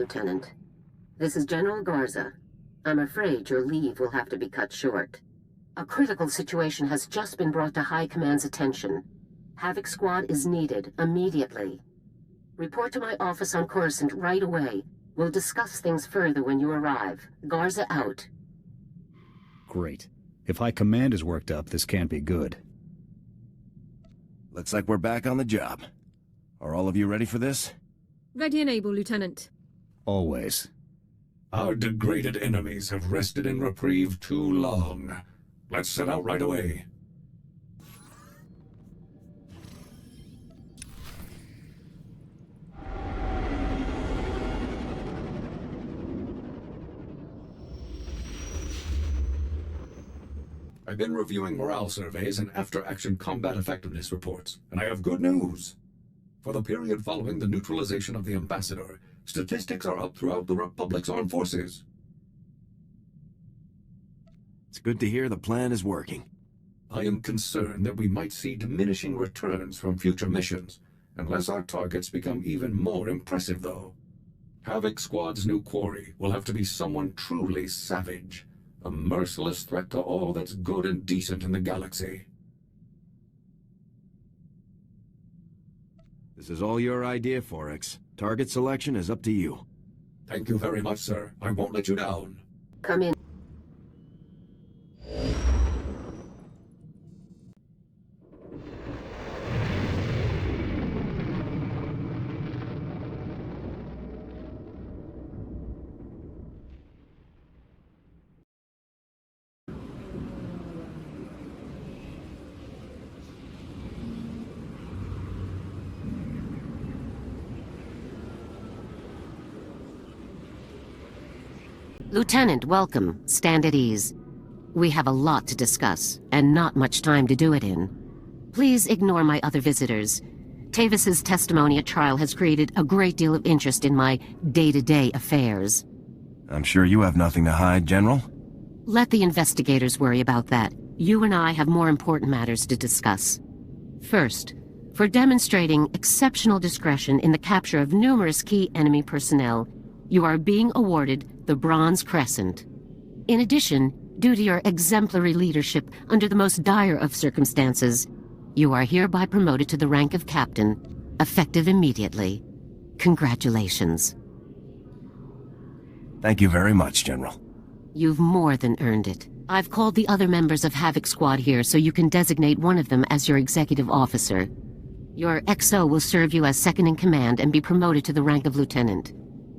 Lieutenant. This is General Garza. I'm afraid your leave will have to be cut short. A critical situation has just been brought to High Command's attention. Havoc Squad is needed immediately. Report to my office on Coruscant right away. We'll discuss things further when you arrive. Garza out. Great. If High Command is worked up, this can't be good. Looks like we're back on the job. Are all of you ready for this? Ready and able, Lieutenant. Always. Our degraded enemies have rested in reprieve too long. Let's set out right away. I've been reviewing morale surveys and after-action combat effectiveness reports, and I have good news. For the period following the neutralization of the Ambassador, statistics are up throughout the Republic's armed forces. It's good to hear the plan is working. I am concerned that we might see diminishing returns from future missions, unless our targets become even more impressive, though. Havoc Squad's new quarry will have to be someone truly savage. A merciless threat to all that's good and decent in the galaxy. This is all your idea, Forex. Target selection is up to you. Thank you very much, sir. I won't let you down. Come in. Lieutenant, welcome. Stand at ease. We have a lot to discuss, and not much time to do it in. Please ignore my other visitors. Tavis's testimony at trial has created a great deal of interest in my day-to-day affairs. I'm sure you have nothing to hide, General. Let the investigators worry about that. You and I have more important matters to discuss. First, for demonstrating exceptional discretion in the capture of numerous key enemy personnel, you are being awarded the Bronze Crescent. In addition, due to your exemplary leadership under the most dire of circumstances, you are hereby promoted to the rank of Captain, effective immediately. Congratulations. Thank you very much, General. You've more than earned it. I've called the other members of Havoc Squad here so you can designate one of them as your executive officer. Your XO will serve you as second in command and be promoted to the rank of lieutenant.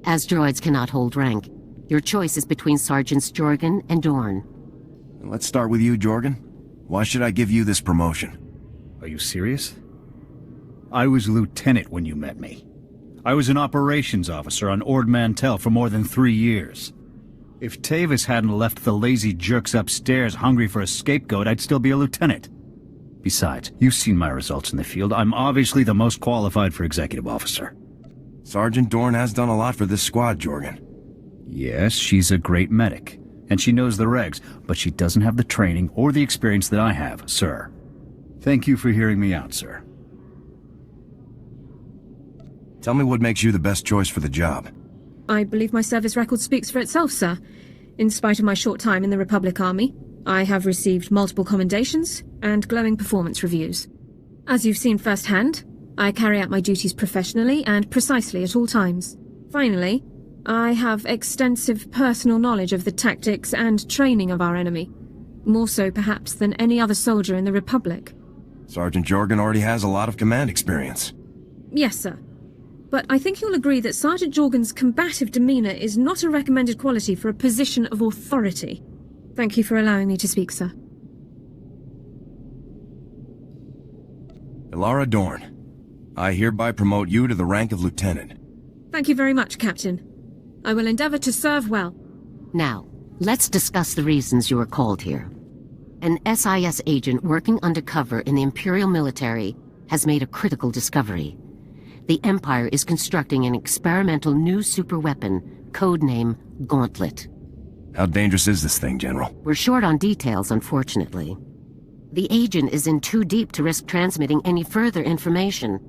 As droids cannot hold rank, your choice is between Sergeants Jorgan and Dorne. Let's start with you, Jorgan. Why should I give you this promotion? Are you serious? I was lieutenant when you met me. I was an operations officer on Ord Mantell for more than 3 years. If Tavis hadn't left the lazy jerks upstairs hungry for a scapegoat, I'd still be a lieutenant. Besides, you've seen my results in the field. I'm obviously the most qualified for executive officer. Sergeant Dorne has done a lot for this squad, Jorgan. Yes, she's a great medic, and she knows the regs, but she doesn't have the training or the experience that I have, sir. Thank you for hearing me out, sir. Tell me what makes you the best choice for the job. I believe my service record speaks for itself, sir. In spite of my short time in the Republic Army, I have received multiple commendations and glowing performance reviews. As you've seen firsthand, I carry out my duties professionally and precisely at all times. Finally, I have extensive personal knowledge of the tactics and training of our enemy, more so perhaps than any other soldier in the Republic. Sergeant Jorgan already has a lot of command experience. Yes, sir. But I think you'll agree that Sergeant Jorgan's combative demeanor is not a recommended quality for a position of authority. Thank you for allowing me to speak, sir. Elara Dorne, I hereby promote you to the rank of lieutenant. Thank you very much, Captain. I will endeavor to serve well. Now, let's discuss the reasons you were called here. An SIS agent working undercover in the Imperial military has made a critical discovery. The Empire is constructing an experimental new superweapon, codename Gauntlet. How dangerous is this thing, General? We're short on details, unfortunately. The agent is in too deep to risk transmitting any further information.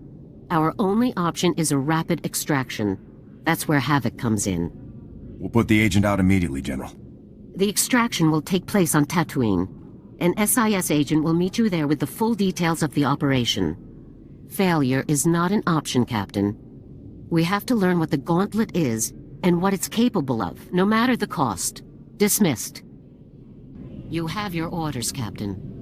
Our only option is a rapid extraction. That's where Havoc comes in. We'll put the agent out immediately, General. The extraction will take place on Tatooine. An SIS agent will meet you there with the full details of the operation. Failure is not an option, Captain. We have to learn what the Gauntlet is and what it's capable of, no matter the cost. Dismissed. You have your orders, Captain.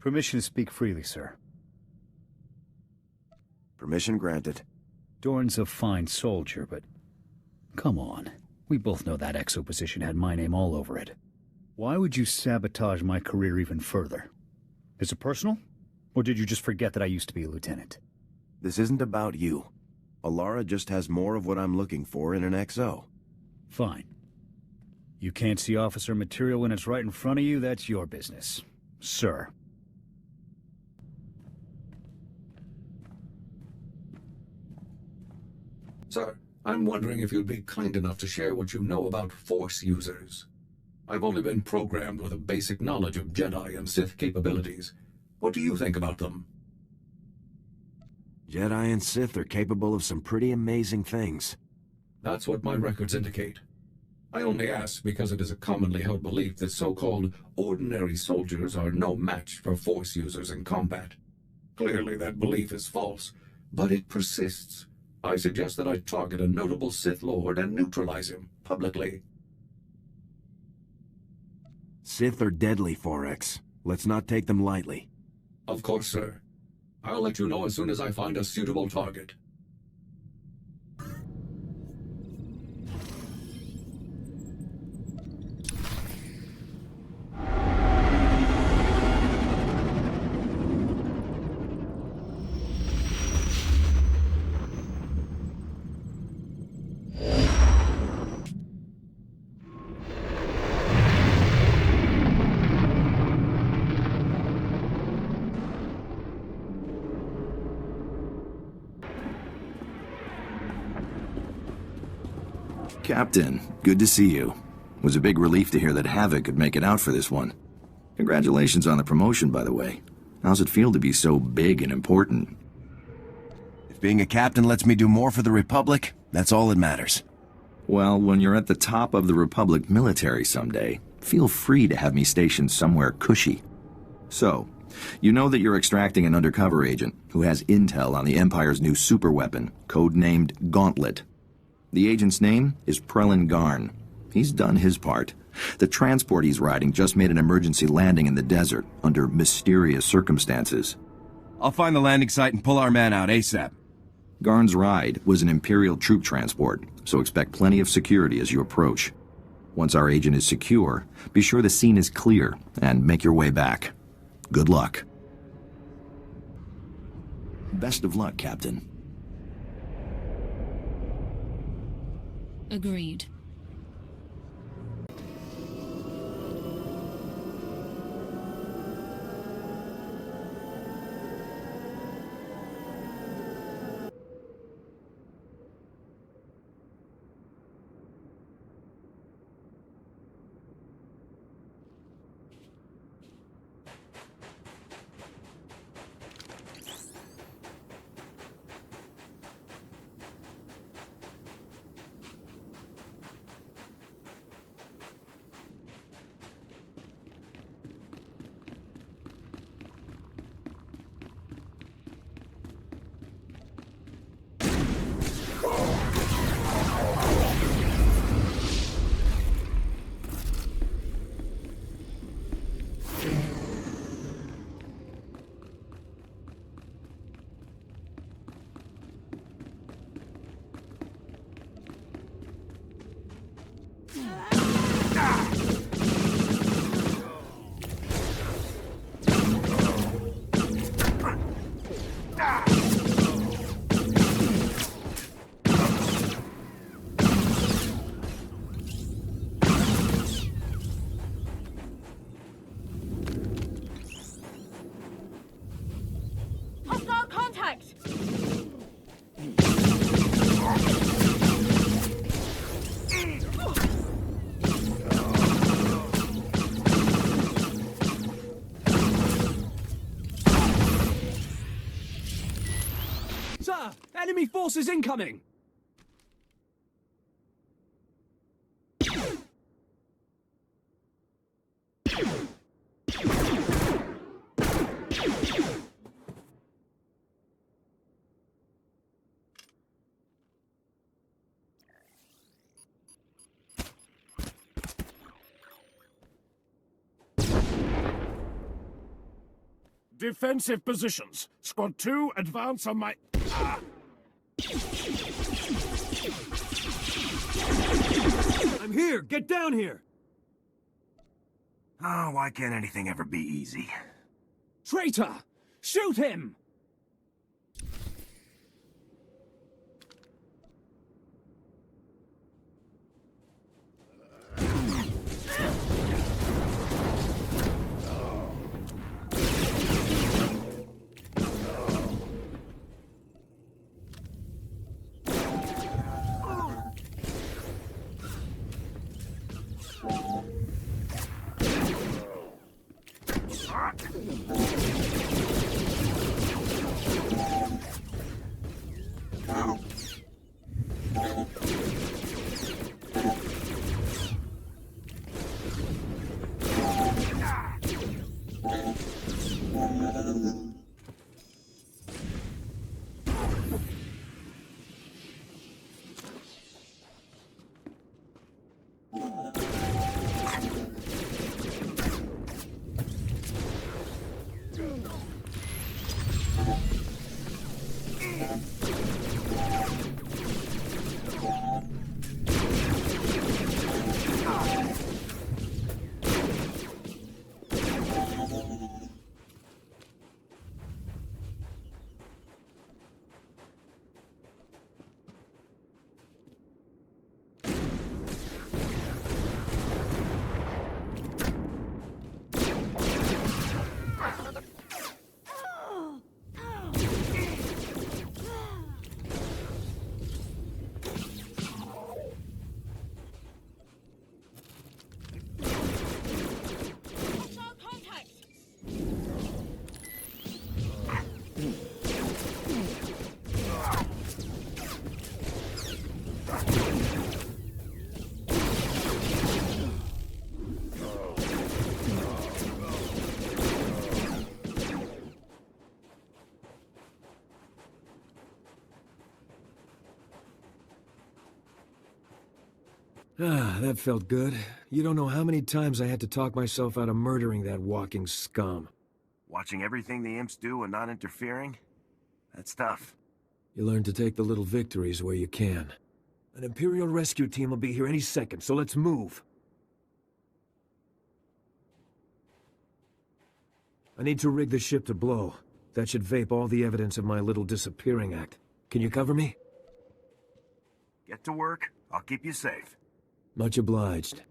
Permission to speak freely, sir. Permission granted. Dorne's a fine soldier, but... Come on. We both know that exo position had my name all over it. Why would you sabotage my career even further? Is it personal? Or did you just forget that I used to be a lieutenant? This isn't about you. Elara just has more of what I'm looking for in an XO. Fine. You can't see officer material when it's right in front of you, that's your business. Sir. Sir, I'm wondering if you'd be kind enough to share what you know about Force users. I've only been programmed with a basic knowledge of Jedi and Sith capabilities. What do you think about them? Jedi and Sith are capable of some pretty amazing things. That's what my records indicate. I only ask because it is a commonly held belief that so-called ordinary soldiers are no match for Force users in combat. Clearly that belief is false, but it persists. I suggest that I target a notable Sith Lord and neutralize him, publicly. Sith are deadly, Forex. Let's not take them lightly. Of course, sir. I'll let you know as soon as I find a suitable target. Captain, good to see you. It was a big relief to hear that Havoc could make it out for this one. Congratulations on the promotion, by the way. How's it feel to be so big and important? If being a captain lets me do more for the Republic, that's all that matters. Well, when you're at the top of the Republic military someday, feel free to have me stationed somewhere cushy. So, you know that you're extracting an undercover agent who has intel on the Empire's new superweapon, codenamed Gauntlet. The agent's name is Prelin Garn. He's done his part. The transport he's riding just made an emergency landing in the desert under mysterious circumstances. I'll find the landing site and pull our man out ASAP. Garn's ride was an Imperial troop transport, so expect plenty of security as you approach. Once our agent is secure, be sure the scene is clear and make your way back. Good luck. Best of luck, Captain. Agreed. Reinforcements incoming! Defensive positions. Squad 2, advance on my... I'm here! Get down here! Oh, why can't anything ever be easy? Traitor! Shoot him! Ah, that felt good. You don't know how many times I had to talk myself out of murdering that walking scum. Watching everything the imps do and not interfering? That's tough. You learn to take the little victories where you can. An Imperial rescue team will be here any second, so let's move. I need to rig the ship to blow. That should vape all the evidence of my little disappearing act. Can you cover me? Get to work. I'll keep you safe. Much obliged.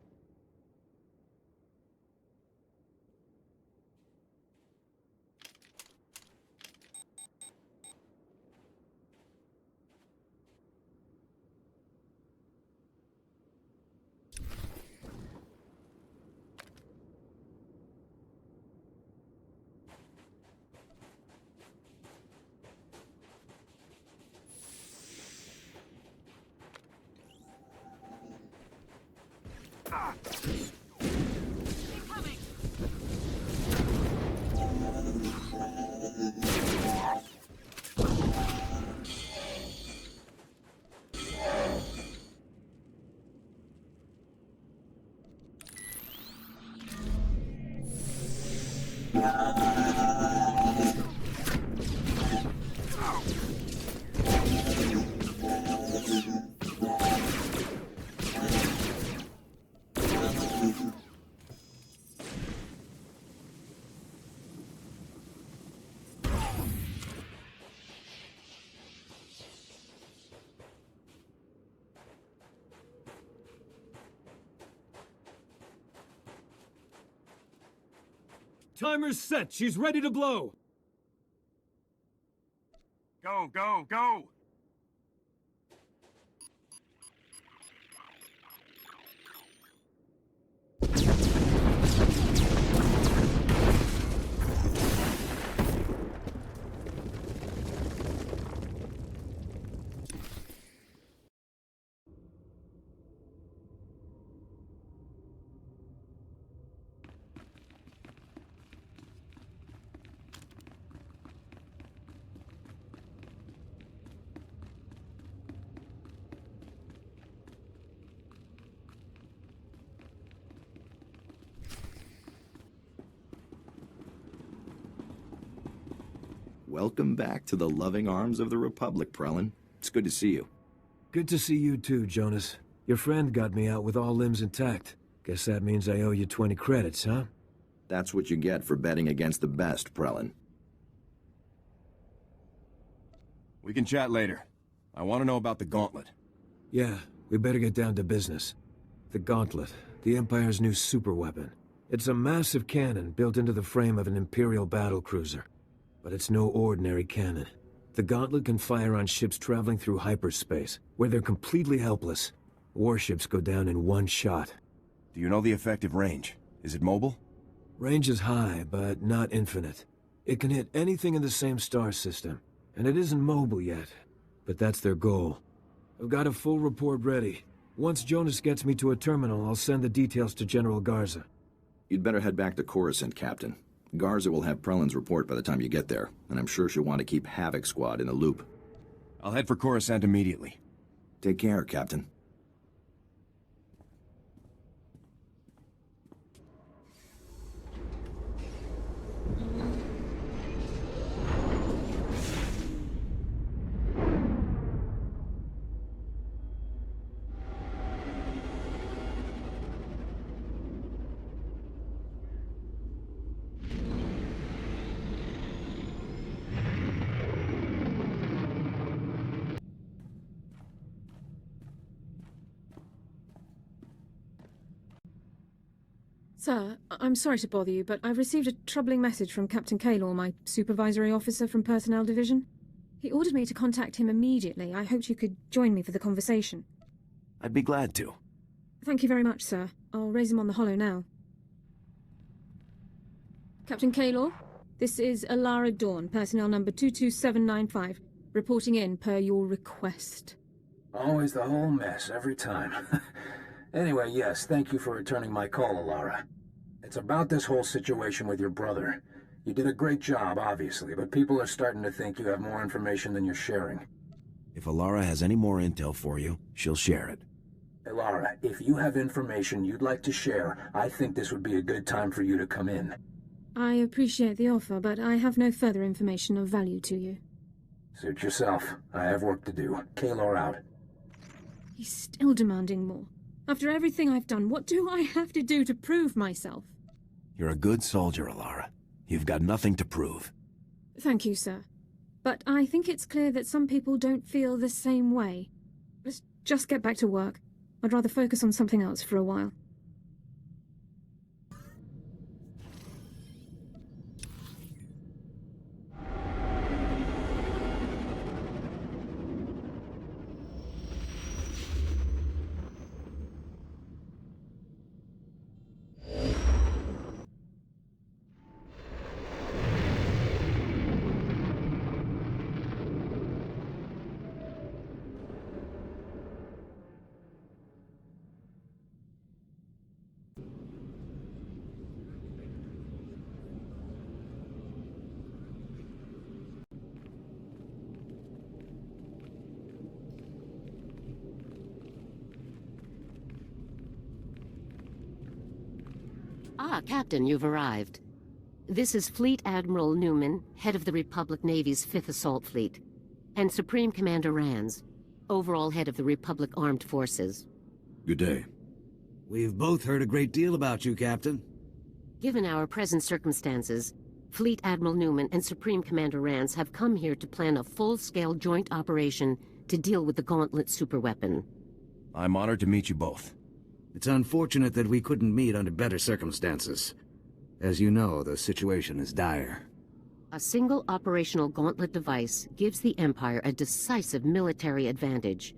Timer's set. She's ready to blow. Go, go, go! Welcome back to the loving arms of the Republic, Prelin. It's good to see you. Good to see you too, Jonas. Your friend got me out with all limbs intact. Guess that means I owe you 20 credits, huh? That's what you get for betting against the best, Prelin. We can chat later. I want to know about the Gauntlet. Yeah, we better get down to business. The Gauntlet, the Empire's new superweapon. It's a massive cannon built into the frame of an Imperial battlecruiser. But it's no ordinary cannon. The Gauntlet can fire on ships traveling through hyperspace, where they're completely helpless. Warships go down in one shot. Do you know the effective range? Is it mobile? Range is high, but not infinite. It can hit anything in the same star system, and it isn't mobile yet. But that's their goal. I've got a full report ready. Once Jonas gets me to a terminal, I'll send the details to General Garza. You'd better head back to Coruscant, Captain. Garza will have Prelin's report by the time you get there, and I'm sure she'll want to keep Havoc Squad in the loop. I'll head for Coruscant immediately. Take care, Captain. Sir, I'm sorry to bother you, but I've received a troubling message from Captain Kaylor, my supervisory officer from Personnel Division. He ordered me to contact him immediately. I hoped you could join me for the conversation. I'd be glad to. Thank you very much, sir. I'll raise him on the holo now. Captain Kaylor, this is Elara Dorne, personnel number 22795, reporting in per your request. Always the whole mess, every time. Anyway, yes, thank you for returning my call, Elara. It's about this whole situation with your brother. You did a great job, obviously, but people are starting to think you have more information than you're sharing. If Elara has any more intel for you, she'll share it. Elara, if you have information you'd like to share, I think this would be a good time for you to come in. I appreciate the offer, but I have no further information of value to you. Suit yourself. I have work to do. Kaylor out. He's still demanding more. After everything I've done, what do I have to do to prove myself? You're a good soldier, Elara. You've got nothing to prove. Thank you, sir. But I think it's clear that some people don't feel the same way. Let's just get back to work. I'd rather focus on something else for a while. Ah, Captain, you've arrived. This is Fleet Admiral Newman, head of the Republic Navy's 5th Assault Fleet, and Supreme Commander Rands, overall head of the Republic Armed Forces. Good day. We've both heard a great deal about you, Captain. Given our present circumstances, Fleet Admiral Newman and Supreme Commander Rands have come here to plan a full-scale joint operation to deal with the Gauntlet superweapon. I'm honored to meet you both. It's unfortunate that we couldn't meet under better circumstances. As you know, the situation is dire. A single operational Gauntlet device gives the Empire a decisive military advantage.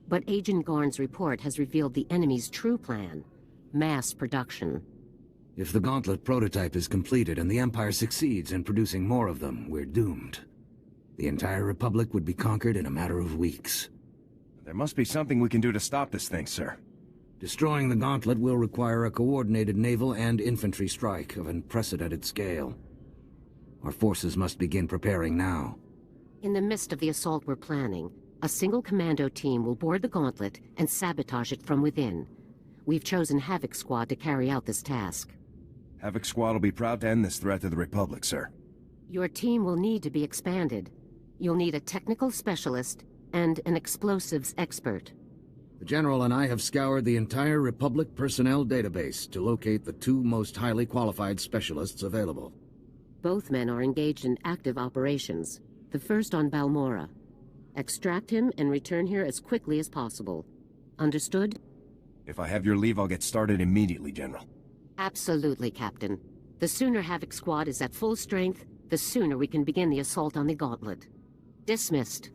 But Agent Garn's report has revealed the enemy's true plan: mass production. If the Gauntlet prototype is completed and the Empire succeeds in producing more of them, we're doomed. The entire Republic would be conquered in a matter of weeks. There must be something we can do to stop this thing, sir. Destroying the Gauntlet will require a coordinated naval and infantry strike of unprecedented scale. Our forces must begin preparing now. In the midst of the assault we're planning, a single commando team will board the Gauntlet and sabotage it from within. We've chosen Havoc Squad to carry out this task. Havoc Squad will be proud to end this threat to the Republic, sir. Your team will need to be expanded. You'll need a technical specialist and an explosives expert. The General and I have scoured the entire Republic personnel database to locate the two most highly qualified specialists available. Both men are engaged in active operations, the first on Balmorra. Extract him and return here as quickly as possible. Understood? If I have your leave, I'll get started immediately, General. Absolutely, Captain. The sooner Havoc Squad is at full strength, the sooner we can begin the assault on the Gauntlet. Dismissed.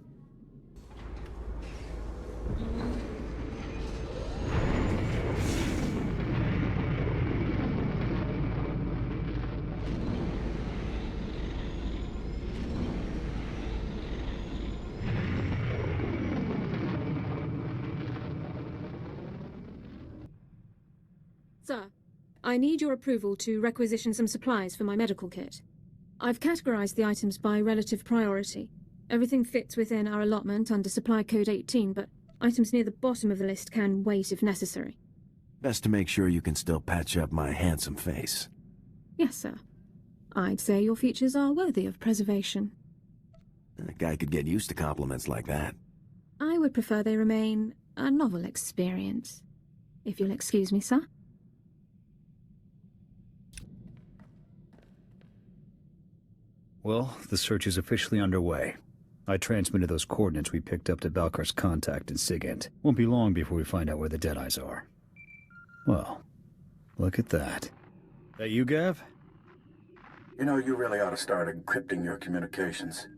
Sir, I need your approval to requisition some supplies for my medical kit. I've categorized the items by relative priority. Everything fits within our allotment under Supply Code 18, but items near the bottom of the list can wait if necessary. Best to make sure you can still patch up my handsome face. Yes, sir. I'd say your features are worthy of preservation. A guy could get used to compliments like that. I would prefer they remain a novel experience. If you'll excuse me, sir. Well, the search is officially underway. I transmitted those coordinates we picked up to Balker's contact in Sigint. Won't be long before we find out where the Deadeyes are. Well, look at that. That you, Gav? You know, you really ought to start encrypting your communications.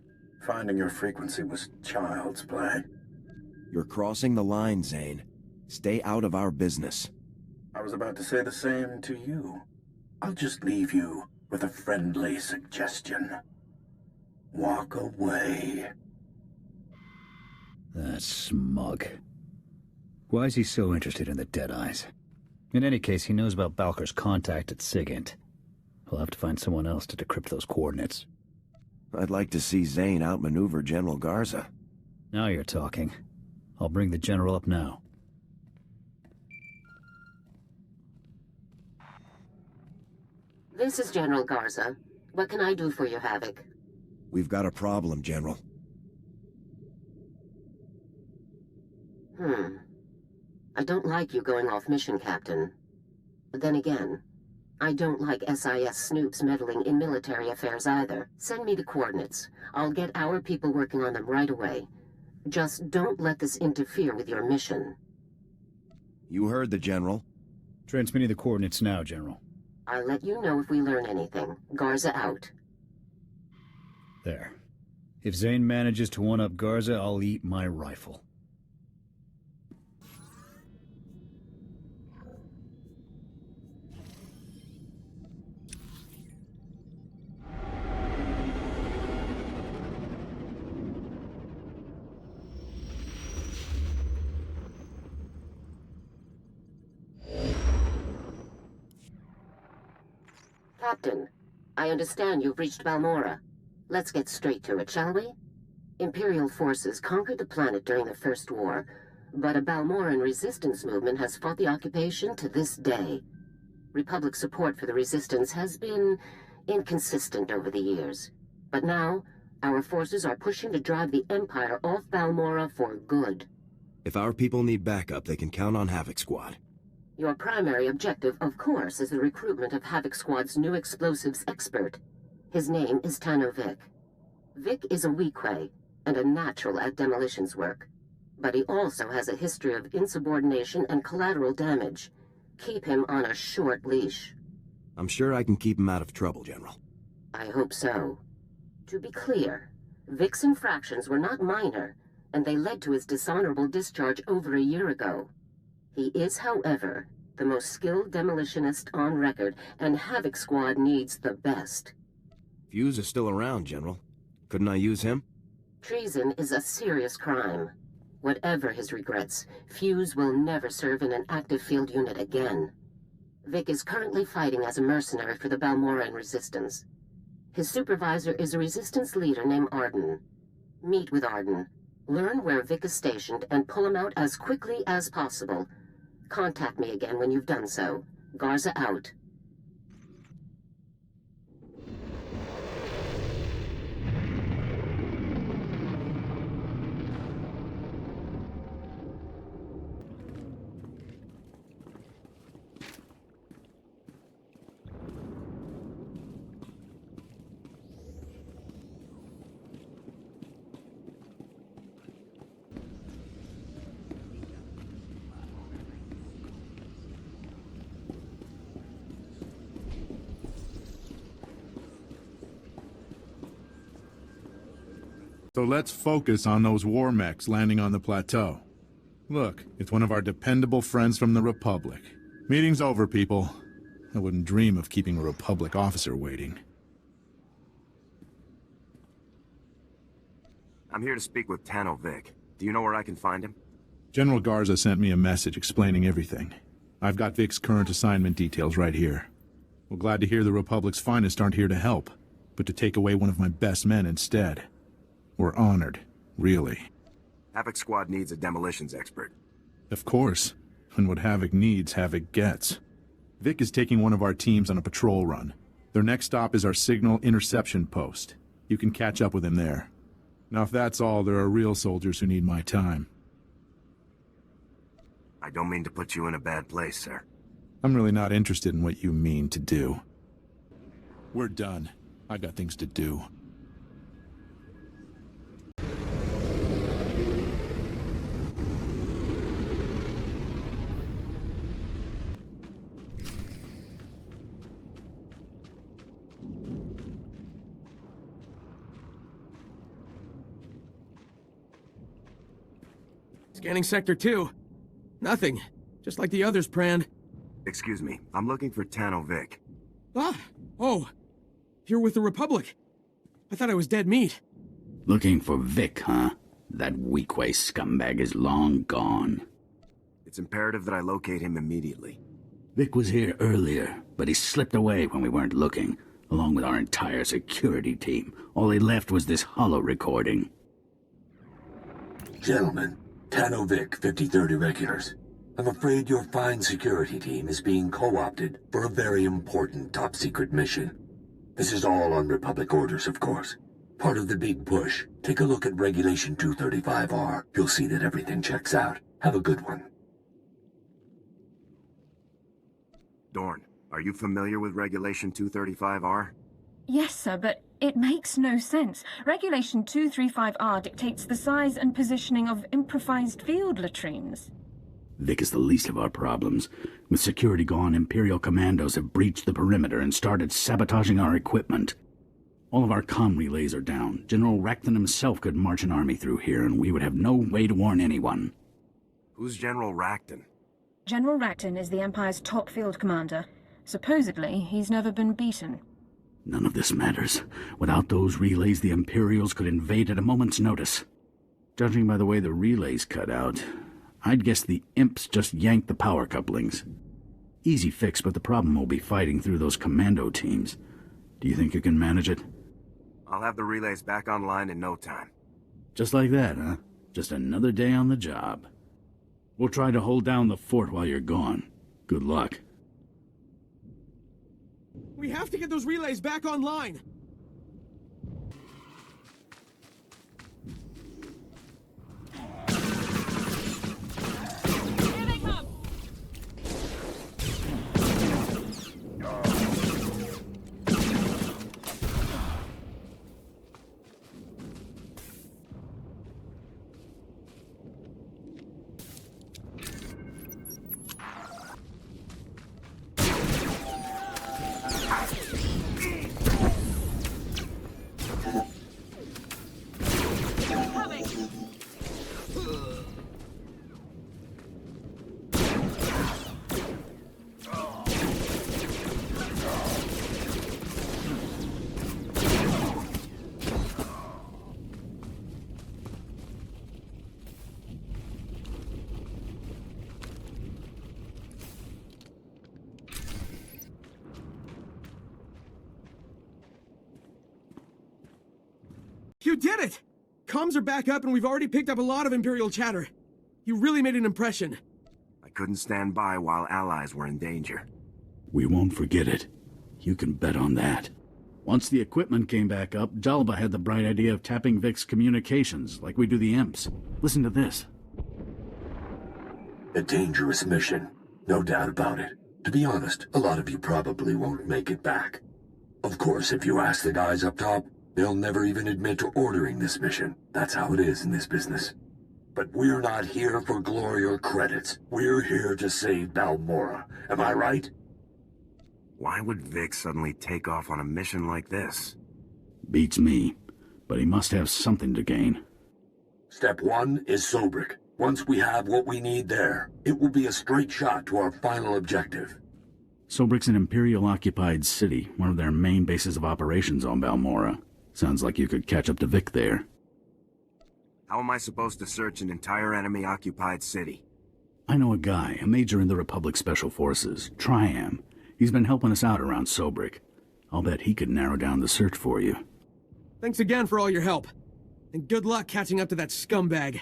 Finding your frequency was child's play. You're crossing the line, Zane. Stay out of our business. I was about to say the same to you. I'll just leave you with a friendly suggestion. Walk away. That smug. Why is he so interested in the Deadeyes? In any case, he knows about Balker's contact at Sigint. He'll have to find someone else to decrypt those coordinates. I'd like to see Zane outmaneuver General Garza. Now you're talking. I'll bring the General up now. This is General Garza. What can I do for you, Havoc? We've got a problem, General. I don't like you going off mission, Captain. But then again, I don't like SIS snoops meddling in military affairs either. Send me the coordinates. I'll get our people working on them right away. Just don't let this interfere with your mission. You heard the General. Transmitting the coordinates now, General. I'll let you know if we learn anything. Garza out. There. If Zane manages to one-up Garza, I'll eat my rifle. Captain, I understand you've reached Balmorra. Let's get straight to it, shall we? Imperial forces conquered the planet during the First War, but a Balmorran resistance movement has fought the occupation to this day. Republic support for the resistance has been inconsistent over the years. But now, our forces are pushing to drive the Empire off Balmorra for good. If our people need backup, they can count on Havoc Squad. Your primary objective, of course, is the recruitment of Havoc Squad's new explosives expert. His name is Tano Vik. Vik is a Weequay, and a natural at demolitions work. But he also has a history of insubordination and collateral damage. Keep him on a short leash. I'm sure I can keep him out of trouble, General. I hope so. To be clear, Vik's infractions were not minor, and they led to his dishonorable discharge over a year ago. He is, however, the most skilled demolitionist on record, and Havoc Squad needs the best. Fuse is still around, General. Couldn't I use him? Treason is a serious crime. Whatever his regrets, Fuse will never serve in an active field unit again. Vik is currently fighting as a mercenary for the Balmorran Resistance. His supervisor is a resistance leader named Arden. Meet with Arden. Learn where Vik is stationed and pull him out as quickly as possible. Contact me again when you've done so. Garza out. So let's focus on those war mechs landing on the plateau. Look, it's one of our dependable friends from the Republic. Meeting's over, people. I wouldn't dream of keeping a Republic officer waiting. I'm here to speak with Tano Vik. Do you know where I can find him? General Garza sent me a message explaining everything. I've got Vik's current assignment details right here. We're glad to hear the Republic's finest aren't here to help, but to take away one of my best men instead. We're honored, really. Havoc Squad needs a demolitions expert. Of course. And what Havoc needs, Havoc gets. Vik is taking one of our teams on a patrol run. Their next stop is our signal interception post. You can catch up with him there. Now if that's all, there are real soldiers who need my time. I don't mean to put you in a bad place, sir. I'm really not interested in what you mean to do. We're done. I've got things to do. Scanning Sector 2. Nothing. Just like the others, Pran. Excuse me. I'm looking for Tano Vik. Ah! Oh! You're with the Republic. I thought I was dead meat. Looking for Vik, huh? That weak-way scumbag is long gone. It's imperative that I locate him immediately. Vik was here earlier, but he slipped away when we weren't looking, along with our entire security team. All he left was this holo recording. Gentlemen, Tano Vik, 53rd Irregulars. I'm afraid your fine security team is being co-opted for a very important top-secret mission. This is all on Republic orders, of course. Part of the big push. Take a look at Regulation 235R. You'll see that everything checks out. Have a good one. Dorne, are you familiar with Regulation 235R? Yes, sir, but it makes no sense. Regulation 235R dictates the size and positioning of improvised field latrines. Vik is the least of our problems. With security gone, Imperial commandos have breached the perimeter and started sabotaging our equipment. All of our comm relays are down. General Racton himself could march an army through here, and we would have no way to warn anyone. Who's General Racton? General Racton is the Empire's top field commander. Supposedly, he's never been beaten. None of this matters. Without those relays, the Imperials could invade at a moment's notice. Judging by the way the relays cut out, I'd guess the imps just yanked the power couplings. Easy fix, but the problem will be fighting through those commando teams. Do you think you can manage it? I'll have the relays back online in no time. Just like that, huh? Just another day on the job. We'll try to hold down the fort while you're gone. Good luck. We have to get those relays back online! Here they come! You did it! Comms are back up and we've already picked up a lot of Imperial chatter. You really made an impression. I couldn't stand by while allies were in danger. We won't forget it. You can bet on that. Once the equipment came back up, Jalba had the bright idea of tapping Vik's communications, like we do the imps. Listen to this. A dangerous mission. No doubt about it. To be honest, a lot of you probably won't make it back. Of course, if you ask the guys up top, they'll never even admit to ordering this mission. That's how it is in this business. But we're not here for glory or credits. We're here to save Balmorra. Am I right? Why would Vik suddenly take off on a mission like this? Beats me. but he must have something to gain. Step 1 is Sobrik. Once we have what we need there, it will be a straight shot to our final objective. Sobrik's an Imperial-occupied city, one of their main bases of operations on Balmorra. Sounds like you could catch up to Vik there. How am I supposed to search an entire enemy-occupied city? I know a guy, a major in the Republic Special Forces, Triam. He's been helping us out around Sobrik. I'll bet he could narrow down the search for you. Thanks again for all your help. And good luck catching up to that scumbag.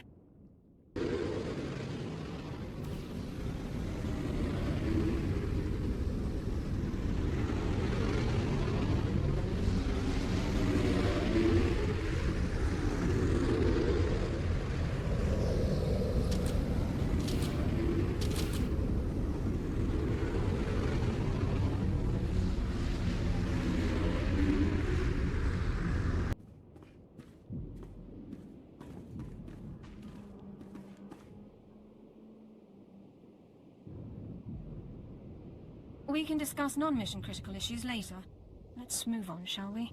We can discuss non-mission critical issues later. Let's move on, shall we?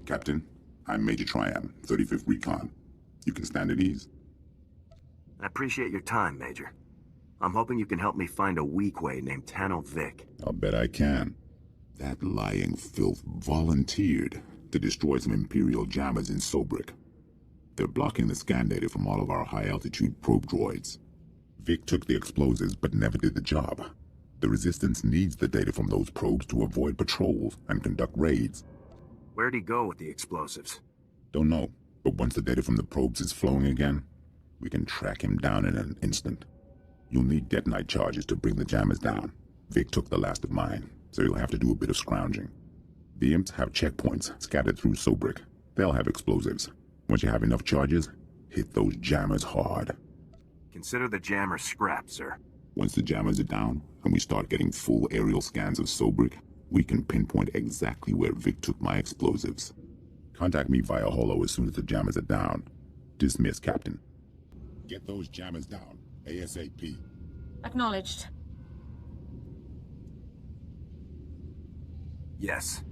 Captain, I'm Major Triam, 35th Recon. You can stand at ease. I appreciate your time, Major. I'm hoping you can help me find a weakway named Tano Vik. I'll bet I can. That lying filth volunteered to destroy some Imperial jammers in Sobrik. They're blocking the scan data from all of our high-altitude probe droids. Vik took the explosives but never did the job. The Resistance needs the data from those probes to avoid patrols and conduct raids. Where'd he go with the explosives? Don't know, but once the data from the probes is flowing again, we can track him down in an instant. You'll need detonite charges to bring the jammers down. Vik took the last of mine, so you'll have to do a bit of scrounging. The imps have checkpoints scattered through Sobrik. They'll have explosives. Once you have enough charges, hit those jammers hard. Consider the jammers scrapped, sir. Once the jammers are down, and we start getting full aerial scans of Sobrik, we can pinpoint exactly where Vik took my explosives. Contact me via holo as soon as the jammers are down. Dismiss, Captain. Get those jammers down, ASAP. Acknowledged. Yes.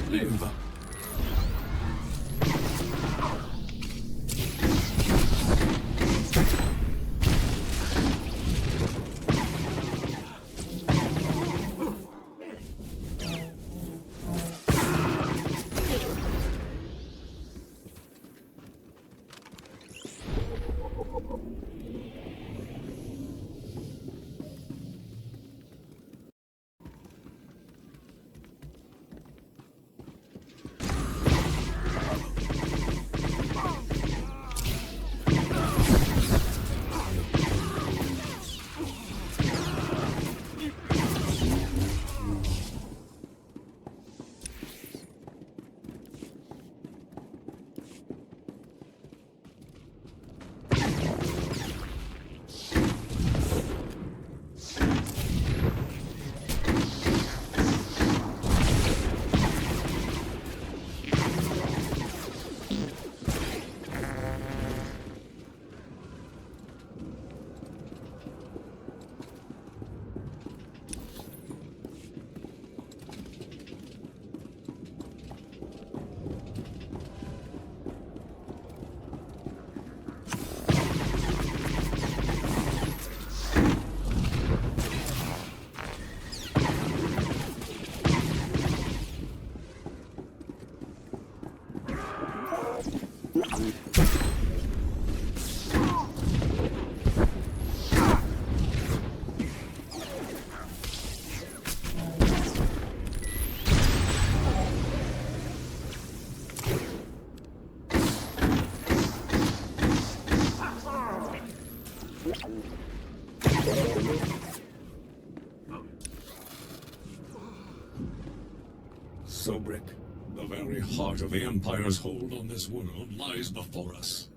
live. Sobrik, the very heart of the Empire's hold on this world lies before us.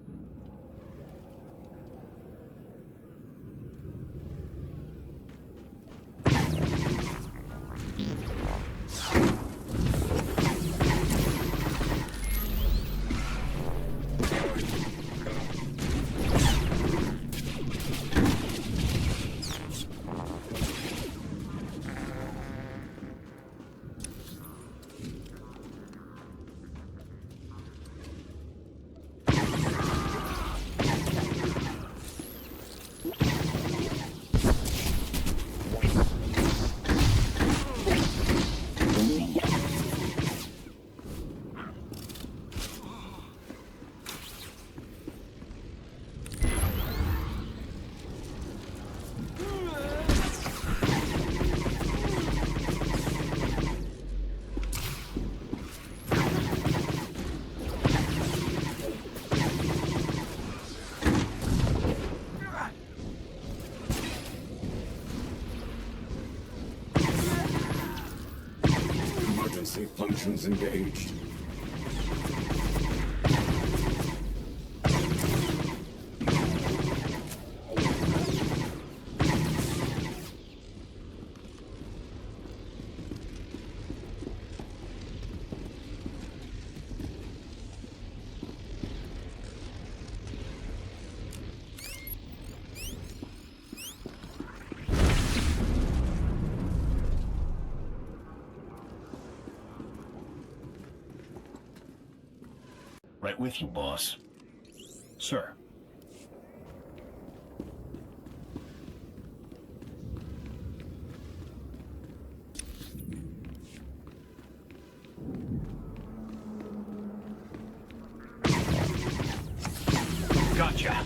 Functions engaged. Right with you, boss. Sir. Gotcha.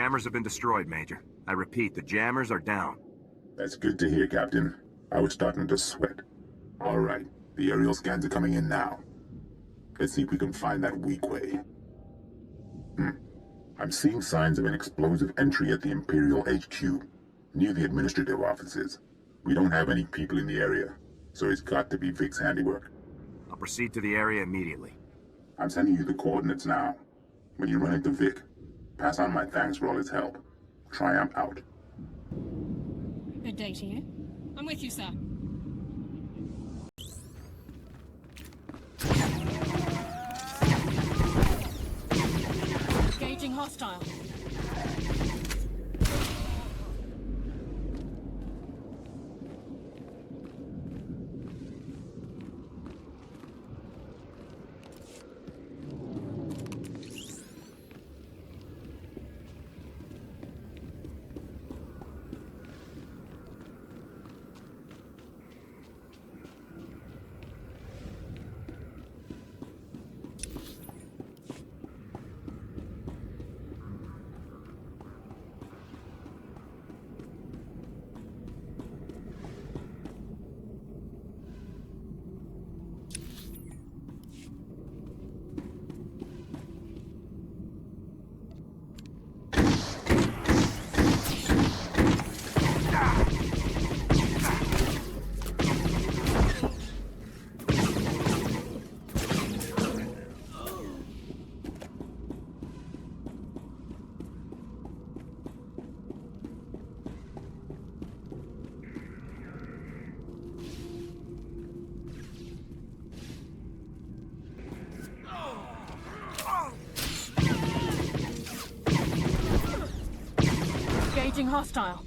jammers have been destroyed, Major. I repeat, the jammers are down. That's good to hear, Captain. I was starting to sweat. All right, the aerial scans are coming in now. Let's see if we can find that weak way. I'm seeing signs of an explosive entry at the Imperial HQ, near the administrative offices. We don't have any people in the area, so it's got to be Vic's handiwork. I'll proceed to the area immediately. I'm sending you the coordinates now. When you run into Vic, pass on my thanks for all his help. Triam out. Good day to you. I'm with you, sir. Engaging hostile. Engaging hostile.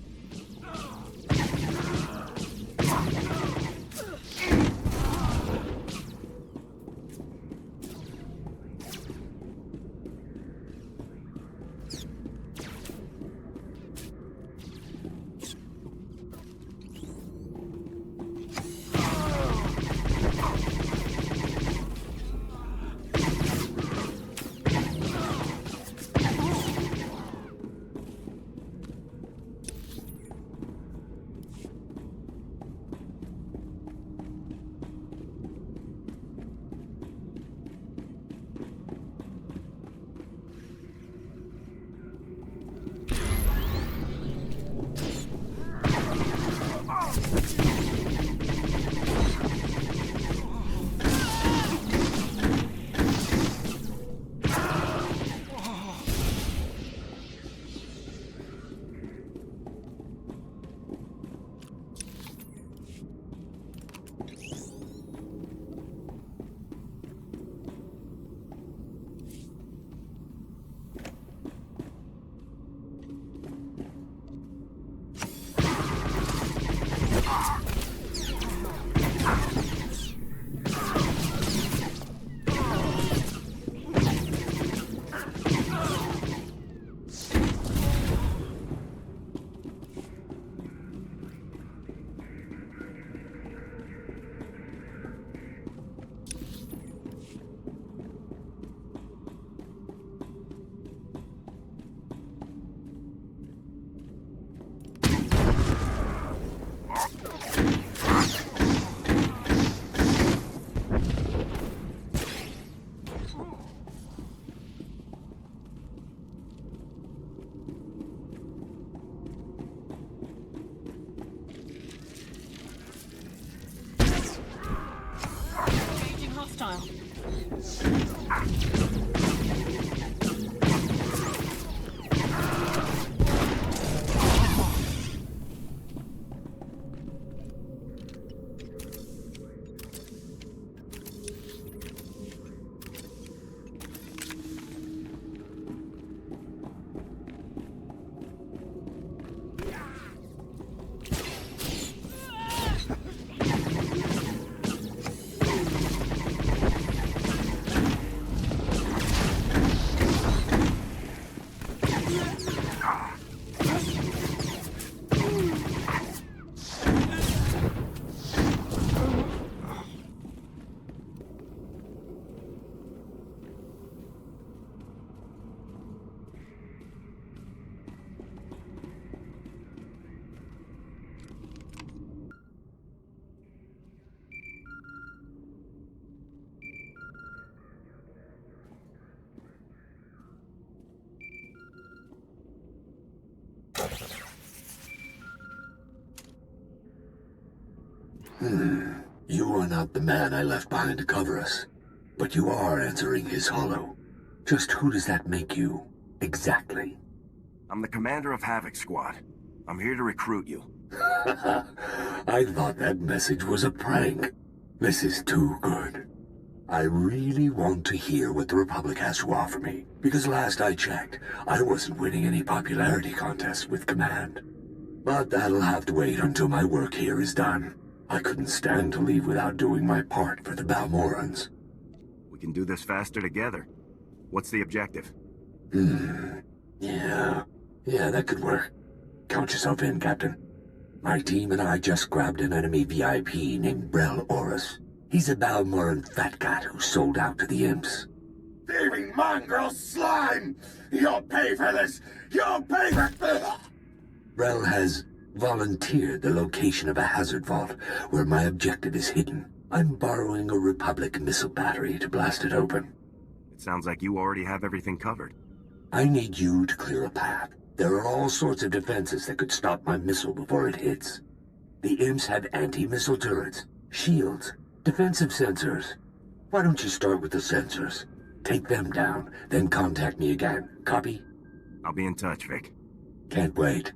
Hostile. You are not the man I left behind to cover us, but you are answering his hollow. Just who does that make you, exactly? I'm the commander of Havoc Squad. I'm here to recruit you. I thought that message was a prank. This is too good. I really want to hear what the Republic has to offer me, because last I checked, I wasn't winning any popularity contests with Command. But that'll have to wait until my work here is done. I couldn't stand to leave without doing my part for the Balmorrans. We can do this faster together. What's the objective? Yeah, that could work. Count yourself in, Captain. My team and I just grabbed an enemy VIP named Brel Oris. He's a Balmorran fat cat who sold out to the imps. Thieving mongrel slime! You'll pay for this! You'll pay for... Brel has volunteered the location of a hazard vault where my objective is hidden. I'm borrowing a Republic missile battery to blast it open. It sounds like you already have everything covered. I need you to clear a path. There are all sorts of defenses that could stop my missile before it hits. The imps have anti-missile turrets, shields, defensive sensors. Why don't you start with the sensors? Take them down, then contact me again. Copy? I'll be in touch, Vic. Can't wait.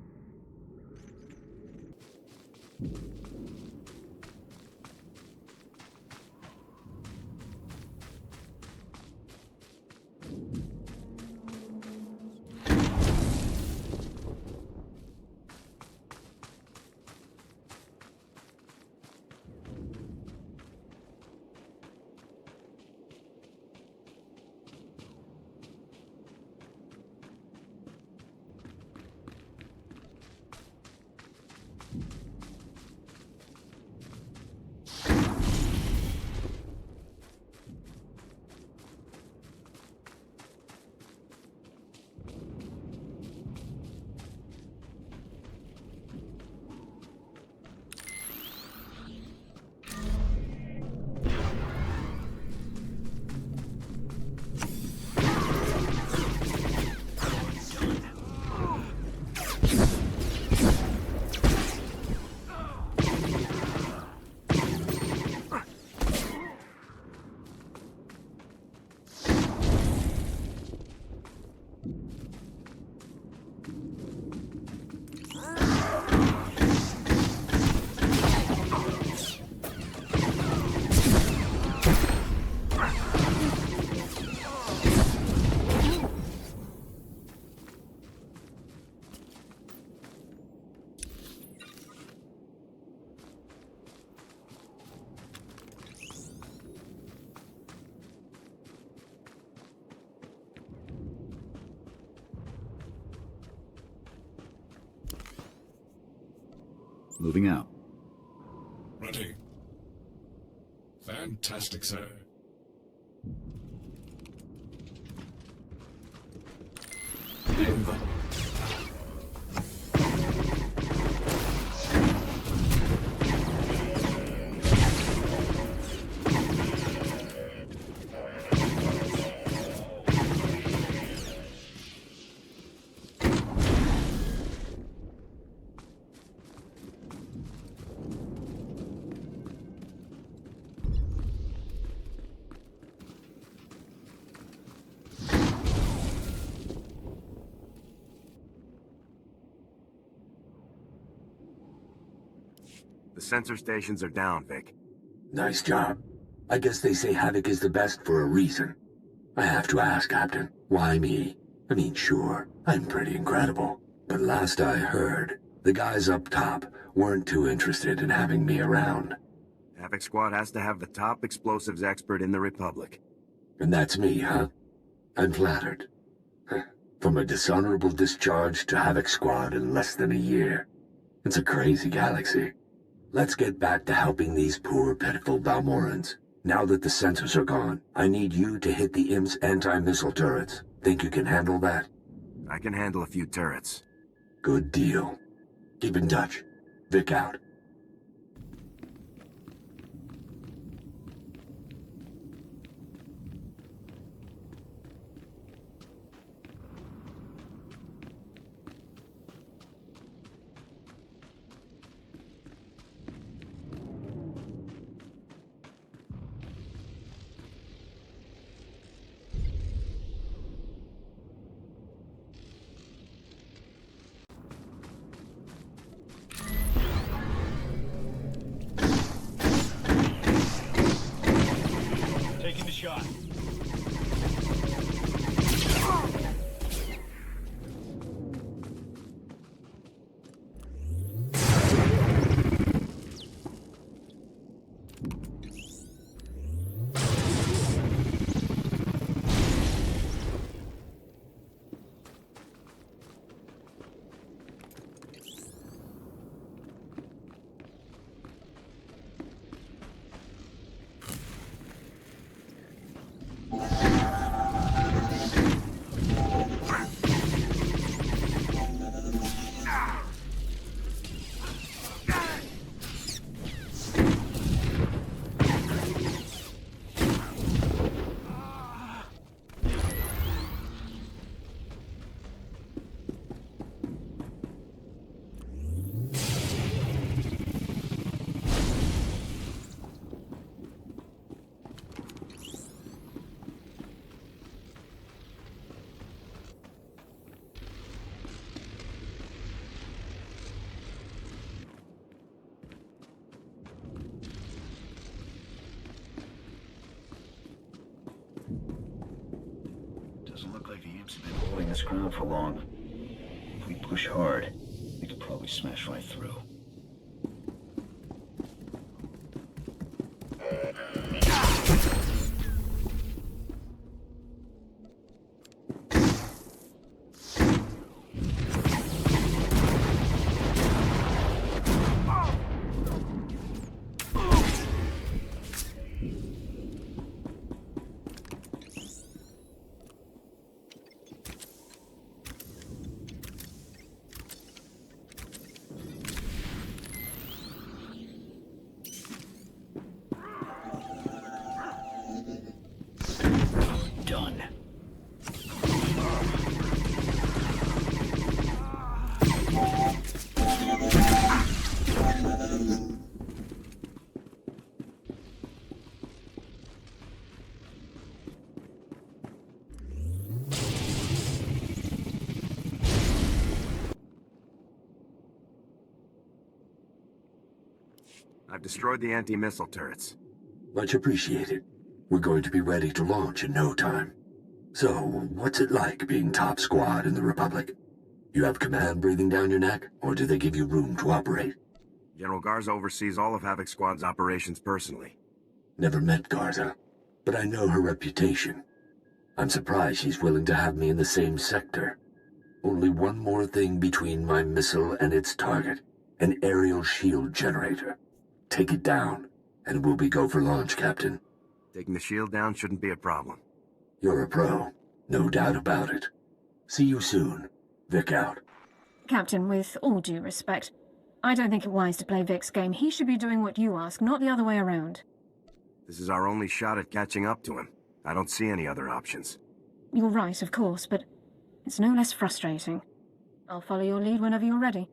Moving out. Ready. Fantastic, sir. The sensor stations are down, Vic. Nice job. I guess they say Havoc is the best for a reason. I have to ask, Captain, why me? I mean, sure, I'm pretty incredible. But last I heard, the guys up top weren't too interested in having me around. Havoc Squad has to have the top explosives expert in the Republic. And that's me, huh? I'm flattered. From a dishonorable discharge to Havoc Squad in less than a year. It's a crazy galaxy. Let's get back to helping these poor, pitiful Balmorrans. Now that the sensors are gone, I need you to hit the Imp's anti-missile turrets. Think you can handle that? I can handle a few turrets. Good deal. Keep in touch. Vic out. shot. Doesn't look like the imps have been holding this ground for long. If we push hard, we could probably smash right through. I've destroyed the anti-missile turrets. Much appreciated. We're going to be ready to launch in no time. So, what's it like being top squad in the Republic? You have command breathing down your neck, or do they give you room to operate? General Garza oversees all of Havoc Squad's operations personally. Never met Garza, but I know her reputation. I'm surprised she's willing to have me in the same sector. Only one more thing between my missile and its target, an aerial shield generator. Take it down, and we'll be go for launch, Captain. Taking the shield down shouldn't be a problem. You're a pro, no doubt about it. See you soon. Vik out. Captain, with all due respect, I don't think it wise to play Vik's game. He should be doing what you ask, not the other way around. This is our only shot at catching up to him. I don't see any other options. You're right, of course, but it's no less frustrating. I'll follow your lead whenever you're ready.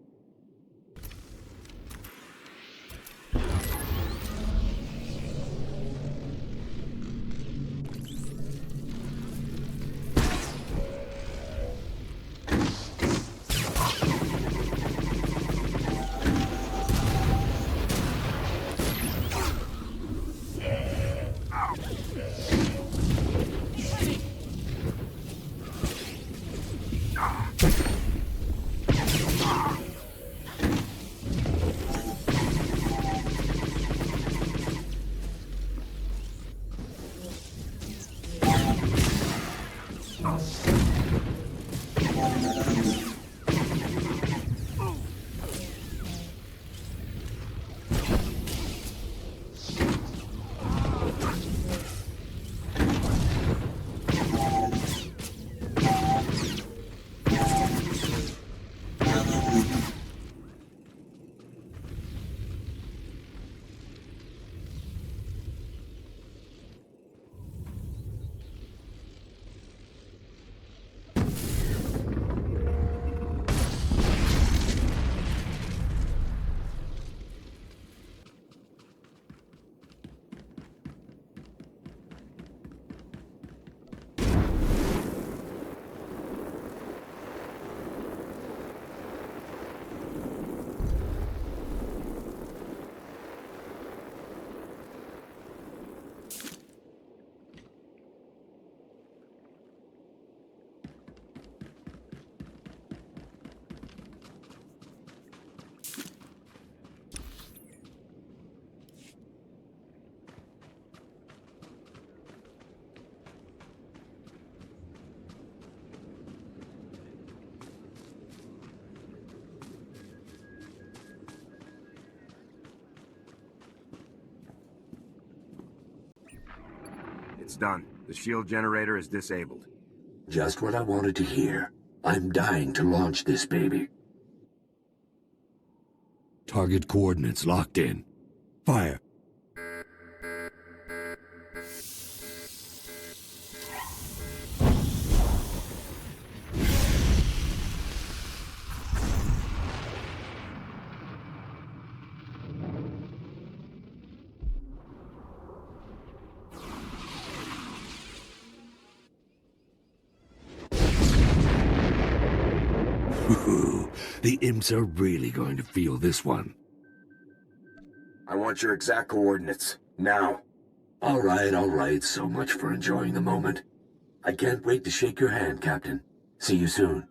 It's done. The shield generator is disabled. Just what I wanted to hear. I'm dying to launch this baby. Target coordinates locked in. Fire. The imps are really going to feel this one. I want your exact coordinates. Now. All right. So much for enjoying the moment. I can't wait to shake your hand, Captain. See you soon.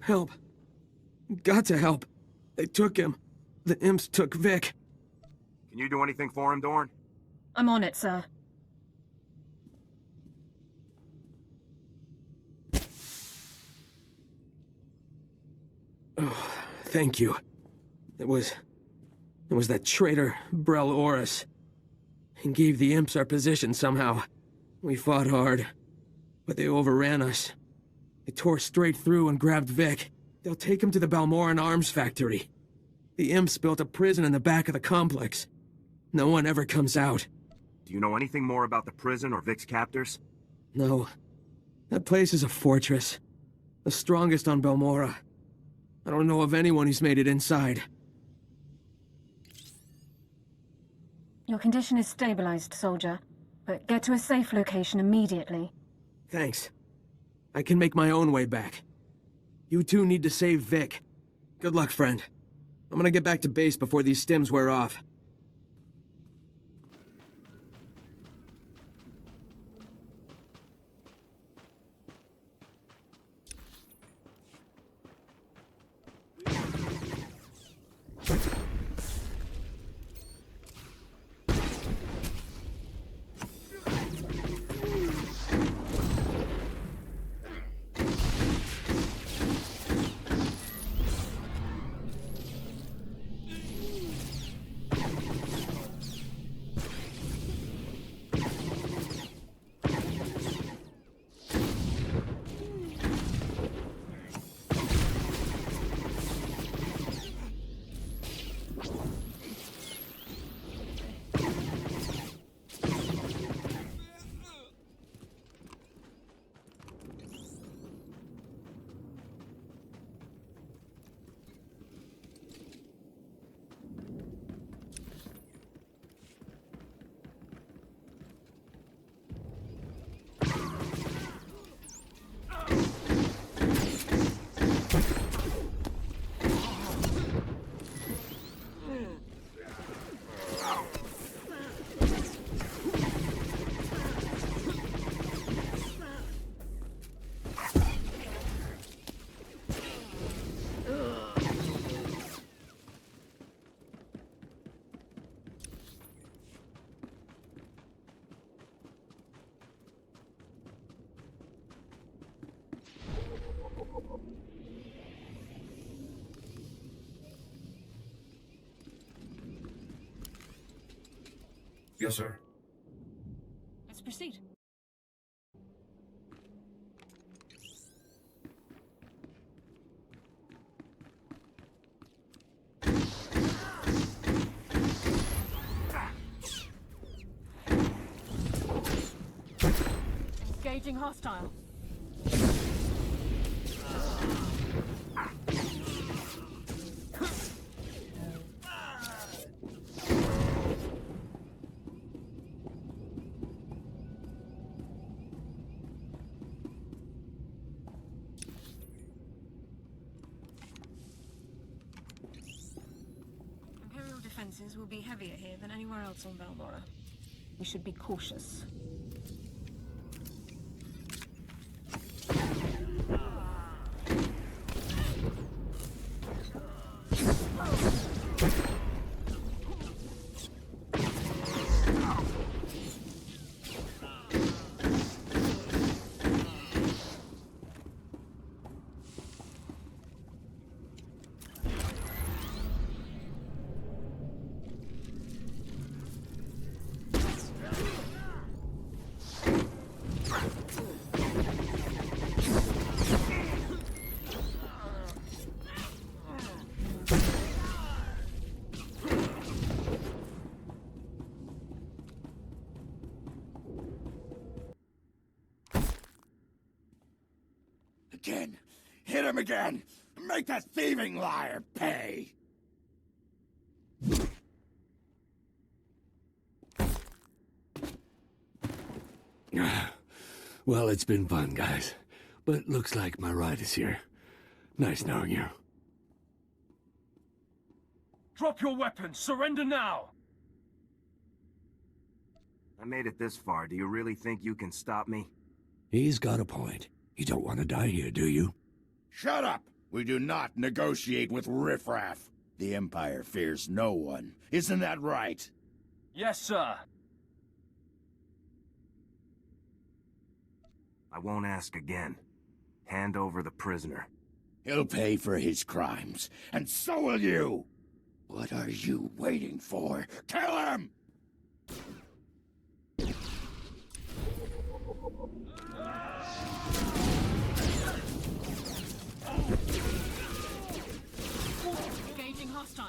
Help. Got to help. They took him. The imps took Vik. Can you do anything for him, Dorne? I'm on it, sir. Oh, thank you. It was that traitor, Brel Oris. He gave the imps our position somehow. We fought hard, but they overran us. They tore straight through and grabbed Vik. They'll take him to the Balmorran arms factory. The imps built a prison in the back of the complex. No one ever comes out. Do you know anything more about the prison or Vik's captors? No. That place is a fortress. The strongest on Balmorra. I don't know of anyone who's made it inside. Your condition is stabilized, soldier. But get to a safe location immediately. Thanks. I can make my own way back. You two need to save Vik. Good luck, friend. I'm gonna get back to base before these stims wear off. Yes, sir. Let's proceed. Engaging hostile. Imperial defenses will be heavier here than anywhere else on Balmorra. We should be cautious. Again! Hit him again! Make that thieving liar pay! Well, it's been fun, guys. But looks like my ride is here. Nice knowing you. Drop your weapons! Surrender now! I made it this far. Do you really think you can stop me? He's got a point. You don't want to die here, do you? Shut up! We do not negotiate with riffraff. The Empire fears no one. Isn't that right? Yes, sir. I won't ask again. Hand over the prisoner. He'll pay for his crimes, and so will you! What are you waiting for? Kill him! Engaging hostile.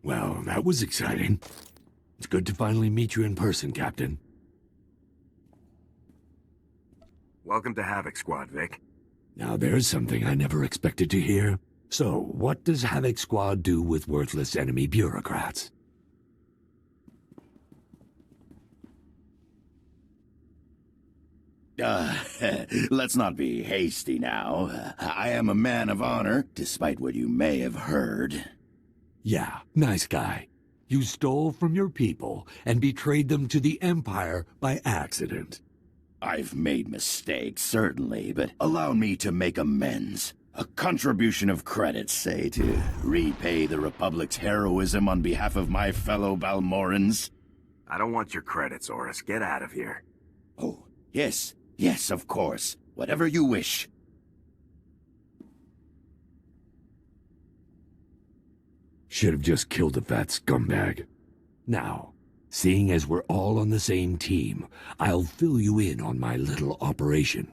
Well, that was exciting. It's good to finally meet you in person, Captain. Welcome to Havoc Squad, Vik. Now there's something I never expected to hear. So, what does Havoc Squad do with worthless enemy bureaucrats? Let's not be hasty now. I am a man of honor, despite what you may have heard. Yeah, nice guy. You stole from your people and betrayed them to the Empire by accident. I've made mistakes, certainly, but allow me to make amends. A contribution of credit, say, to repay the Republic's heroism on behalf of my fellow Balmorrans. I don't want your credits, Oris. Get out of here. Oh, yes, of course. Whatever you wish. Should have just killed the fat scumbag. Now, seeing as we're all on the same team, I'll fill you in on my little operation.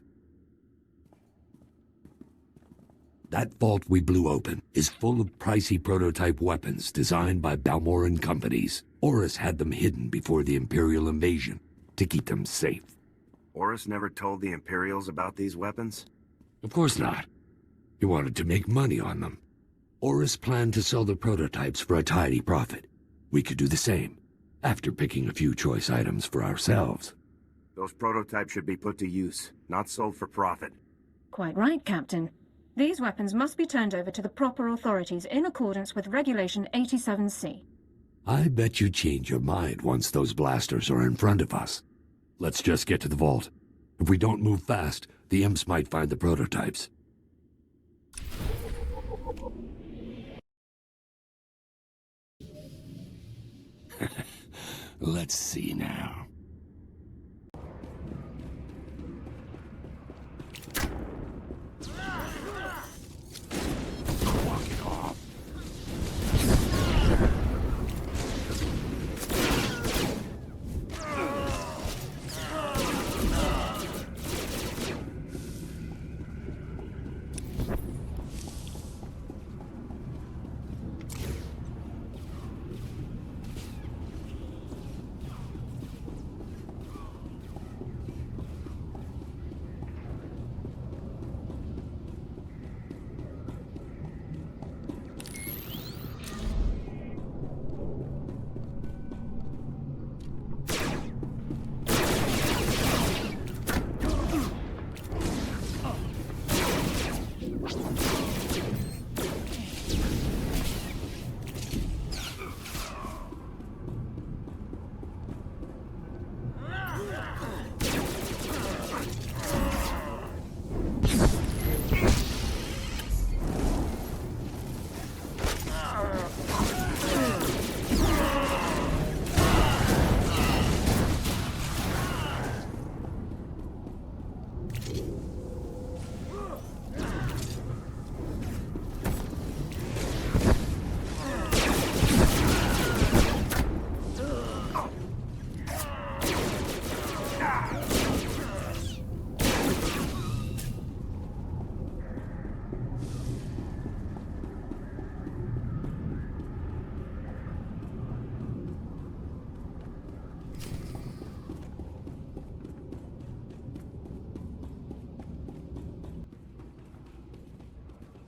That vault we blew open is full of pricey prototype weapons designed by Balmorran companies. Oris had them hidden before the Imperial invasion, to keep them safe. Oris never told the Imperials about these weapons? Of course not. He wanted to make money on them. Oris planned to sell the prototypes for a tidy profit. We could do the same, after picking a few choice items for ourselves. Those prototypes should be put to use, not sold for profit. Quite right, Captain. These weapons must be turned over to the proper authorities in accordance with Regulation 87C. I bet you change your mind once those blasters are in front of us. Let's just get to the vault. If we don't move fast, the imps might find the prototypes. Let's see now. Walk it off.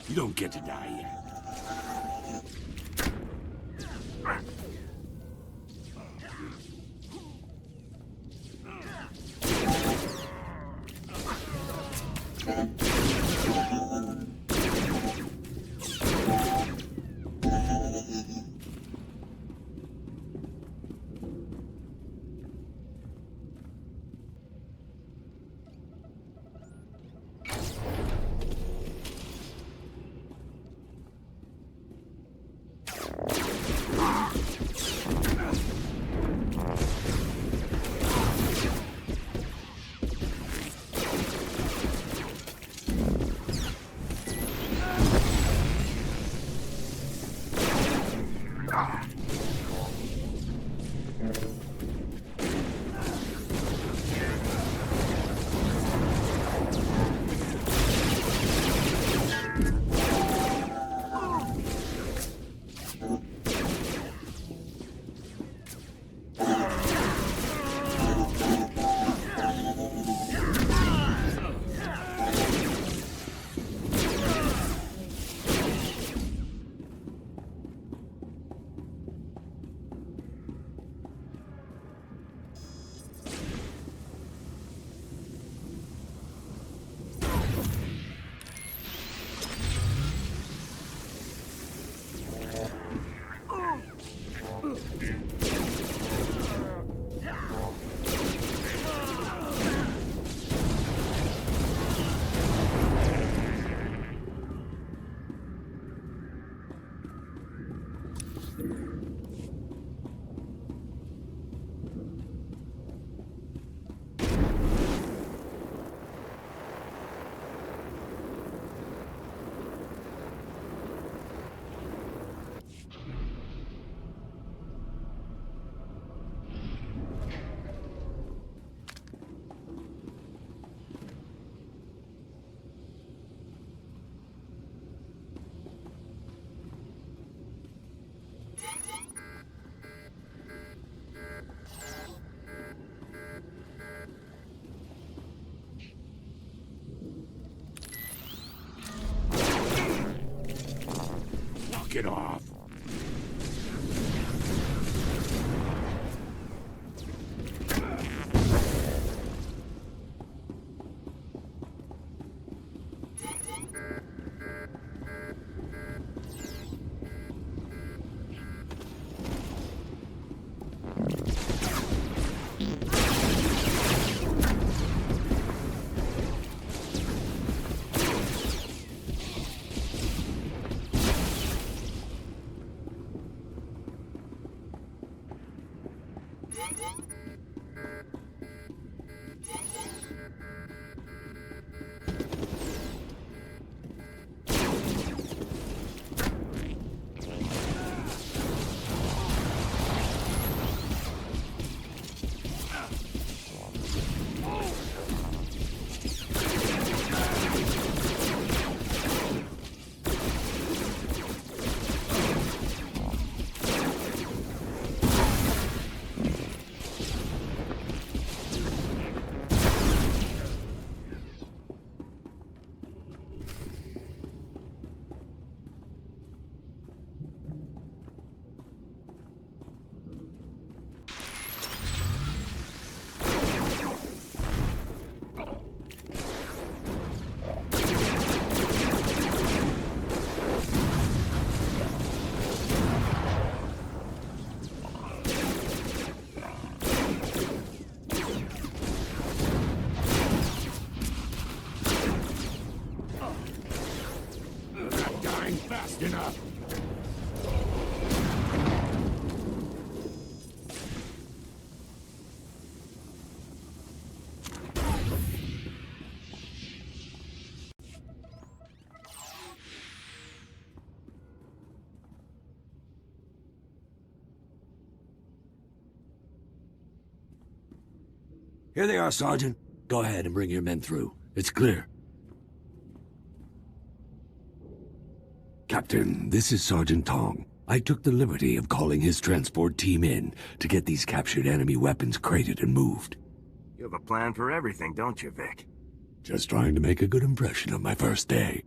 You don't get to die yet. Knock it off. Enough. Here they are, Sergeant. Go ahead and bring your men through. It's clear. Captain, this is Sergeant Tong. I took the liberty of calling his transport team in to get these captured enemy weapons crated and moved. You have a plan for everything, don't you, Vik? Just trying to make a good impression on my first day.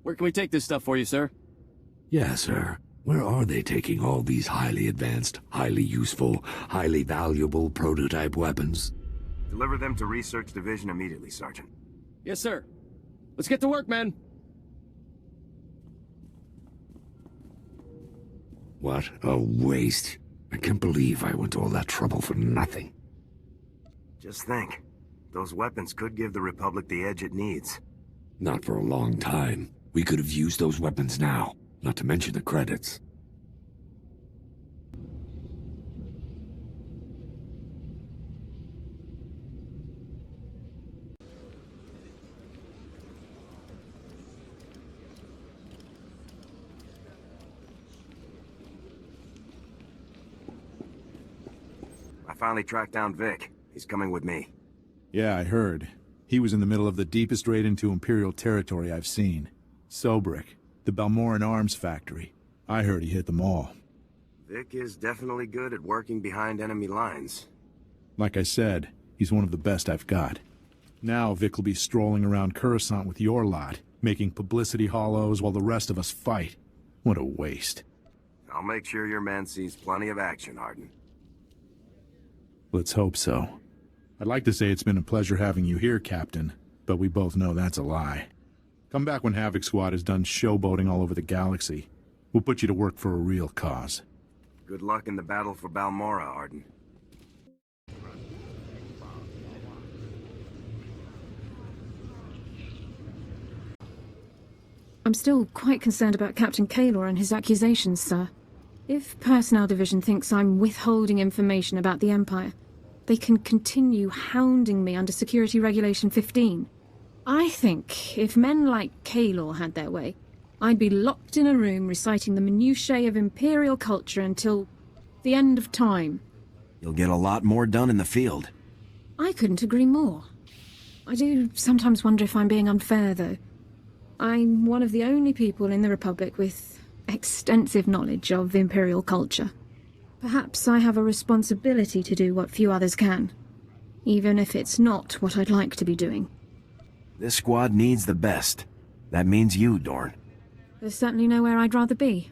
Where can we take this stuff for you, sir? Yeah, sir. Where are they taking all these highly advanced, highly useful, highly valuable prototype weapons? Deliver them to Research Division immediately, Sergeant. Yes, sir. Let's get to work, men. What a waste. I can't believe I went to all that trouble for nothing. Just think. Those weapons could give the Republic the edge it needs. Not for a long time. We could have used those weapons now, not to mention the credits. I finally tracked down Vik. He's coming with me. Yeah, I heard. He was in the middle of the deepest raid into Imperial territory I've seen. Sobrik, the Balmorran arms factory. I heard he hit them all. Vik is definitely good at working behind enemy lines. Like I said, he's one of the best I've got. Now Vik will be strolling around Coruscant with your lot, making publicity hollows while the rest of us fight. What a waste. I'll make sure your man sees plenty of action, Arden. Let's hope so. I'd like to say it's been a pleasure having you here, Captain, but we both know that's a lie. Come back when Havoc Squad is done showboating all over the galaxy. We'll put you to work for a real cause. Good luck in the battle for Balmorra, Arden. I'm still quite concerned about Captain Kaylor and his accusations, sir. If Personnel Division thinks I'm withholding information about the Empire, they can continue hounding me under Security Regulation 15. I think if men like Kaylor had their way, I'd be locked in a room reciting the minutiae of Imperial culture until the end of time. You'll get a lot more done in the field. I couldn't agree more. I do sometimes wonder if I'm being unfair, though. I'm one of the only people in the Republic with extensive knowledge of Imperial culture. Perhaps I have a responsibility to do what few others can, even if it's not what I'd like to be doing. This squad needs the best. That means you, Dorne. There's certainly nowhere I'd rather be.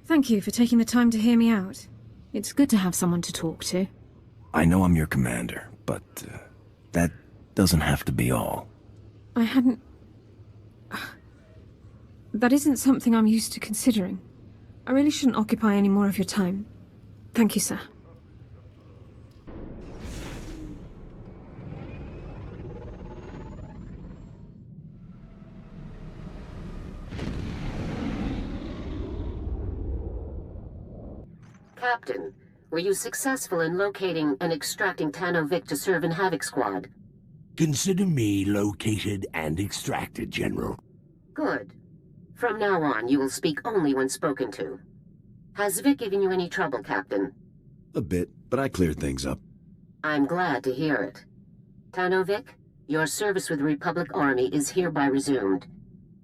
Thank you for taking the time to hear me out. It's good to have someone to talk to. I know I'm your commander, but that doesn't have to be all. I hadn't... That isn't something I'm used to considering. I really shouldn't occupy any more of your time. Thank you, sir. Captain, were you successful in locating and extracting Tano Vik to serve in Havoc Squad? Consider me located and extracted, General. Good. From now on, you will speak only when spoken to. Has Vik given you any trouble, Captain? A bit, but I cleared things up. I'm glad to hear it. Tano Vik, your service with the Republic Army is hereby resumed.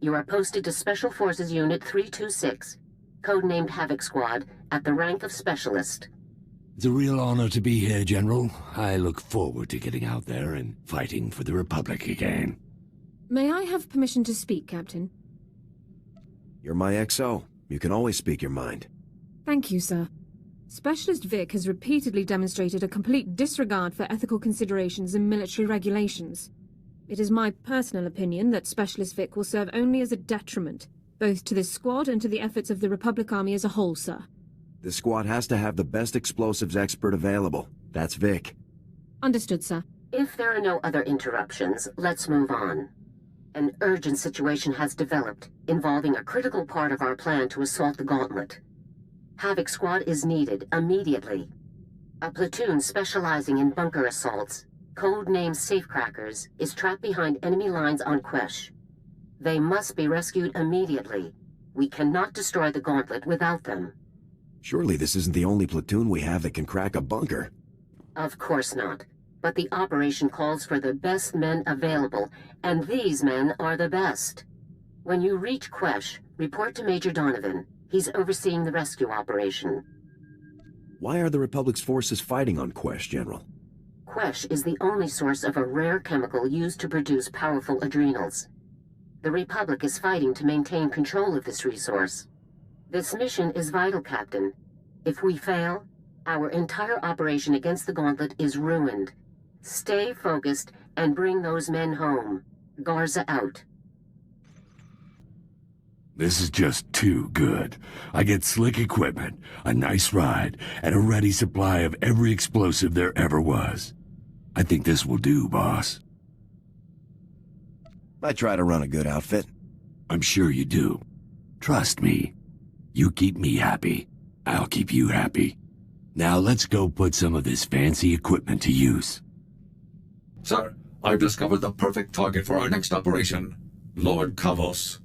You are posted to Special Forces Unit 326, codenamed Havoc Squad, at the rank of Specialist. It's a real honor to be here, General. I look forward to getting out there and fighting for the Republic again. May I have permission to speak, Captain? You're my XO. You can always speak your mind. Thank you, sir. Specialist Vik has repeatedly demonstrated a complete disregard for ethical considerations and military regulations. It is my personal opinion that Specialist Vik will serve only as a detriment, both to this squad and to the efforts of the Republic Army as a whole, sir. The squad has to have the best explosives expert available. That's Vik. Understood, sir. If there are no other interruptions, let's move on. An urgent situation has developed, involving a critical part of our plan to assault the Gauntlet. Havoc Squad is needed immediately. A platoon specializing in bunker assaults, codenamed Safecrackers, is trapped behind enemy lines on Quesh. They must be rescued immediately. We cannot destroy the Gauntlet without them. Surely this isn't the only platoon we have that can crack a bunker. Of course not. But the operation calls for the best men available, and these men are the best. When you reach Quesh, report to Major Donovan. He's overseeing the rescue operation. Why are the Republic's forces fighting on Quesh, General? Quesh is the only source of a rare chemical used to produce powerful adrenals. The Republic is fighting to maintain control of this resource. This mission is vital, Captain. If we fail, our entire operation against the Gauntlet is ruined. Stay focused and bring those men home. Garza out. This is just too good. I get slick equipment, a nice ride, and a ready supply of every explosive there ever was. I think this will do, boss. I try to run a good outfit. I'm sure you do. Trust me. You keep me happy, I'll keep you happy. Now let's go put some of this fancy equipment to use. Sir, I've discovered the perfect target for our next operation. Lord Kavos.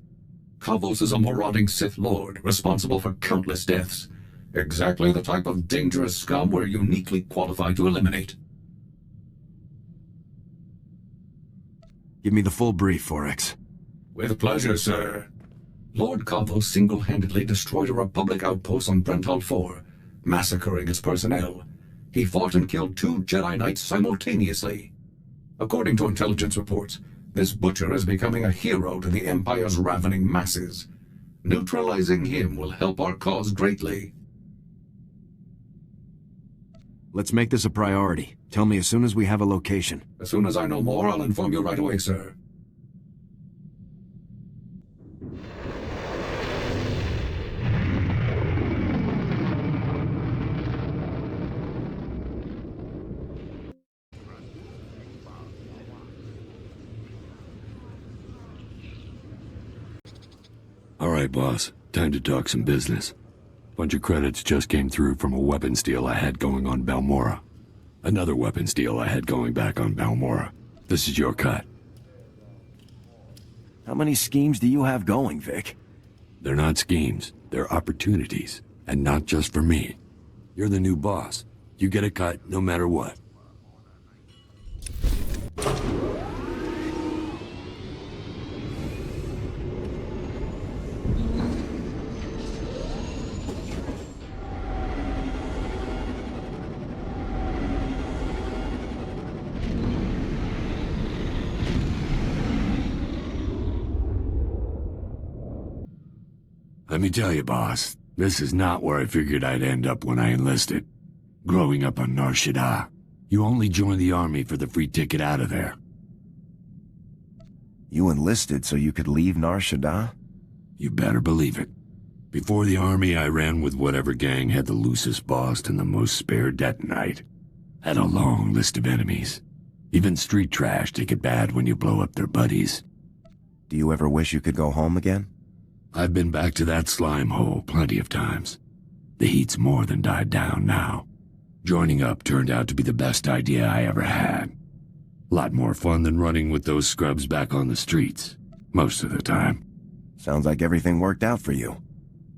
Kavos is a marauding Sith Lord, responsible for countless deaths. Exactly the type of dangerous scum we're uniquely qualified to eliminate. Give me the full brief, 4X. With pleasure, sir. Lord Kavos single-handedly destroyed a Republic outpost on Brenthal 4, massacring its personnel. He fought and killed 2 Jedi Knights simultaneously. According to intelligence reports, this butcher is becoming a hero to the Empire's ravening masses. Neutralizing him will help our cause greatly. Let's make this a priority. Tell me as soon as we have a location. As soon as I know more, I'll inform you right away, sir. All right, boss. Time to talk some business. Bunch of credits just came through from a weapons deal I had going on Balmorra. Another weapons deal I had going back on Balmorra. This is your cut. How many schemes do you have going, Vik? They're not schemes. They're opportunities. And not just for me. You're the new boss. You get a cut no matter what. Let me tell you, boss, This is not where I figured I'd end up when I enlisted. Growing up on Nar Shaddaa, you only joined the army for the free ticket out of there. You enlisted so you could leave Nar Shaddaa? You better believe it. Before the army, I ran with whatever gang had the loosest boss and the most spare detonite. Had a long list of enemies. Even street trash take it bad when you blow up their buddies. Do you ever wish you could go home again? I've been back to that slime hole plenty of times. The heat's more than died down now. Joining up turned out to be the best idea I ever had. Lot more fun than running with those scrubs back on the streets, most of the time. Sounds like everything worked out for you.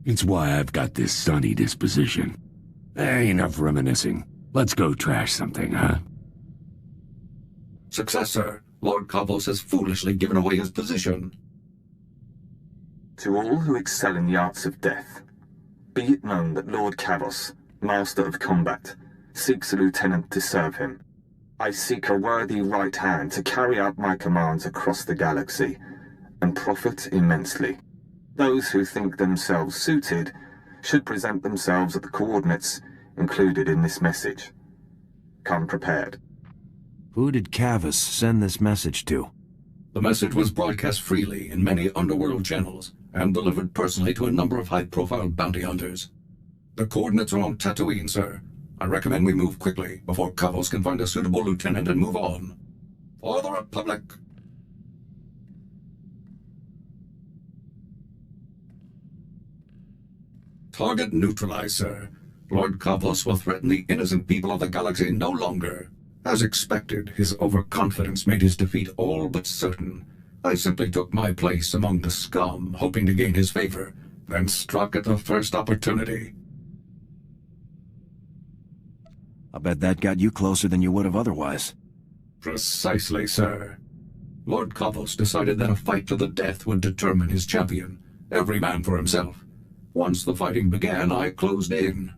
It's why I've got this sunny disposition. Enough reminiscing. Let's go trash something, huh? Success, sir. Lord Kavos has foolishly given away his position. To all who excel in the arts of death, be it known that Lord Kavos, Master of Combat, seeks a lieutenant to serve him. I seek a worthy right hand to carry out my commands across the galaxy, and profit immensely. Those who think themselves suited should present themselves at the coordinates included in this message. Come prepared. Who did Kavos send this message to? The message was broadcast freely in many underworld channels, and delivered personally to a number of high-profile bounty hunters. The coordinates are on Tatooine, sir. I recommend we move quickly, before Kavos can find a suitable lieutenant and move on. For the Republic! Target neutralized, sir. Lord Kavos will threaten the innocent people of the galaxy no longer. As expected, his overconfidence made his defeat all but certain. I simply took my place among the scum, hoping to gain his favor, then struck at the first opportunity. I bet that got you closer than you would have otherwise. Precisely, sir. Lord Kavos decided that a fight to the death would determine his champion, every man for himself. Once the fighting began, I closed in.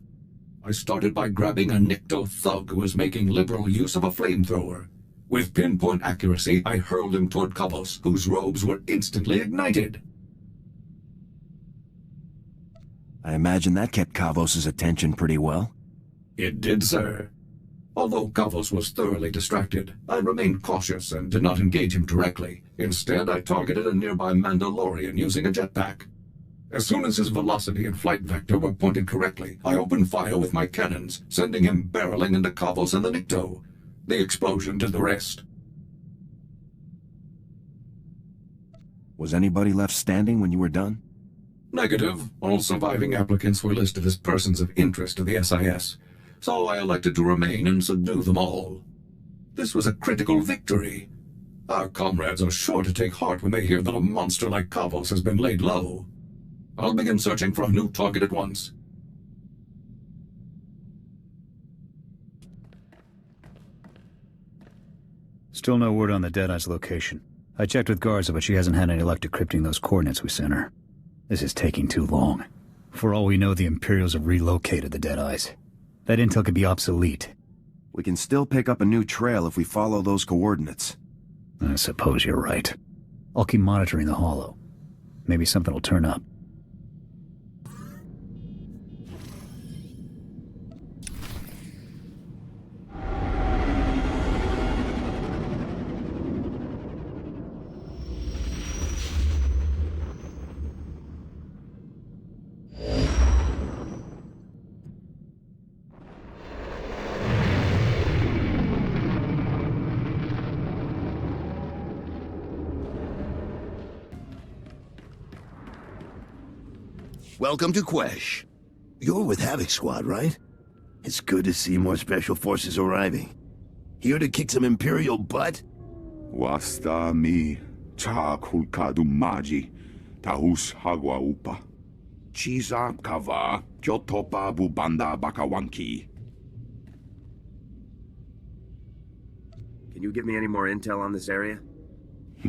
I started by grabbing a Nikto thug who was making liberal use of a flamethrower. With pinpoint accuracy, I hurled him toward Kavos, whose robes were instantly ignited. I imagine that kept Kavos' attention pretty well. It did, sir. Although Kavos was thoroughly distracted, I remained cautious and did not engage him directly. Instead, I targeted a nearby Mandalorian using a jetpack. As soon as his velocity and flight vector were pointed correctly, I opened fire with my cannons, sending him barreling into Kavos and the Nikto. The explosion did the rest. Was anybody left standing when you were done? Negative. All surviving applicants were listed as persons of interest to the SIS, so I elected to remain and subdue them all. This was a critical victory. Our comrades are sure to take heart when they hear that a monster like Kavos has been laid low. I'll begin searching for a new target at once. Still no word on the Deadeye's location. I checked with Garza, but she hasn't had any luck decrypting those coordinates we sent her. This is taking too long. For all we know, the Imperials have relocated the Deadeyes. That intel could be obsolete. We can still pick up a new trail if we follow those coordinates. I suppose you're right. I'll keep monitoring the holo. Maybe something will turn up. Welcome to Quesh. You're with Havoc Squad, right? It's good to see more special forces arriving. Here to kick some Imperial butt? Wasta mi cha kulkadu maji tahus hagwa upa. Chiza kava kyotopa bubanda bakawanki. Can you give me any more intel on this area?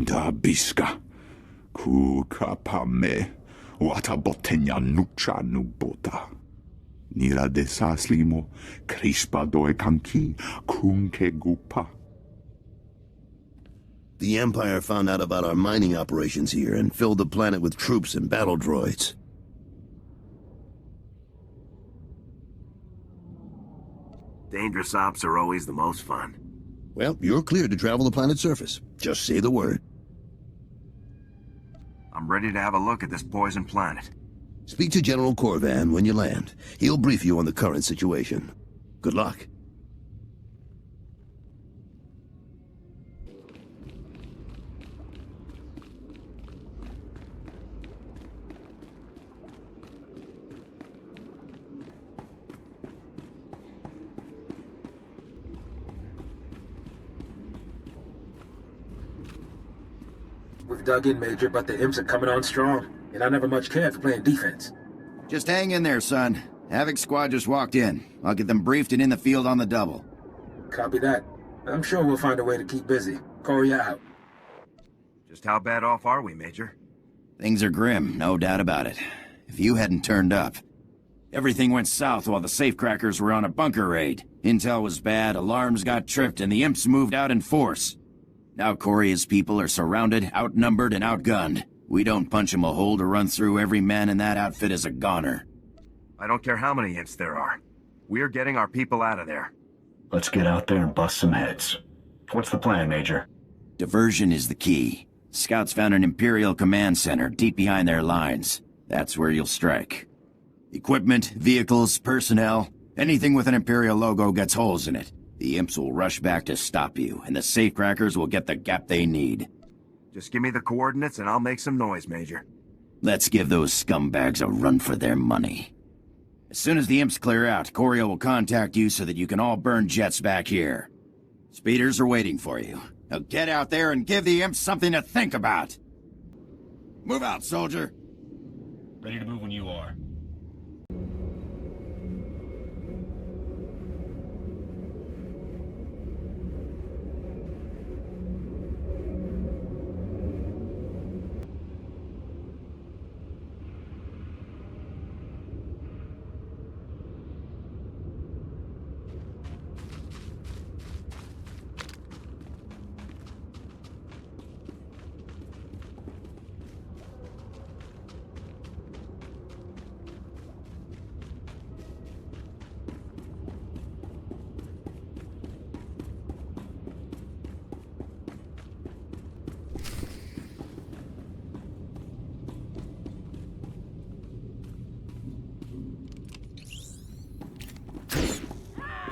Da biska kukapame. Wata botenya nucha nubota. Nira desaslimo, crispa doe kanki, kunke gupa. The Empire found out about our mining operations here and filled the planet with troops and battle droids. Dangerous ops are always the most fun. Well, you're cleared to travel the planet's surface. Just say the word. I'm ready to have a look at this poison planet. Speak to General Corvan when you land. He'll brief you on the current situation. Good luck. We've dug in, Major, but the imps are coming on strong, and I never much cared for playing defense. Just hang in there, son. Havoc Squad just walked in. I'll get them briefed and in the field on the double. Copy that. I'm sure we'll find a way to keep busy. Corey out. Just how bad off are we, Major? Things are grim, no doubt about it. If you hadn't turned up. Everything went south while the Safecrackers were on a bunker raid. Intel was bad, alarms got tripped, and the imps moved out in force. Now Corey's people are surrounded, outnumbered, and outgunned. We don't punch them a hole to run through. Every man in that outfit is a goner. I don't care how many imps there are. We're getting our people out of there. Let's get out there and bust some heads. What's the plan, Major? Diversion is the key. Scouts found an Imperial Command Center deep behind their lines. That's where you'll strike. Equipment, vehicles, personnel, anything with an Imperial logo gets holes in it. The imps will rush back to stop you, and the Safecrackers will get the gap they need. Just give me the coordinates and I'll make some noise, Major. Let's give those scumbags a run for their money. As soon as the imps clear out, Corio will contact you so that you can all burn jets back here. Speeders are waiting for you. Now get out there and give the imps something to think about. Move out, soldier. Ready to move when you are.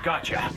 Gotcha.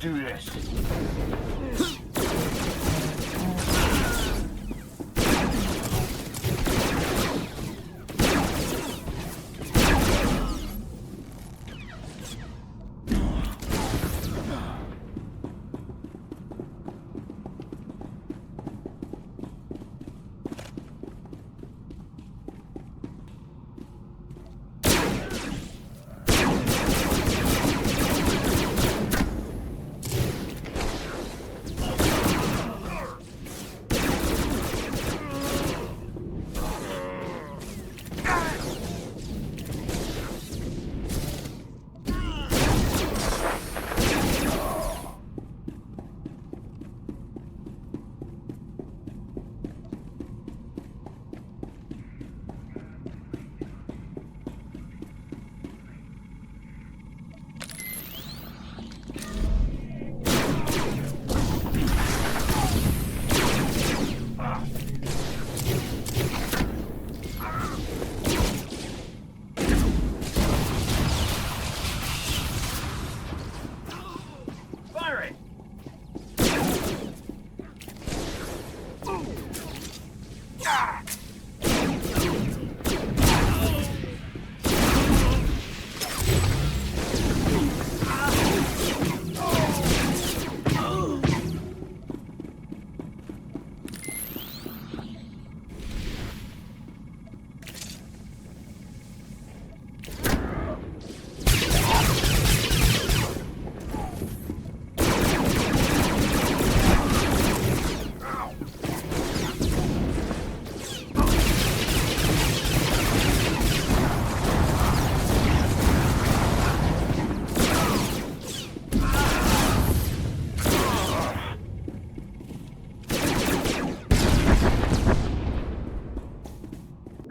do this.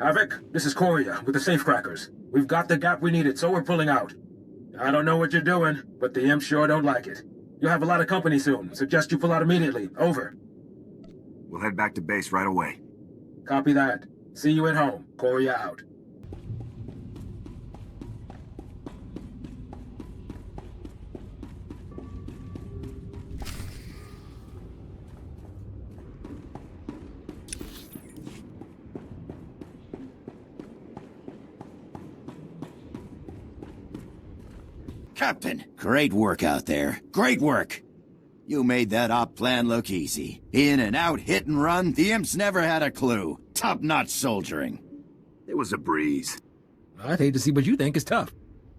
Havoc, this is Korea with the Safecrackers. We've got the gap we needed, so we're pulling out. I don't know what you're doing, but the Imps sure don't like it. You'll have a lot of company soon. Suggest you pull out immediately. Over. We'll head back to base right away. Copy that. See you at home. Korea out. Captain, great work out there. Great work. You made that op plan look easy. In and out, hit and run, the imps never had a clue. Top-notch soldiering. It was a breeze. I'd hate to see what you think is tough.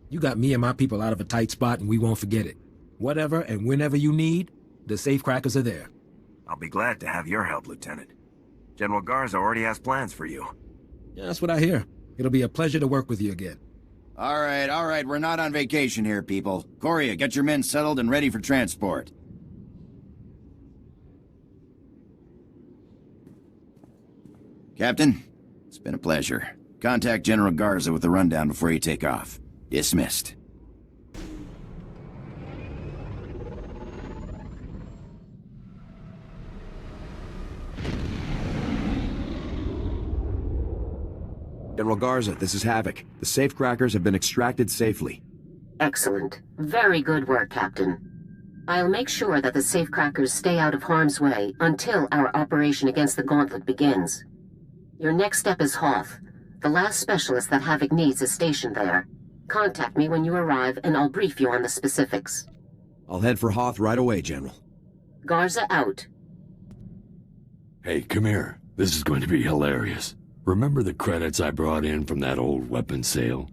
You got me and my people out of a tight spot and we won't forget it. Whatever and whenever you need, the Safecrackers are there. I'll be glad to have your help, Lieutenant. General Garza already has plans for you. Yeah, that's what I hear. It'll be a pleasure to work with you again. All right, we're not on vacation here, people. Korea, get your men settled and ready for transport. Captain, it's been a pleasure. Contact General Garza with the rundown before you take off. Dismissed. General Garza, this is Havoc. The Safecrackers have been extracted safely. Excellent. Very good work, Captain. I'll make sure that the Safecrackers stay out of harm's way until our operation against the Gauntlet begins. Your next step is Hoth. The last specialist that Havoc needs is stationed there. Contact me when you arrive and I'll brief you on the specifics. I'll head for Hoth right away, General. Garza out. Hey, come here. This is going to be hilarious. Remember the credits I brought in from that old weapon sale?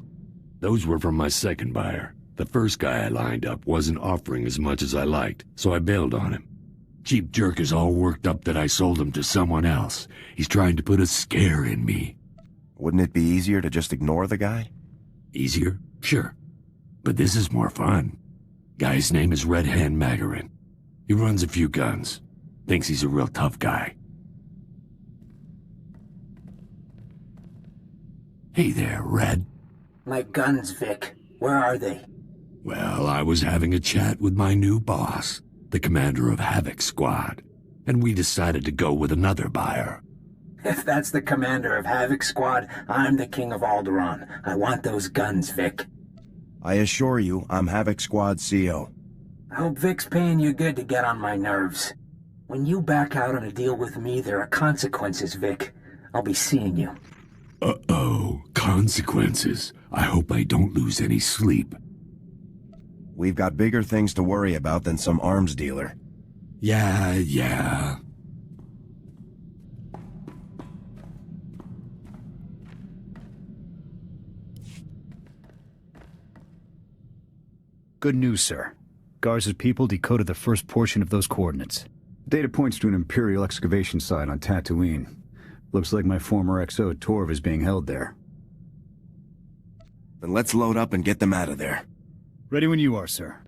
Those were from my second buyer. The first guy I lined up wasn't offering as much as I liked, so I bailed on him. Cheap jerk is all worked up that I sold him to someone else. He's trying to put a scare in me. Wouldn't it be easier to just ignore the guy? Easier? Sure. But this is more fun. Guy's name is Red Hand Magarin. He runs a few guns. Thinks he's a real tough guy. Hey there, Red. My guns, Vic. Where are they? Well, I was having a chat with my new boss, the commander of Havoc Squad, and we decided to go with another buyer. If that's the commander of Havoc Squad, I'm the king of Alderaan. I want those guns, Vic. I assure you, I'm Havoc Squad CO. I hope Vic's paying you good to get on my nerves. When you back out on a deal with me, there are consequences, Vic. I'll be seeing you. Uh-oh, consequences. I hope I don't lose any sleep. We've got bigger things to worry about than some arms dealer. Yeah. Good news, sir. Garza's people decoded the first portion of those coordinates. Data points to an Imperial excavation site on Tatooine. Looks like my former XO, Torv, is being held there. Then let's load up and get them out of there. Ready when you are, sir.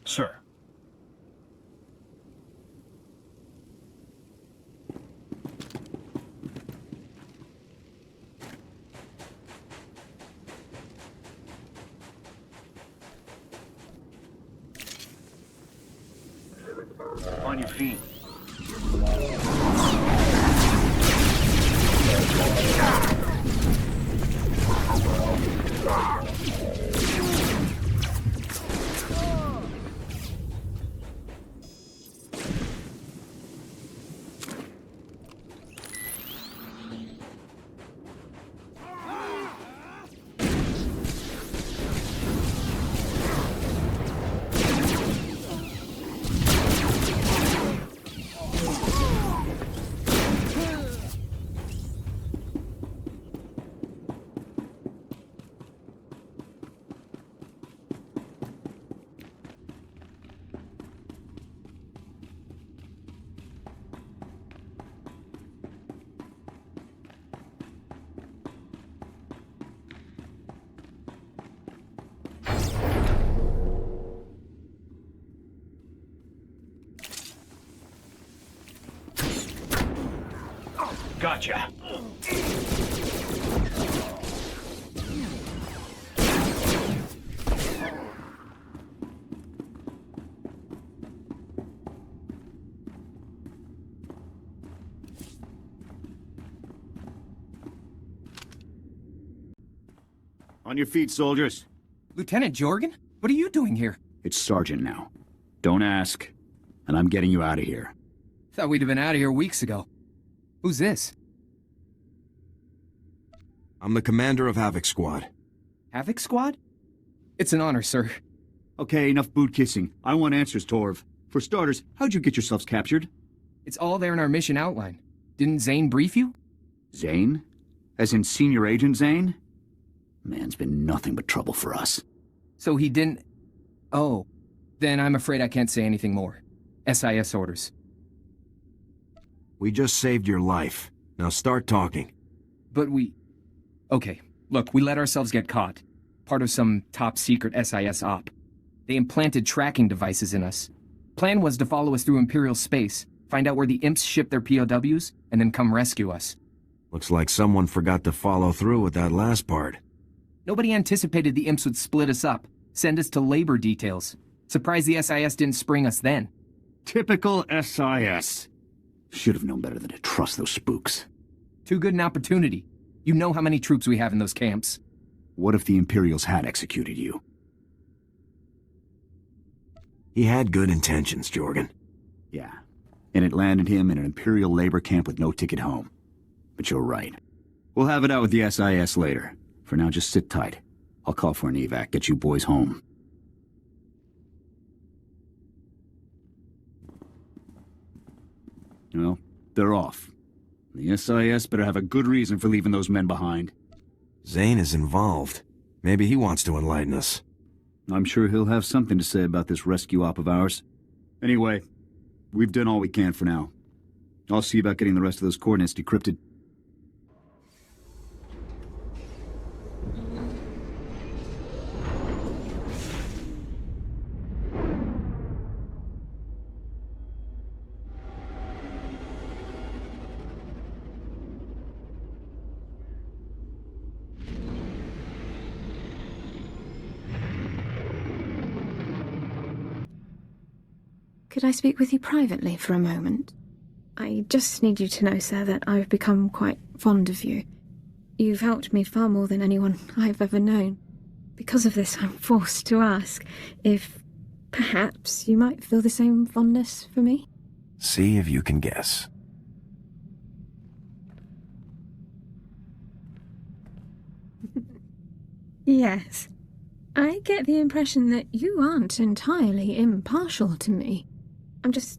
Sir. On your feet. Gotcha. On your feet, soldiers. Lieutenant Jorgan? What are you doing here? It's Sergeant now. Don't ask. And I'm getting you out of here. Thought we'd have been out of here weeks ago. Who's this? I'm the commander of Havoc Squad. Havoc Squad? It's an honor, sir. Okay, enough boot-kissing. I want answers, Torv. For starters, how'd you get yourselves captured? It's all there in our mission outline. Didn't Zane brief you? Zane? As in Senior Agent Zane? Man's been nothing but trouble for us. So he didn't... Oh. Then I'm afraid I can't say anything more. SIS orders. We just saved your life. Now start talking. But we... Okay, look, we let ourselves get caught. Part of some top-secret SIS op. They implanted tracking devices in us. Plan was to follow us through Imperial space, find out where the imps ship their POWs, and then come rescue us. Looks like someone forgot to follow through with that last part. Nobody anticipated the imps would split us up, send us to labor details. Surprised the SIS didn't spring us then. Typical SIS. Should have known better than to trust those spooks. Too good an opportunity. You know how many troops we have in those camps. What if the Imperials had executed you? He had good intentions, Jorgan. Yeah, and it landed him in an Imperial labor camp with no ticket home. But you're right. We'll have it out with the SIS later. For now, just sit tight. I'll call for an evac, get you boys home. Well, they're off. The SIS better have a good reason for leaving those men behind. Zane is involved. Maybe he wants to enlighten us. I'm sure he'll have something to say about this rescue op of ours. Anyway, we've done all we can for now. I'll see about getting the rest of those coordinates decrypted. Could I speak with you privately for a moment? I just need you to know, sir, that I've become quite fond of you. You've helped me far more than anyone I've ever known. Because of this, I'm forced to ask if perhaps you might feel the same fondness for me? See if you can guess. Yes. I get the impression that you aren't entirely impartial to me. I'm just...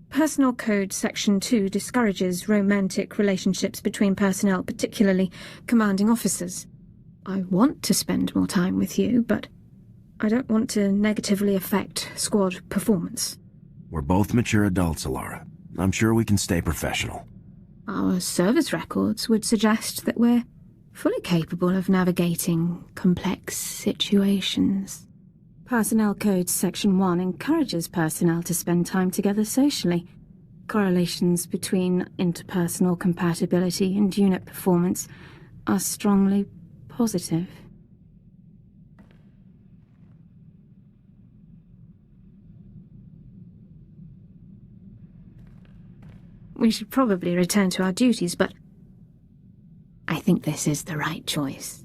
Personnel Code Section 2 discourages romantic relationships between personnel, particularly commanding officers. I want to spend more time with you, but I don't want to negatively affect squad performance. We're both mature adults, Elara. I'm sure we can stay professional. Our service records would suggest that we're fully capable of navigating complex situations. Personnel Code Section 1 encourages personnel to spend time together socially. Correlations between interpersonal compatibility and unit performance are strongly positive. We should probably return to our duties, but I think this is the right choice.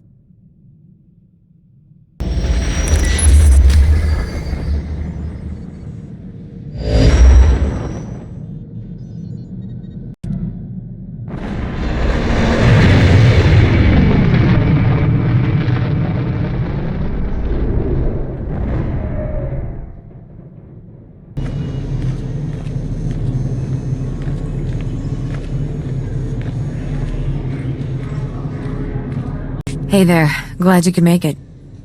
Hey there, glad you could make it.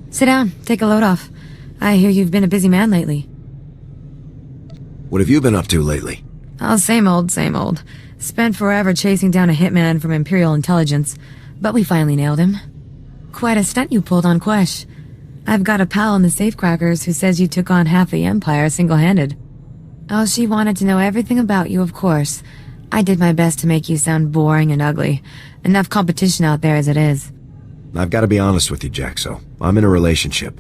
Sit down, take a load off. I hear you've been a busy man lately. What have you been up to lately? Oh, same old, same old. Spent forever chasing down a hitman from Imperial Intelligence, but we finally nailed him. Quite a stunt you pulled on Quesh. I've got a pal in the Safecrackers who says you took on half the Empire single-handed. Oh, she wanted to know everything about you, of course. I did my best to make you sound boring and ugly. Enough competition out there as it is. I've got to be honest with you, Jaxo. I'm in a relationship.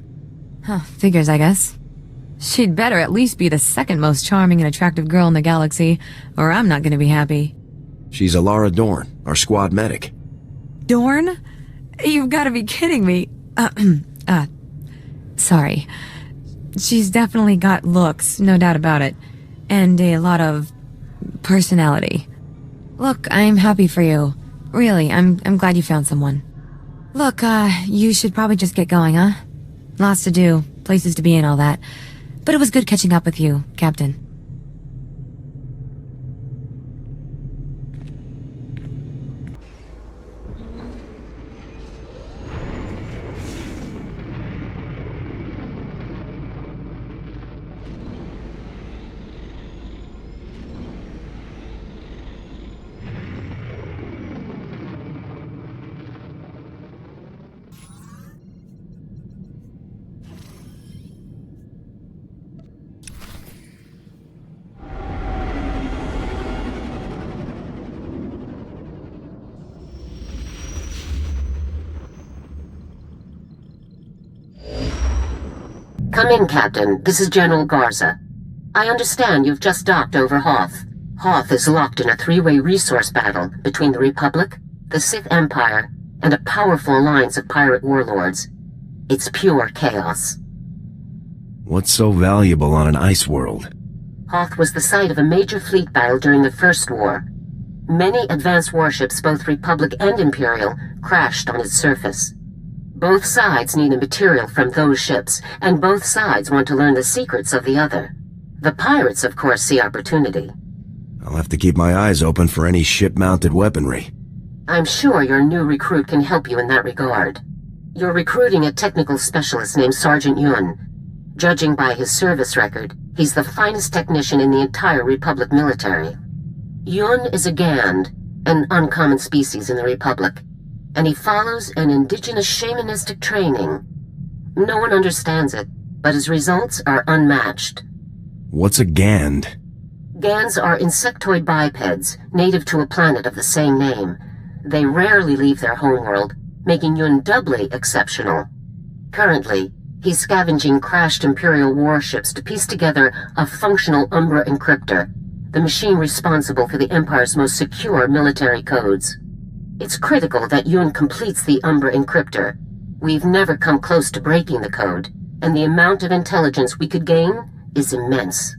Huh, figures, I guess. She'd better at least be the second most charming and attractive girl in the galaxy, or I'm not gonna be happy. She's Elara Dorne, our squad medic. Dorne? You've gotta be kidding me. Sorry. She's definitely got looks, no doubt about it. And a lot of personality. Look, I'm happy for you. Really, I'm glad you found someone. Look, you should probably just get going, huh? Lots to do, places to be and all that. But it was good catching up with you, Captain. Come in, Captain. This is General Garza. I understand you've just docked over Hoth. Hoth is locked in a three-way resource battle between the Republic, the Sith Empire, and a powerful alliance of pirate warlords. It's pure chaos. What's so valuable on an ice world? Hoth was the site of a major fleet battle during the First War. Many advanced warships, both Republic and Imperial, crashed on its surface. Both sides need the material from those ships, and both sides want to learn the secrets of the other. The pirates, of course, see opportunity. I'll have to keep my eyes open for any ship-mounted weaponry. I'm sure your new recruit can help you in that regard. You're recruiting a technical specialist named Sergeant Yuun. Judging by his service record, he's the finest technician in the entire Republic military. Yuun is a Gand, an uncommon species in the Republic, and he follows an indigenous shamanistic training. No one understands it, but his results are unmatched. What's a Gand? Gands are insectoid bipeds, native to a planet of the same name. They rarely leave their homeworld, making Yuun doubly exceptional. Currently, he's scavenging crashed Imperial warships to piece together a functional Umbra encryptor, the machine responsible for the Empire's most secure military codes. It's critical that Yuun completes the Umbra encryptor. We've never come close to breaking the code, and the amount of intelligence we could gain is immense.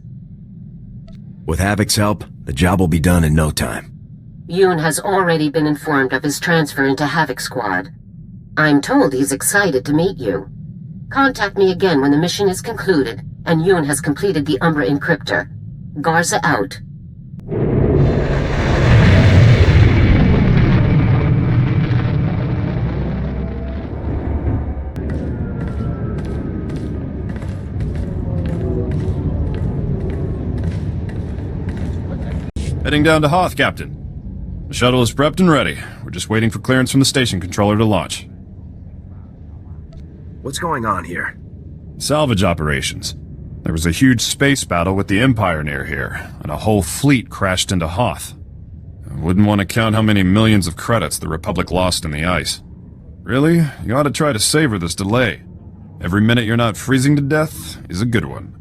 With Havoc's help, the job will be done in no time. Yuun has already been informed of his transfer into Havoc Squad. I'm told he's excited to meet you. Contact me again when the mission is concluded and Yuun has completed the Umbra encryptor. Garza out. Heading down to Hoth, Captain. The shuttle is prepped and ready. We're just waiting for clearance from the station controller to launch. What's going on here? Salvage operations. There was a huge space battle with the Empire near here, and a whole fleet crashed into Hoth. I wouldn't want to count how many millions of credits the Republic lost in the ice. Really, you ought to try to savor this delay. Every minute you're not freezing to death is a good one.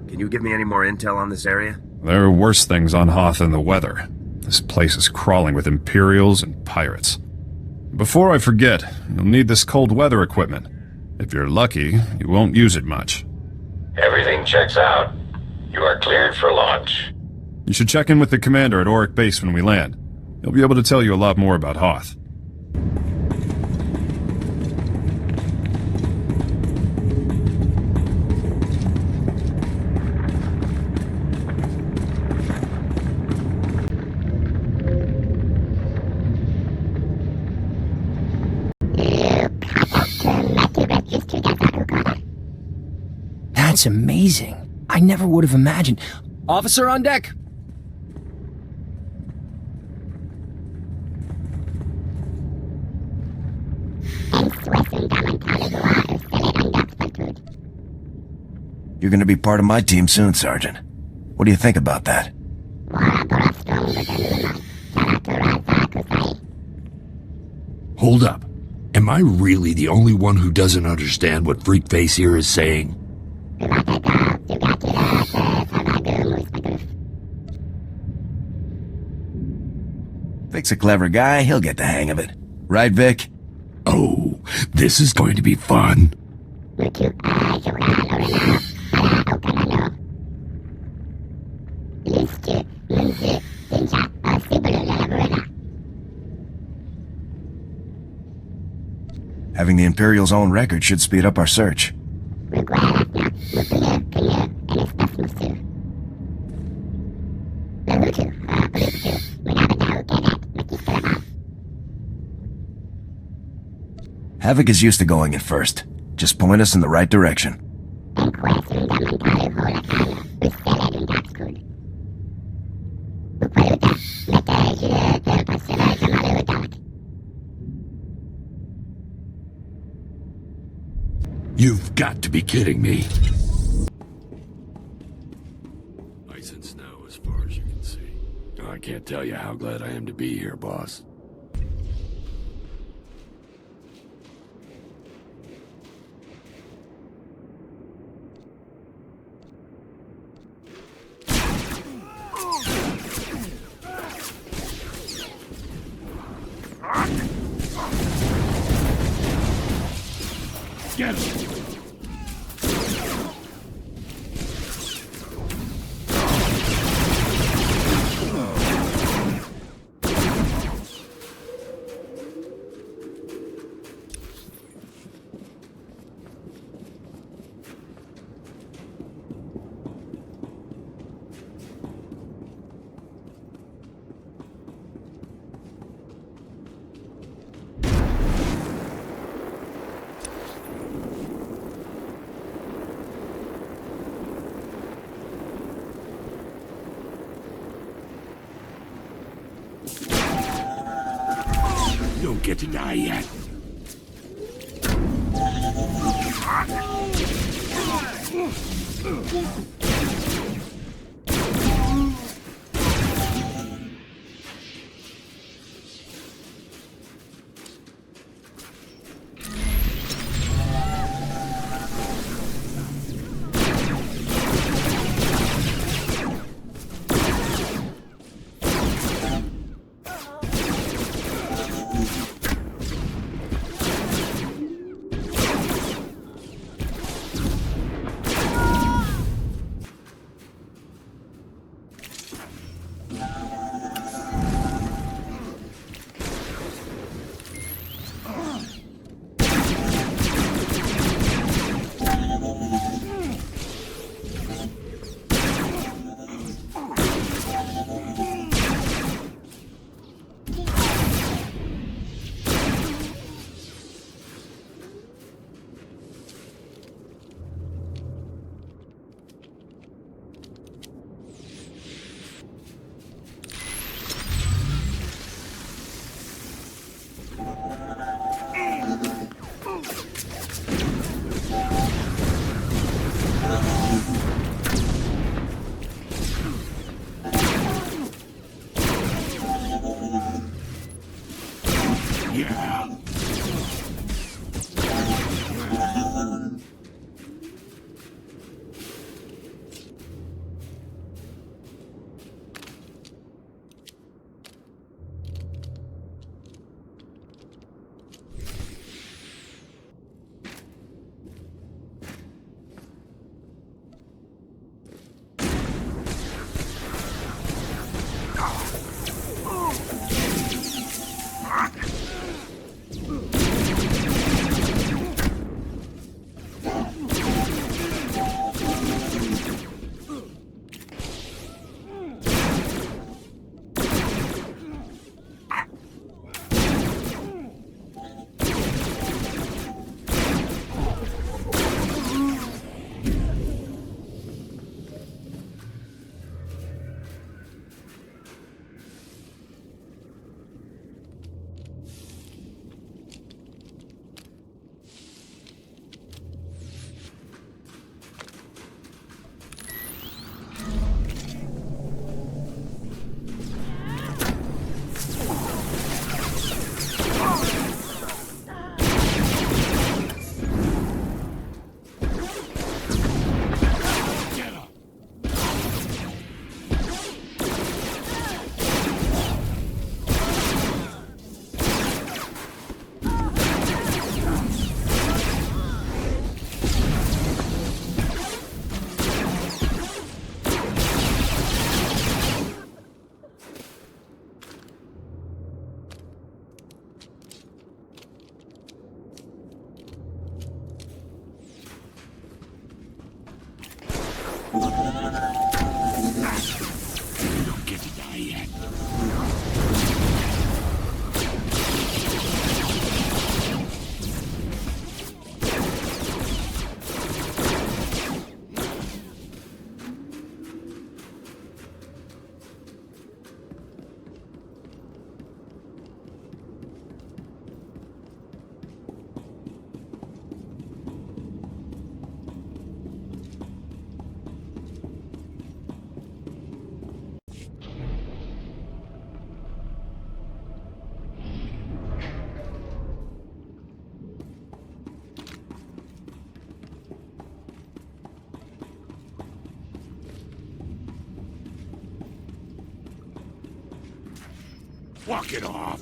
Can you give me any more intel on this area? There are worse things on Hoth than the weather. This place is crawling with Imperials and pirates. Before I forget, you'll need this cold weather equipment. If you're lucky, you won't use it much. Everything checks out. You are cleared for launch. You should check in with the commander at Aric Base when we land. He'll be able to tell you a lot more about Hoth. That's amazing. I never would have imagined. Officer on deck! You're gonna be part of my team soon, Sergeant. What do you think about that? Hold up. Am I really the only one who doesn't understand what Freakface here is saying? Vic's a clever guy, he'll get the hang of it. Right, Vic? Oh, this is going to be fun. Having the Imperial's own record should speed up our search. Havoc is used to going in first. Just point us in the right direction. You've got to be kidding me. Ice and snow as far as you can see. I can't tell you how glad I am to be here, boss. Get him! Don't get to die yet. Walk it off!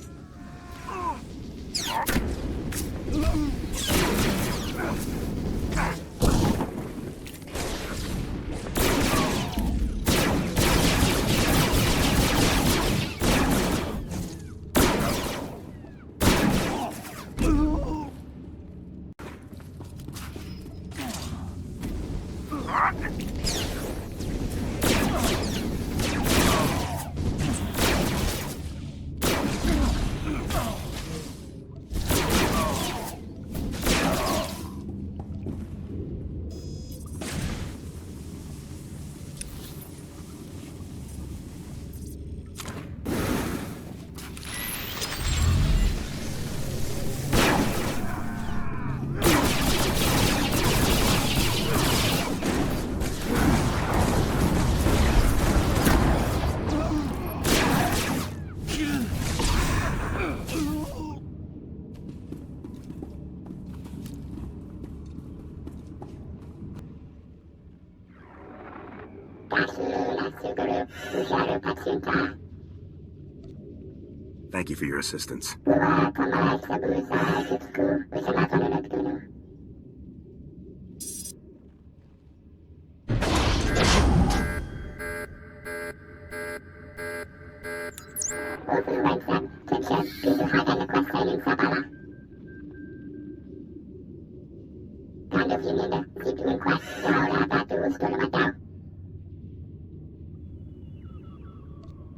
Thank you for your assistance.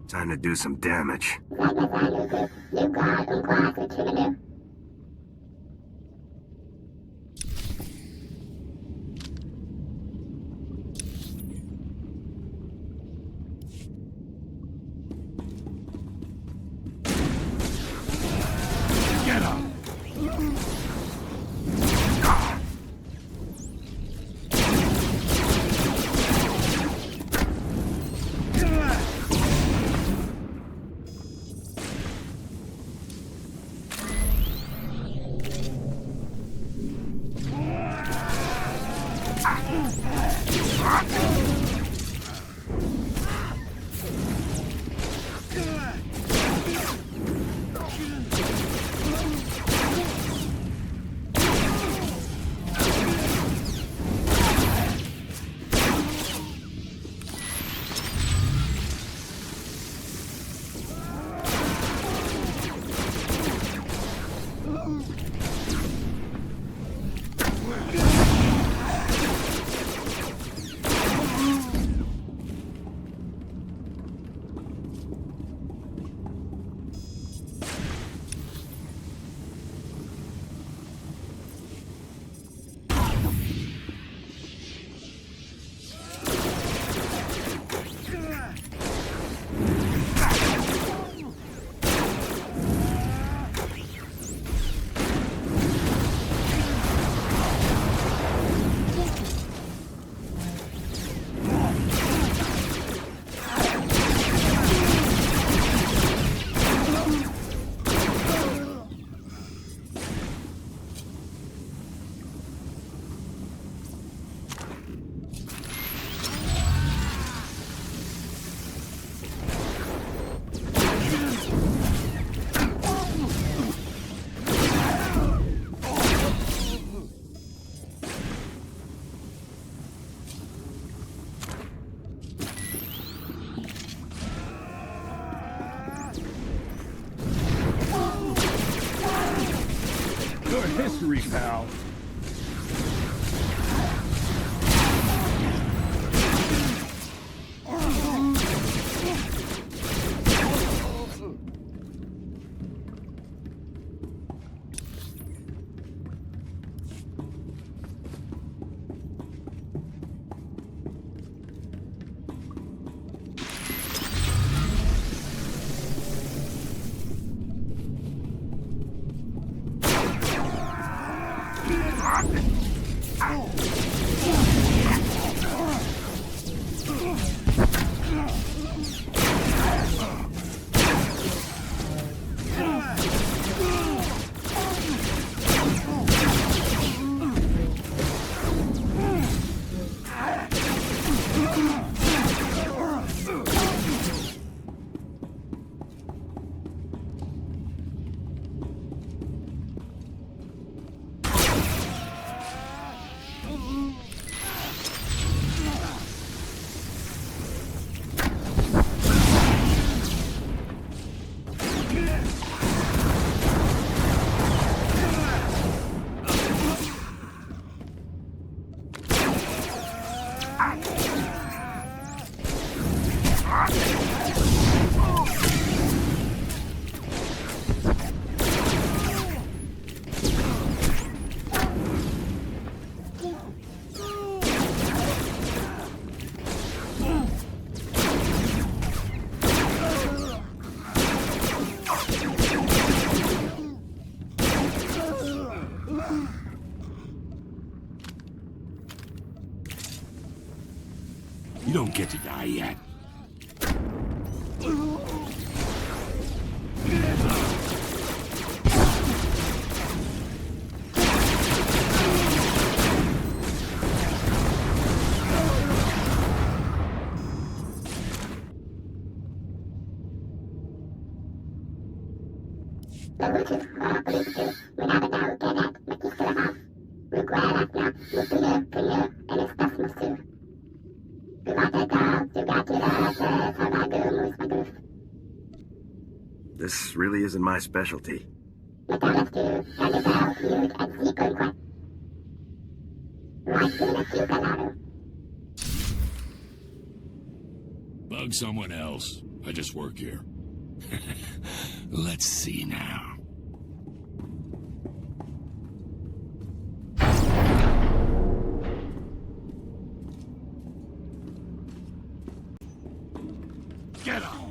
Time to do some damage. Get up! History, pal. get to die yet. This really isn't my specialty. Bug someone else. I just work here. Let's see now. Get him!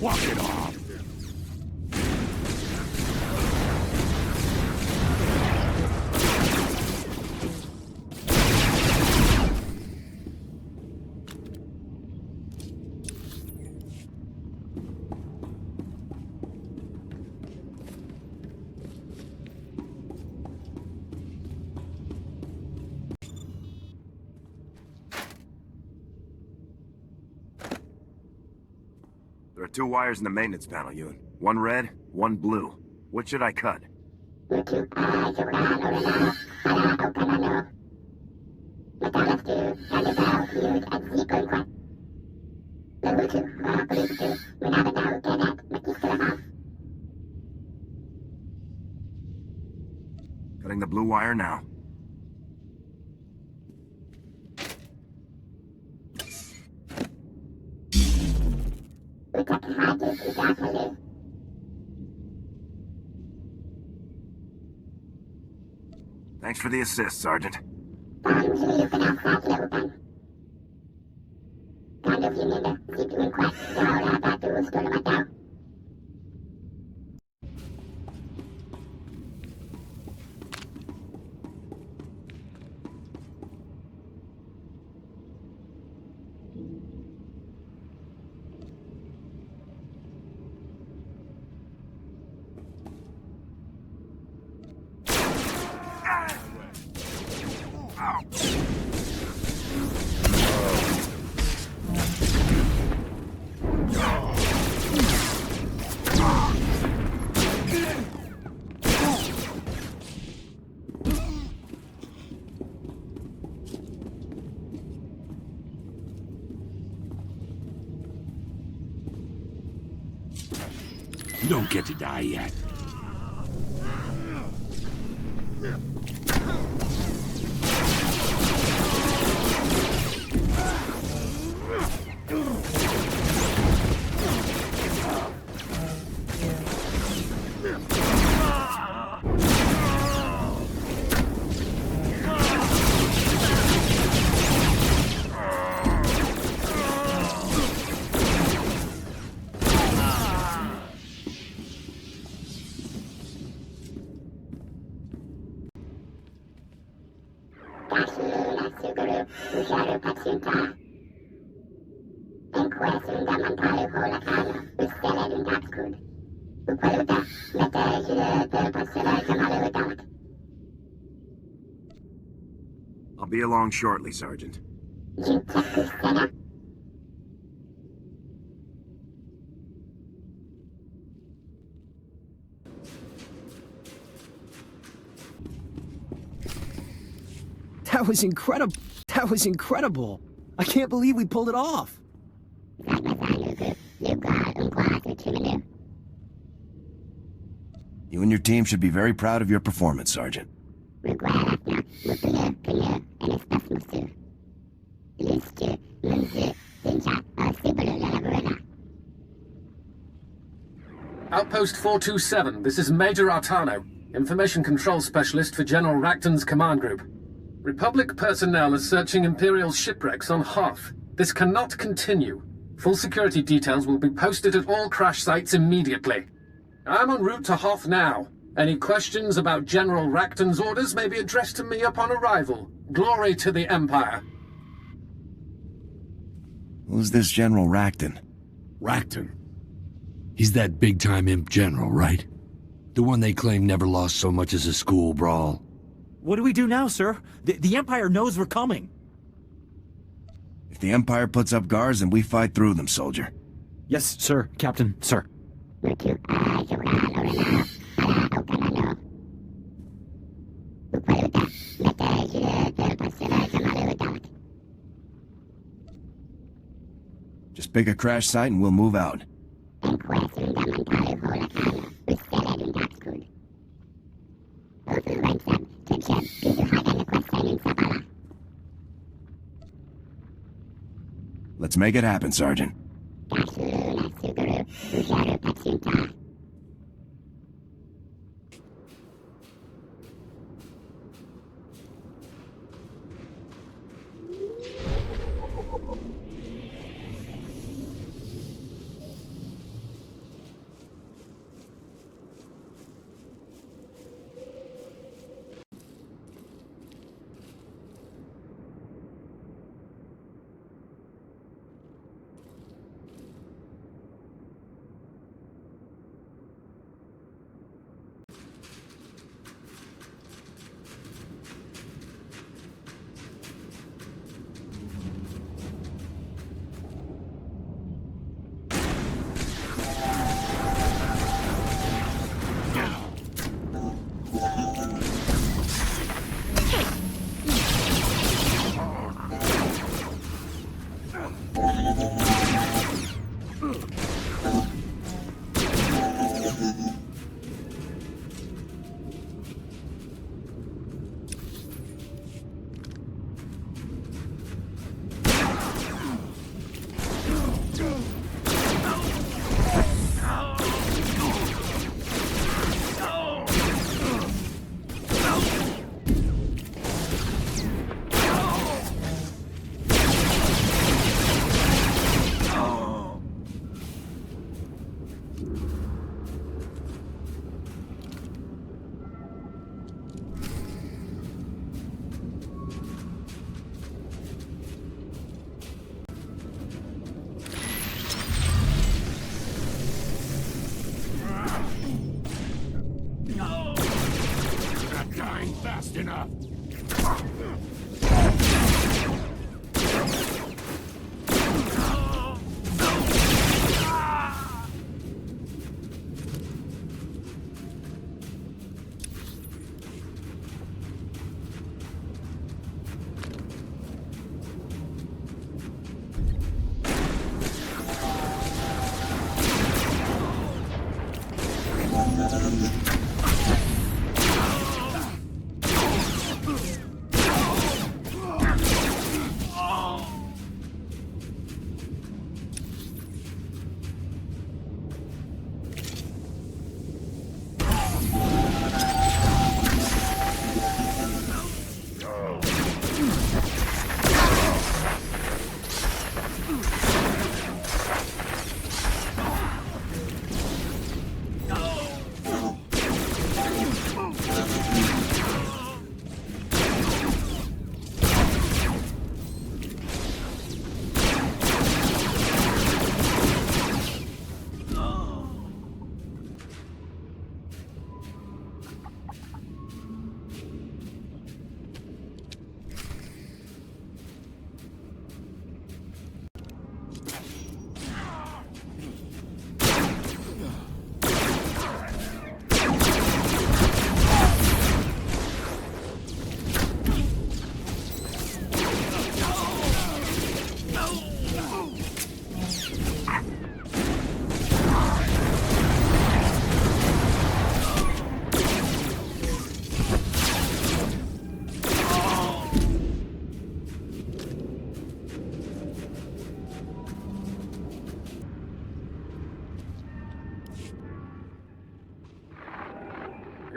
Walk it off! There are 2 wires in the maintenance panel, Yuun. One red, one blue. What should I cut? Cutting the blue wire now. Thanks for the assist, Sergeant. You don't get to die yet. I'll be along shortly, Sergeant. That was incredible. That was incredible. I can't believe we pulled it off. You and your team should be very proud of your performance, Sergeant. Outpost 427, this is Major Artano, Information Control Specialist for General Racton's command group. Republic personnel are searching Imperial shipwrecks on Hoth. This cannot continue. Full security details will be posted at all crash sites immediately. I'm en route to Hoth now. Any questions about General Racton's orders may be addressed to me upon arrival. Glory to the Empire. Who's this General Racton? Racton? He's that big-time imp general, right? The one they claim never lost so much as a school brawl. What do we do now, sir? The Empire knows we're coming. If the Empire puts up guards, then we fight through them, soldier. Yes, sir, Captain, sir. Just pick a crash site and we'll move out. Let's make it happen, Sergeant. Enough.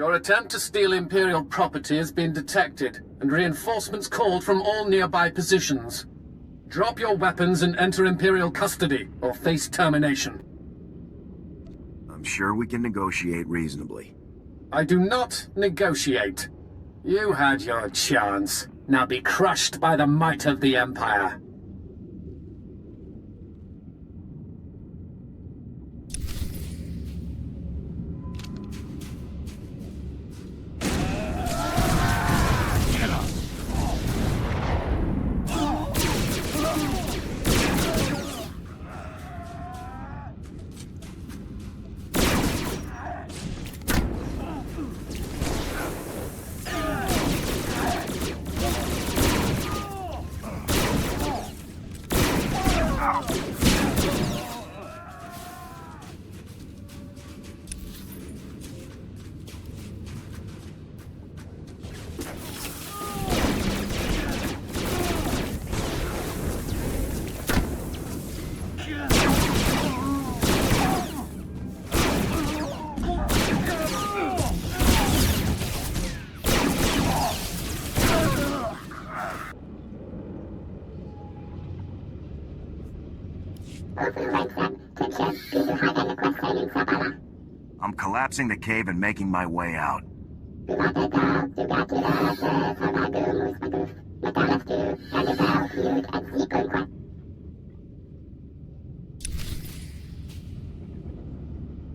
Your attempt to steal Imperial property has been detected, and reinforcements called from all nearby positions. Drop your weapons and enter Imperial custody, or face termination. I'm sure we can negotiate reasonably. I do not negotiate. You had your chance. Now be crushed by the might of the Empire. I'm collapsing the cave and making my way out.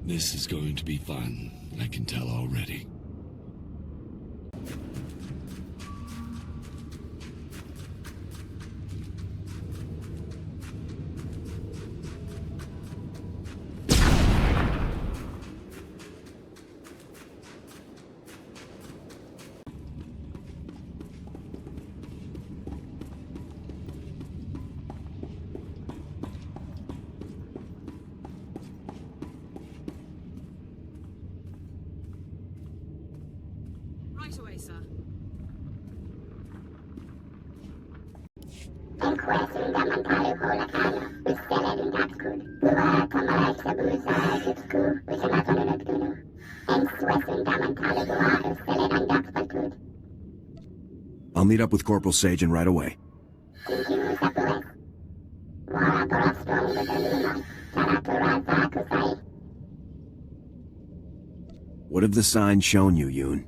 This is going to be fun, I can tell already. Right away, sir. I'll meet up with Corporal Sajan right away. What have the signs shown you, Yuun?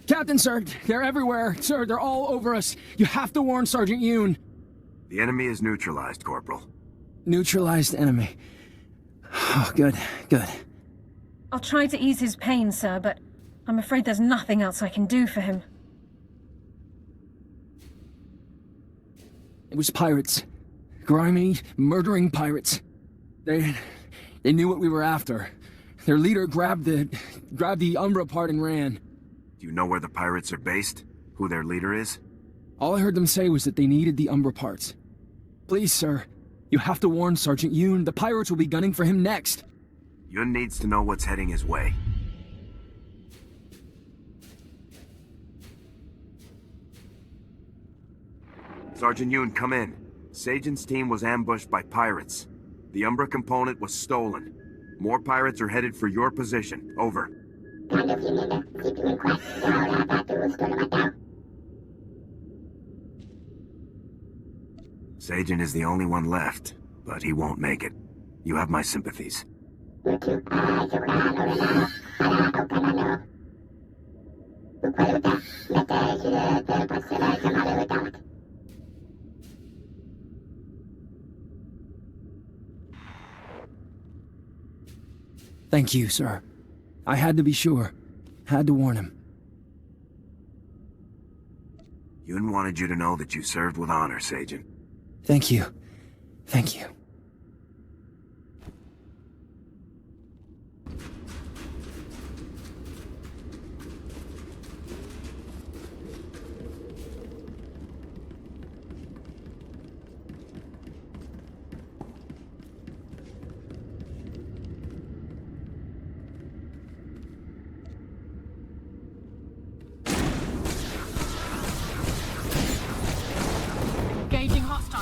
Captain, sir, they're everywhere. Sir, they're all over us. You have to warn Sergeant Yuun. The enemy is neutralized, Corporal. Neutralized enemy. Oh, good, good. I'll try to ease his pain, sir, but I'm afraid there's nothing else I can do for him. It was pirates. Grimy, murdering pirates. They knew what we were after. Their leader grabbed the Umbra part and ran. Do you know where the pirates are based? Who their leader is? All I heard them say was that they needed the Umbra parts. Please, sir, you have to warn Sergeant Yuun. The pirates will be gunning for him next. Yuun needs to know what's heading his way. Sergeant Yuun, come in. Sajan's team was ambushed by pirates. The Umbra component was stolen. More pirates are headed for your position. Over. Sajan is the only one left, but he won't make it. You have my sympathies. Thank you, sir. I had to be sure. Had to warn him. Yuun wanted you to know that you served with honor, Sajan. Thank you. Thank you. Engaging hostile.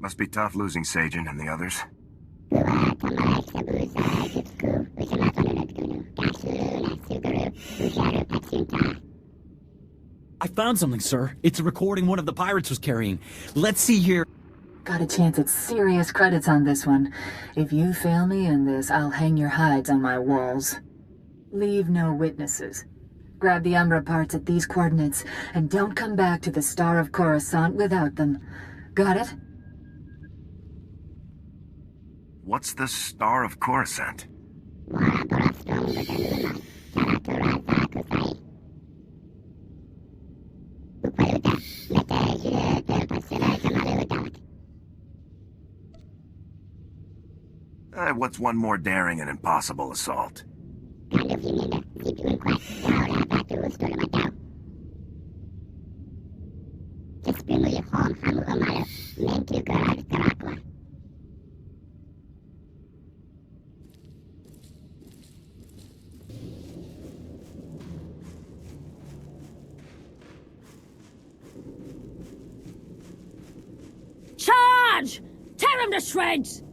Must be tough losing Sagen and the others. I found something, sir. It's a recording one of the pirates was carrying. Let's see here. Got a chance at serious credits on this one. If you fail me in this, I'll hang your hides on my walls. Leave no witnesses. Grab the Umbra parts at these coordinates, and don't come back to the Star of Coruscant without them. Got it? What's the Star of Coruscant? What's one more daring and impossible assault? Charge! Tear him to shreds!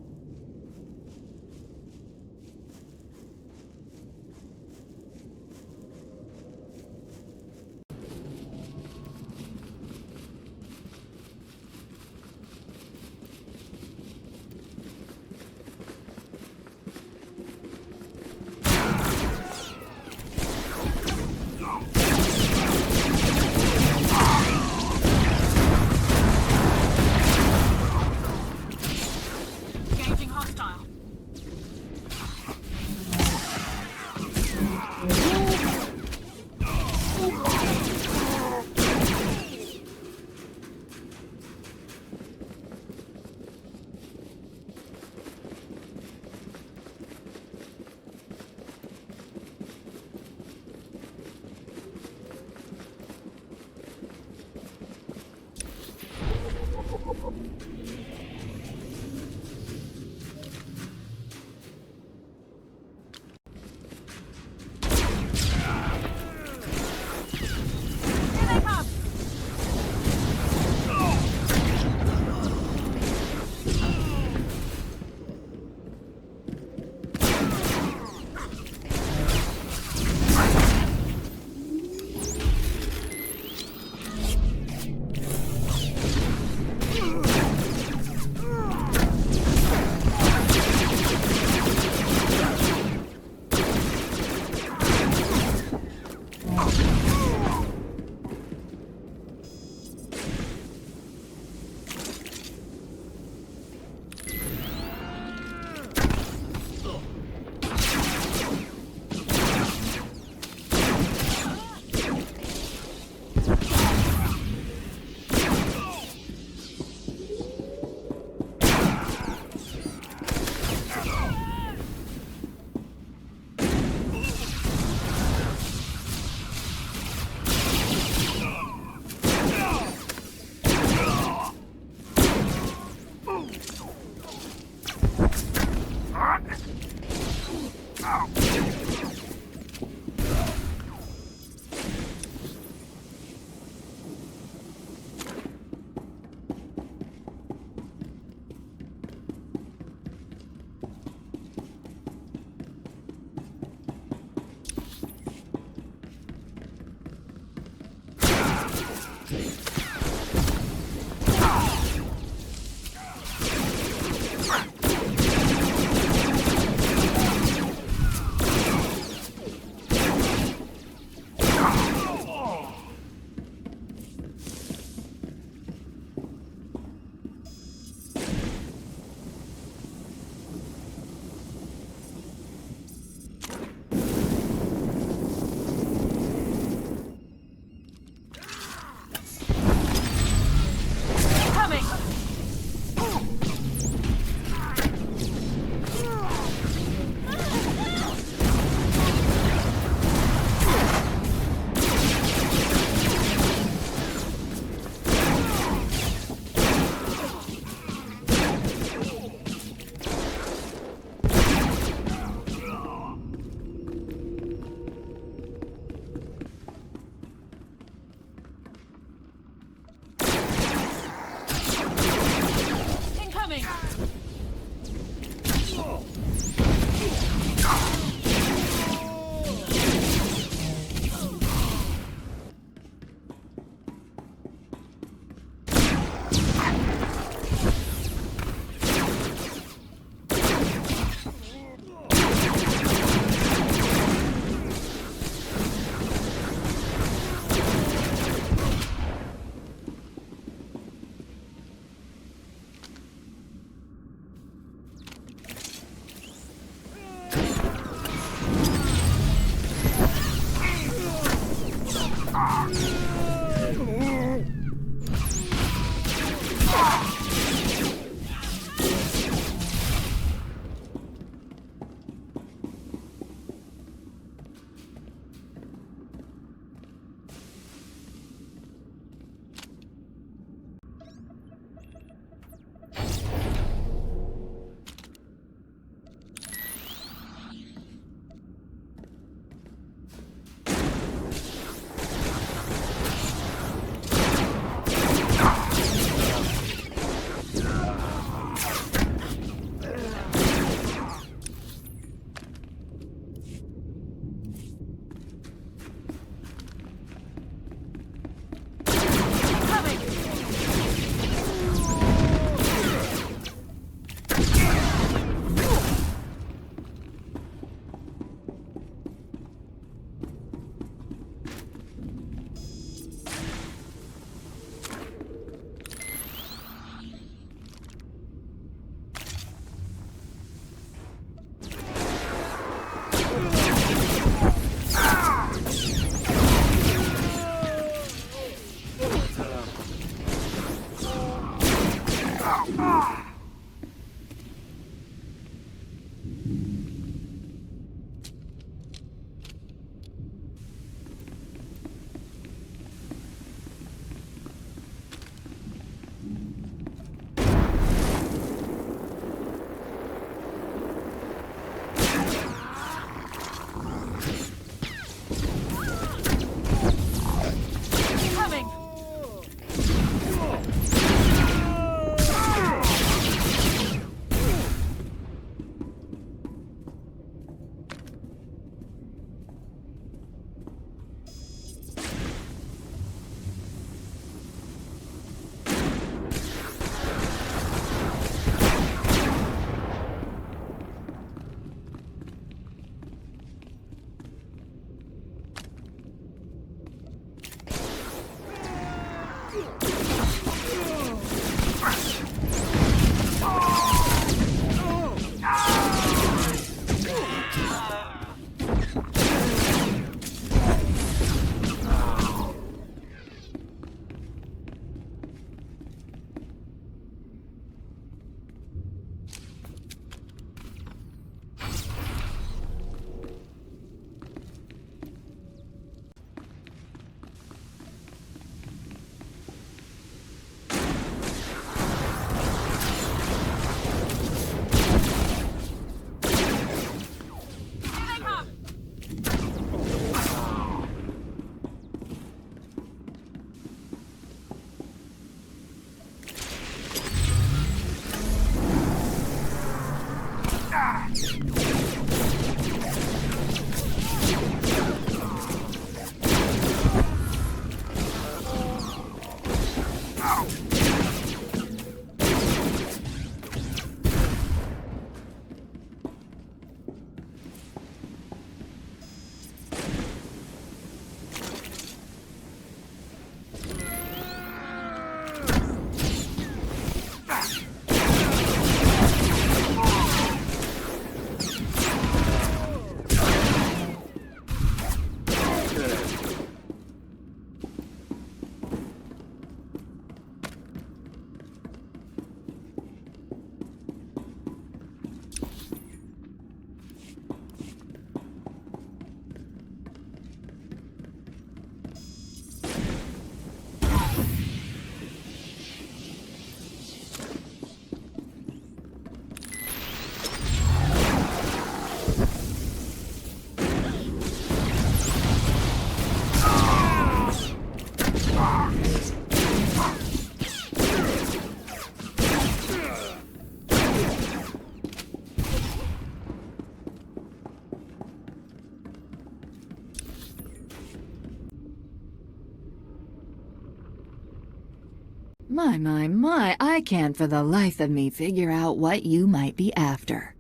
My, I can't for the life of me figure out what you might be after.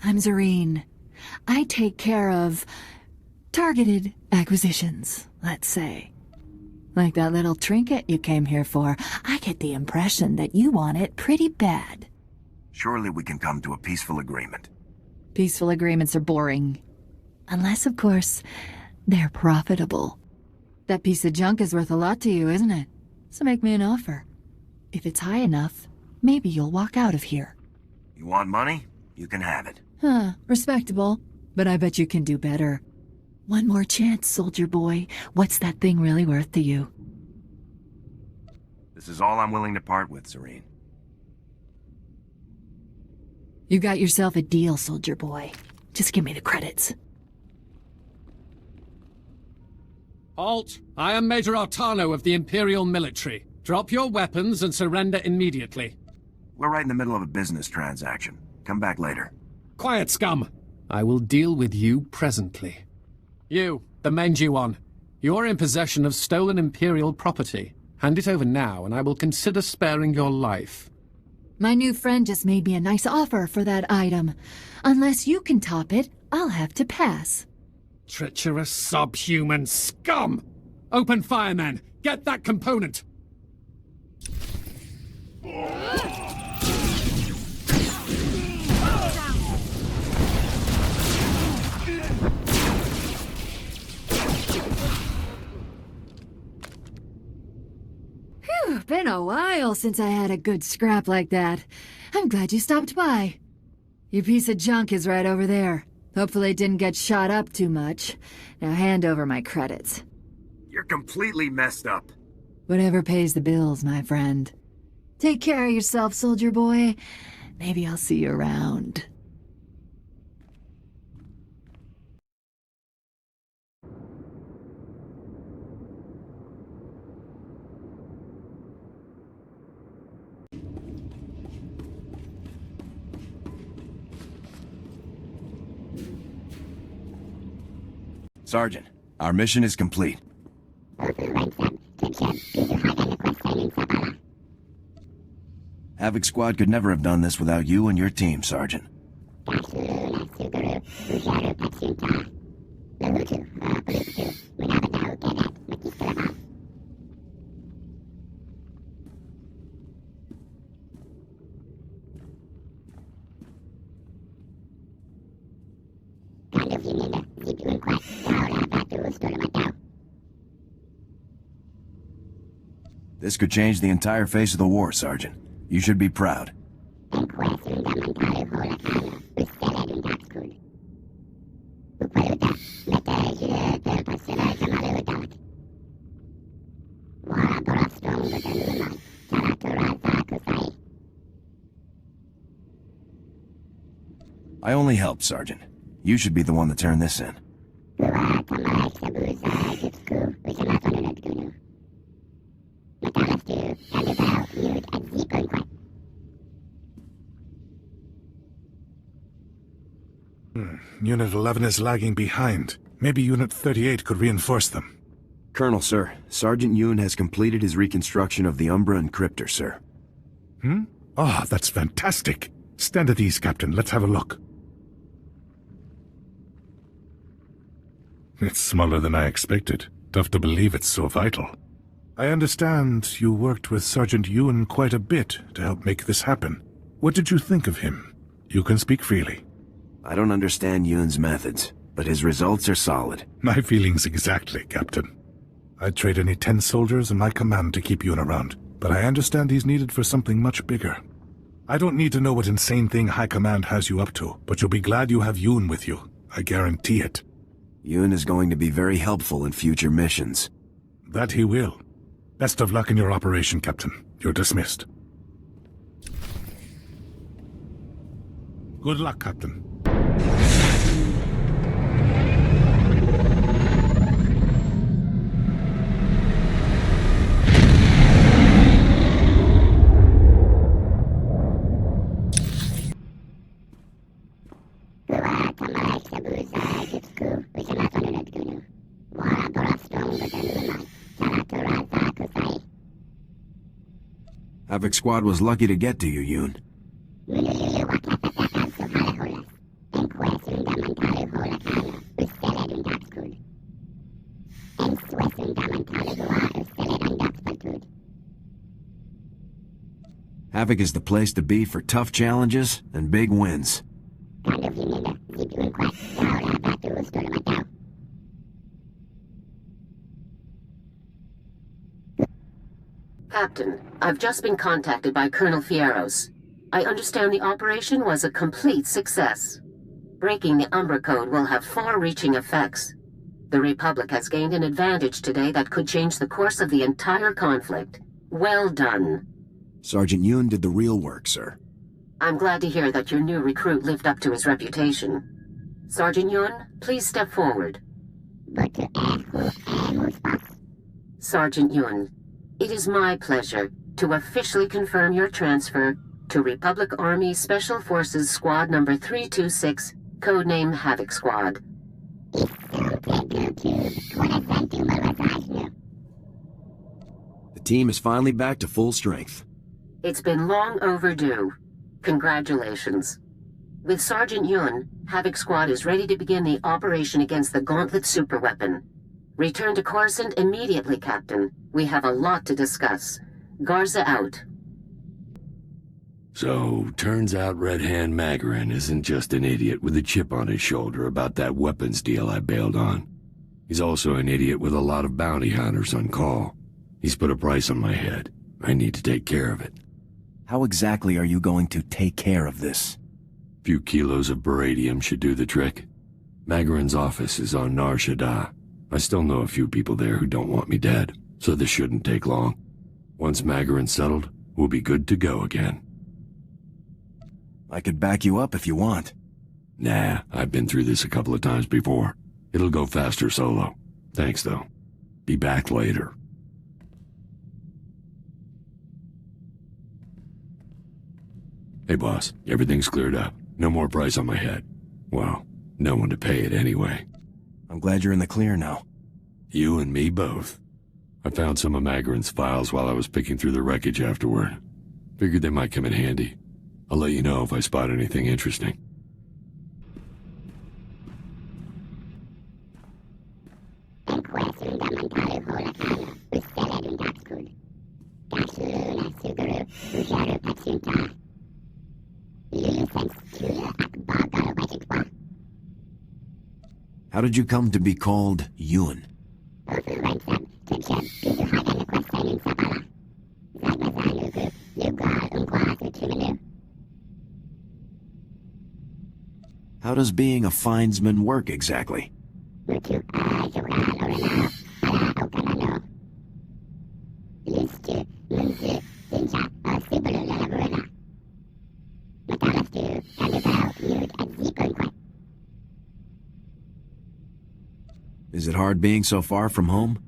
I'm Zareen. I take care of targeted acquisitions, let's say. Like that little trinket you came here for, I get the impression that you want it pretty bad. Surely we can come to a peaceful agreement. Peaceful agreements are boring. Unless, of course, they're profitable. That piece of junk is worth a lot to you, isn't it? So make me an offer. If it's high enough, maybe you'll walk out of here. You want money? You can have it. Huh, respectable. But I bet you can do better. One more chance, soldier boy. What's that thing really worth to you? This is all I'm willing to part with, Serene. You got yourself a deal, soldier boy. Just give me the credits. Halt! I am Major Tano of the Imperial Military. Drop your weapons and surrender immediately. We're right in the middle of a business transaction. Come back later. Quiet, scum! I will deal with you presently. You, the Menjuan. You're in possession of stolen Imperial property. Hand it over now, and I will consider sparing your life. My new friend just made me a nice offer for that item. Unless you can top it, I'll have to pass. Treacherous subhuman scum! Open fire, men! Get that component! Phew, been a while since I had a good scrap like that. I'm glad you stopped by. Your piece of junk is right over there. Hopefully it didn't get shot up too much. Now hand over my credits. You're completely messed up. Whatever pays the bills, my friend. Take care of yourself, soldier boy. Maybe I'll see you around. Sergeant, our mission is complete. Havoc Squad could never have done this without you and your team, Sergeant. This could change the entire face of the war, Sergeant. You should be proud. I only helped, Sergeant. You should be the one to turn this in. Unit 11 is lagging behind. Maybe Unit 38 could reinforce them. Colonel, sir. Sergeant Yuun has completed his reconstruction of the Umbra encryptor, sir. Ah, that's fantastic. Stand at ease, Captain. Let's have a look. It's smaller than I expected. Tough to believe it's so vital. I understand you worked with Sergeant Yuun quite a bit to help make this happen. What did you think of him? You can speak freely. I don't understand Yuun's methods, but his results are solid. My feelings exactly, Captain. I'd trade any 10 soldiers in my command to keep Yuun around, but I understand he's needed for something much bigger. I don't need to know what insane thing High Command has you up to, but you'll be glad you have Yuun with you. I guarantee it. Yuun is going to be very helpful in future missions. That he will. Best of luck in your operation, Captain. You're dismissed. Good luck, Captain. Havoc Squad was lucky to get to you, Yuun. Havoc is the place to be for tough challenges and big wins. Captain, I've just been contacted by Colonel Fierros. I understand the operation was a complete success. Breaking the Umbra Code will have far-reaching effects. The Republic has gained an advantage today that could change the course of the entire conflict. Well done. Sergeant Yuun did the real work, sir. I'm glad to hear that your new recruit lived up to his reputation. Sergeant Yuun, please step forward. Sergeant Yuun, it is my pleasure to officially confirm your transfer to Republic Army Special Forces Squad Number 326, codename Havoc Squad. The team is finally back to full strength. It's been long overdue. Congratulations. With Sergeant Yuun, Havoc Squad is ready to begin the operation against the Gauntlet superweapon. Return to Coruscant immediately, Captain. We have a lot to discuss. Garza out. So, turns out Red Hand Magarin isn't just an idiot with a chip on his shoulder about that weapons deal I bailed on. He's also an idiot with a lot of bounty hunters on call. He's put a price on my head. I need to take care of it. How exactly are you going to take care of this? A few kilos of beradium should do the trick. Magarin's office is on Nar Shaddaa. I still know a few people there who don't want me dead, so this shouldn't take long. Once Magarin's settled, we'll be good to go again. I could back you up if you want. Nah, I've been through this a couple of times before. It'll go faster solo. Thanks, though. Be back later. Hey, boss. Everything's cleared up. No more price on my head. Well, no one to pay it anyway. I'm glad you're in the clear now. You and me both. I found some of Magarin's files while I was picking through the wreckage afterward. Figured they might come in handy. I'll let you know if I spot anything interesting. How did you come to be called Yuun? How does being a findsman work exactly? Is it hard being so far from home?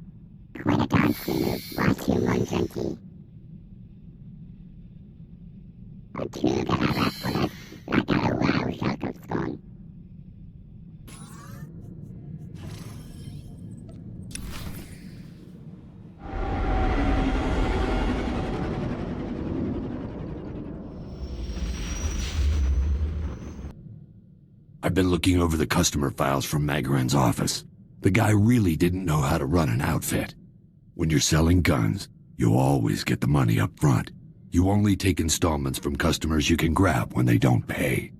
I've been looking over the customer files from Magarin's office. The guy really didn't know how to run an outfit. When you're selling guns, you always get the money up front. You only take installments from customers you can grab when they don't pay.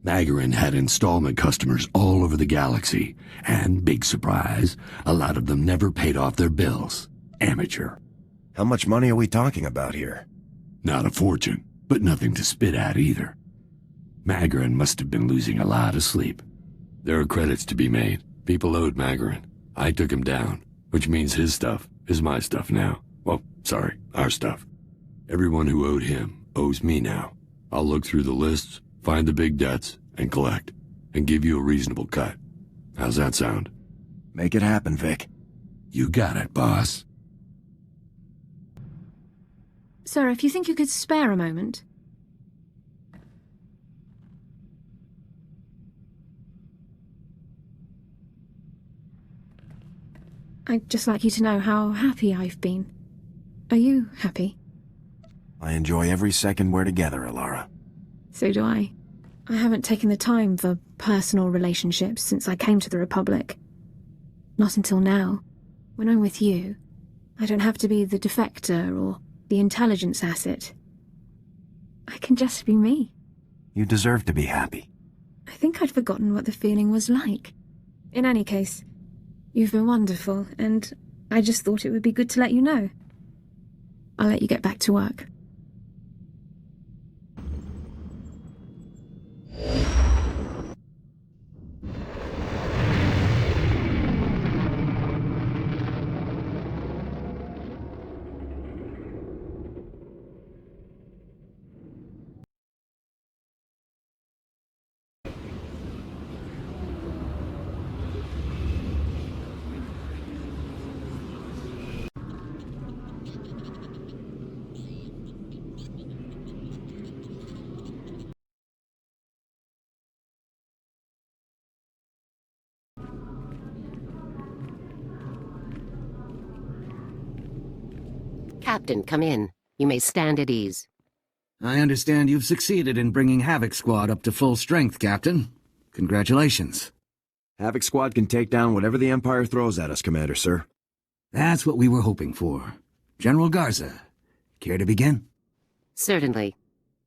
Magarin had installment customers all over the galaxy, and, big surprise, a lot of them never paid off their bills. Amateur. How much money are we talking about here? Not a fortune, but nothing to spit at either. Magarin must have been losing a lot of sleep. There are credits to be made. People owed Magarin. I took him down, which means his stuff is my stuff now. Well, sorry, our stuff. Everyone who owed him owes me now. I'll look through the lists, find the big debts, and collect, and give you a reasonable cut. How's that sound? Make it happen, Vic. You got it, boss. Sir, if you think you could spare a moment. I'd just like you to know how happy I've been. Are you happy? I enjoy every second we're together, Elara. So do I. I haven't taken the time for personal relationships since I came to the Republic. Not until now. When I'm with you, I don't have to be the defector or the intelligence asset. I can just be me. You deserve to be happy. I think I'd forgotten what the feeling was like. In any case, you've been wonderful, and I just thought it would be good to let you know. I'll let you get back to work. Captain, come in. You may stand at ease. I understand you've succeeded in bringing Havoc Squad up to full strength, Captain. Congratulations. Havoc Squad can take down whatever the Empire throws at us, Commander, sir. That's what we were hoping for. General Garza, care to begin? Certainly.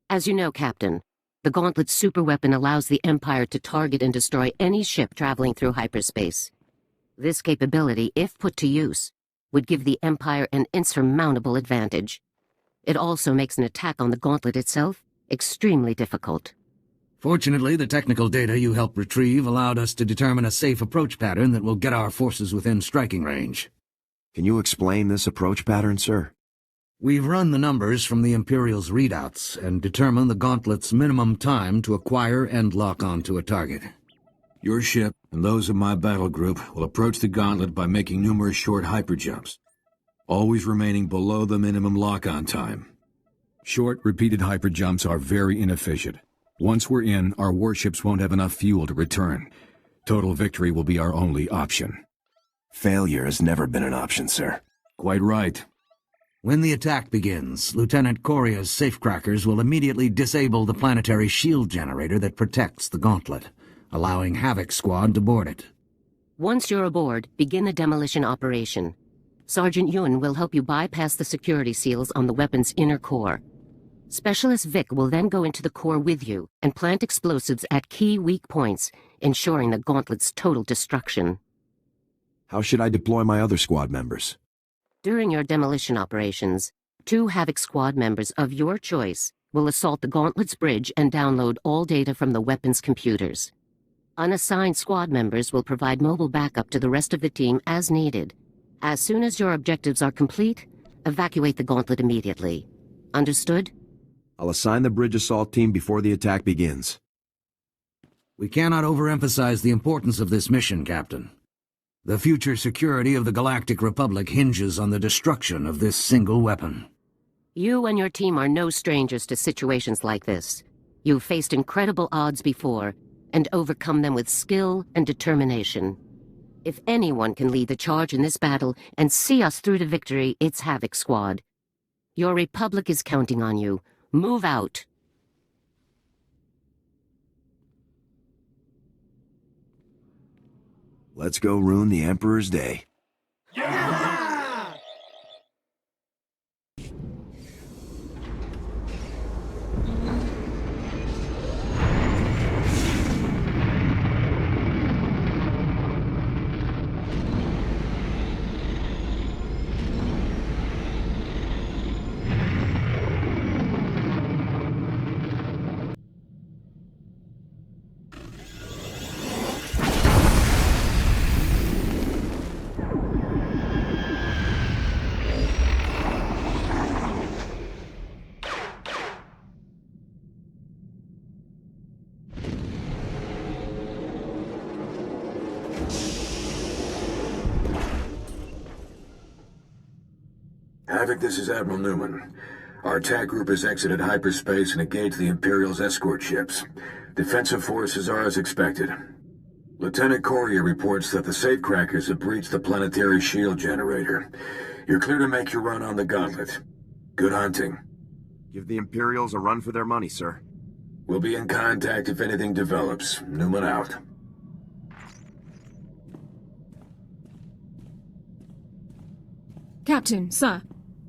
As you know, Captain, the Gauntlet's superweapon allows the Empire to target and destroy any ship traveling through hyperspace. This capability, if put to use, would give the Empire an insurmountable advantage. It also makes an attack on the Gauntlet itself extremely difficult. Fortunately, the technical data you helped retrieve allowed us to determine a safe approach pattern that will get our forces within striking range. Can you explain this approach pattern, sir? We've run the numbers from the Imperial's readouts and determined the Gauntlet's minimum time to acquire and lock onto a target. Your ship and those of my battle group will approach the Gauntlet by making numerous short hyperjumps, always remaining below the minimum lock-on time. Short, repeated hyperjumps are very inefficient. Once we're in, our warships won't have enough fuel to return. Total victory will be our only option. Failure has never been an option, sir. Quite right. When the attack begins, Lieutenant Coria's Safecrackers will immediately disable the planetary shield generator that protects the Gauntlet, allowing Havoc Squad to board it. Once you're aboard, begin the demolition operation. Sergeant Yuun will help you bypass the security seals on the weapon's inner core. Specialist Vik will then go into the core with you and plant explosives at key weak points, ensuring the Gauntlet's total destruction. How should I deploy my other squad members? During your demolition operations, 2 Havoc Squad members of your choice will assault the Gauntlet's bridge and download all data from the weapon's computers. Unassigned squad members will provide mobile backup to the rest of the team as needed. As soon as your objectives are complete, evacuate the Gauntlet immediately. Understood? I'll assign the bridge assault team before the attack begins. We cannot overemphasize the importance of this mission, Captain. The future security of the Galactic Republic hinges on the destruction of this single weapon. You and your team are no strangers to situations like this. You've faced incredible odds before, and overcome them with skill and determination. If anyone can lead the charge in this battle and see us through to victory, it's Havoc Squad. Your Republic is counting on you. Move out. Let's go ruin the Emperor's day. Havoc, this is Admiral Newman. Our attack group has exited hyperspace and engaged the Imperial's escort ships. Defensive forces are as expected. Lieutenant Coria reports that the Safecrackers have breached the planetary shield generator. You're clear to make your run on the Gauntlet. Good hunting. Give the Imperials a run for their money, sir. We'll be in contact if anything develops. Newman out. Captain, sir.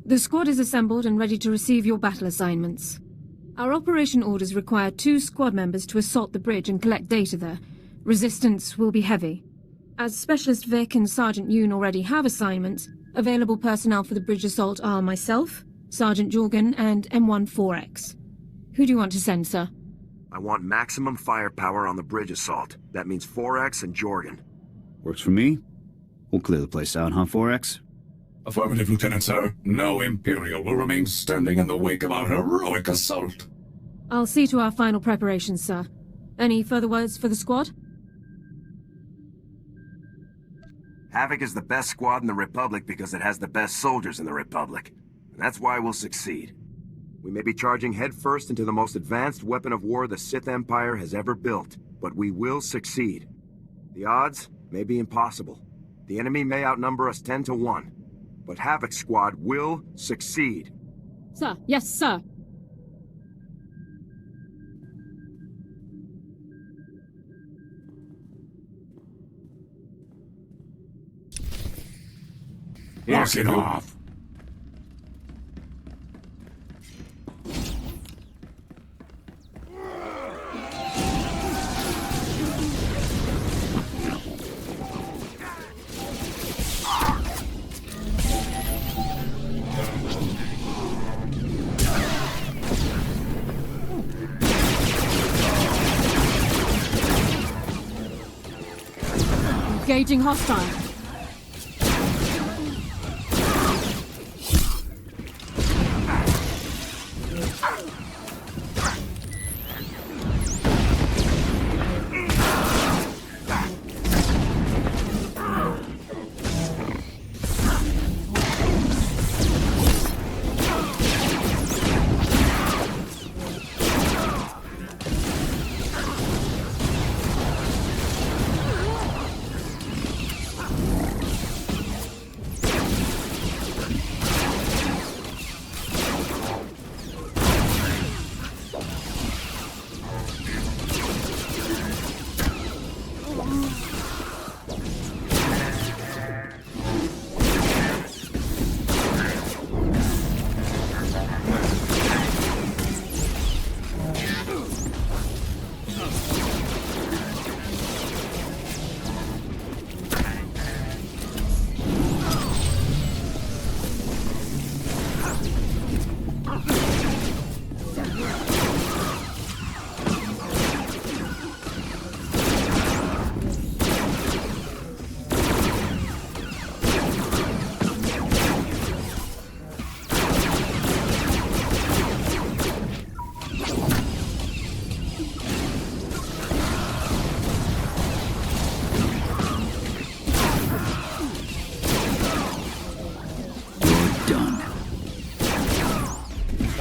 The squad is assembled and ready to receive your battle assignments. Our operation orders require 2 squad members to assault the bridge and collect data there. Resistance will be heavy. As Specialist Vik and Sergeant Yuun already have assignments, available personnel for the bridge assault are myself, Sergeant Jorgan, and M14X. Who do you want to send, sir? I want maximum firepower on the bridge assault. That means 4X and Jorgan. Works for me. We'll clear the place out, huh, 4X? Affirmative, Lieutenant, sir. No Imperial will remain standing in the wake of our heroic assault. I'll see to our final preparations, sir. Any further words for the squad? Havoc is the best squad in the Republic because it has the best soldiers in the Republic. And that's why we'll succeed. We may be charging headfirst into the most advanced weapon of war the Sith Empire has ever built, but we will succeed. The odds may be impossible. The enemy may outnumber us 10 to 1. But Havoc Squad will succeed. Sir, yes, sir. Lock it off. Engaging hostile.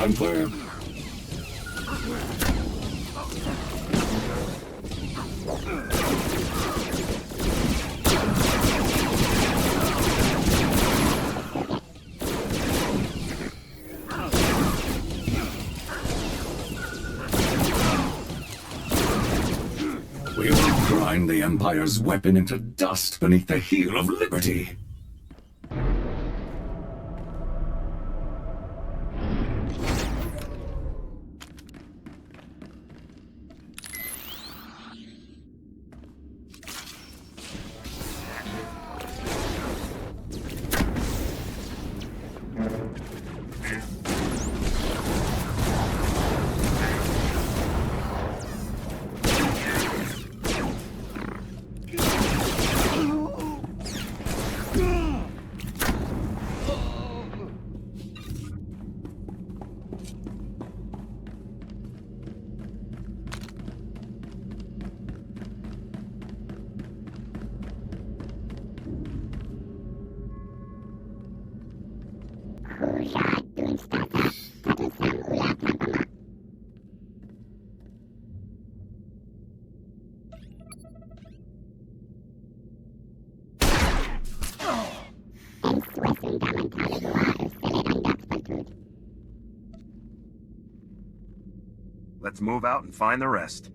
I'm clear. We will grind the Empire's weapon into dust beneath the heel of liberty. Let's move out and find the rest.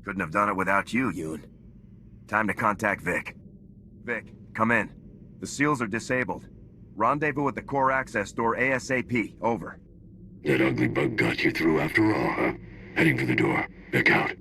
Couldn't have done it without you, Yuun. Time to contact Vik. Vik, come in. The seals are disabled. Rendezvous at the core access door ASAP. Over. That ugly bug got you through after all, huh? Heading for the door. Vik out.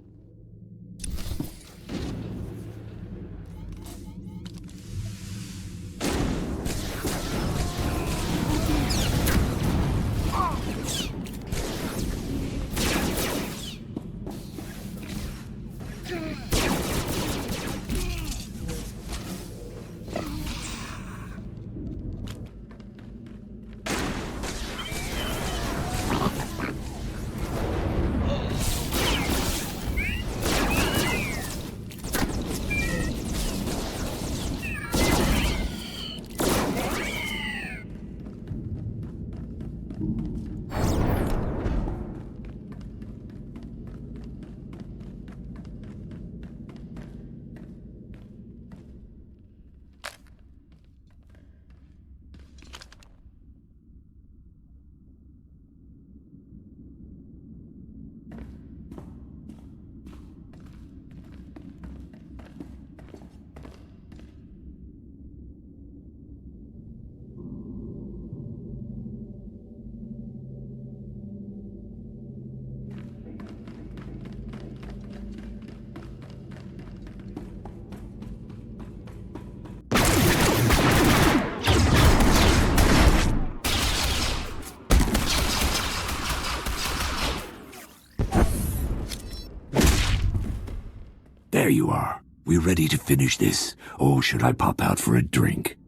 There you are. We ready to finish this, or should I pop out for a drink?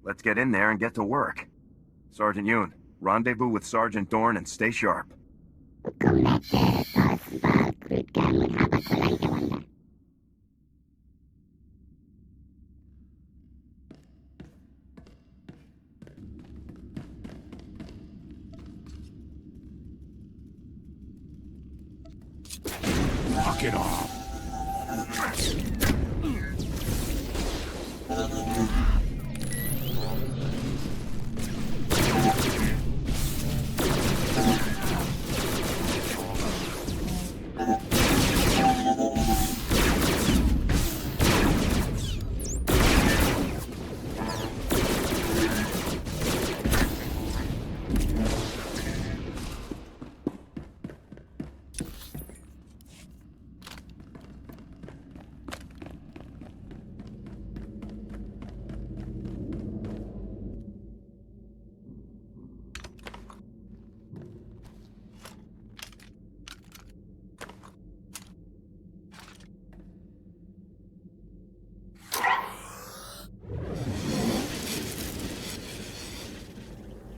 Let's get in there and get to work. Sergeant Yuun, rendezvous with Sergeant Dorne and stay sharp. Knock it off.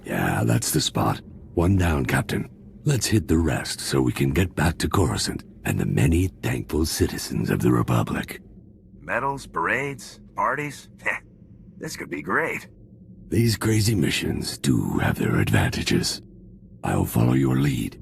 Yeah, that's the spot. One down, Captain. Let's hit the rest so we can get back to Coruscant and the many thankful citizens of the Republic. Medals, parades, parties? This could be great. These crazy missions do have their advantages. I'll follow your lead.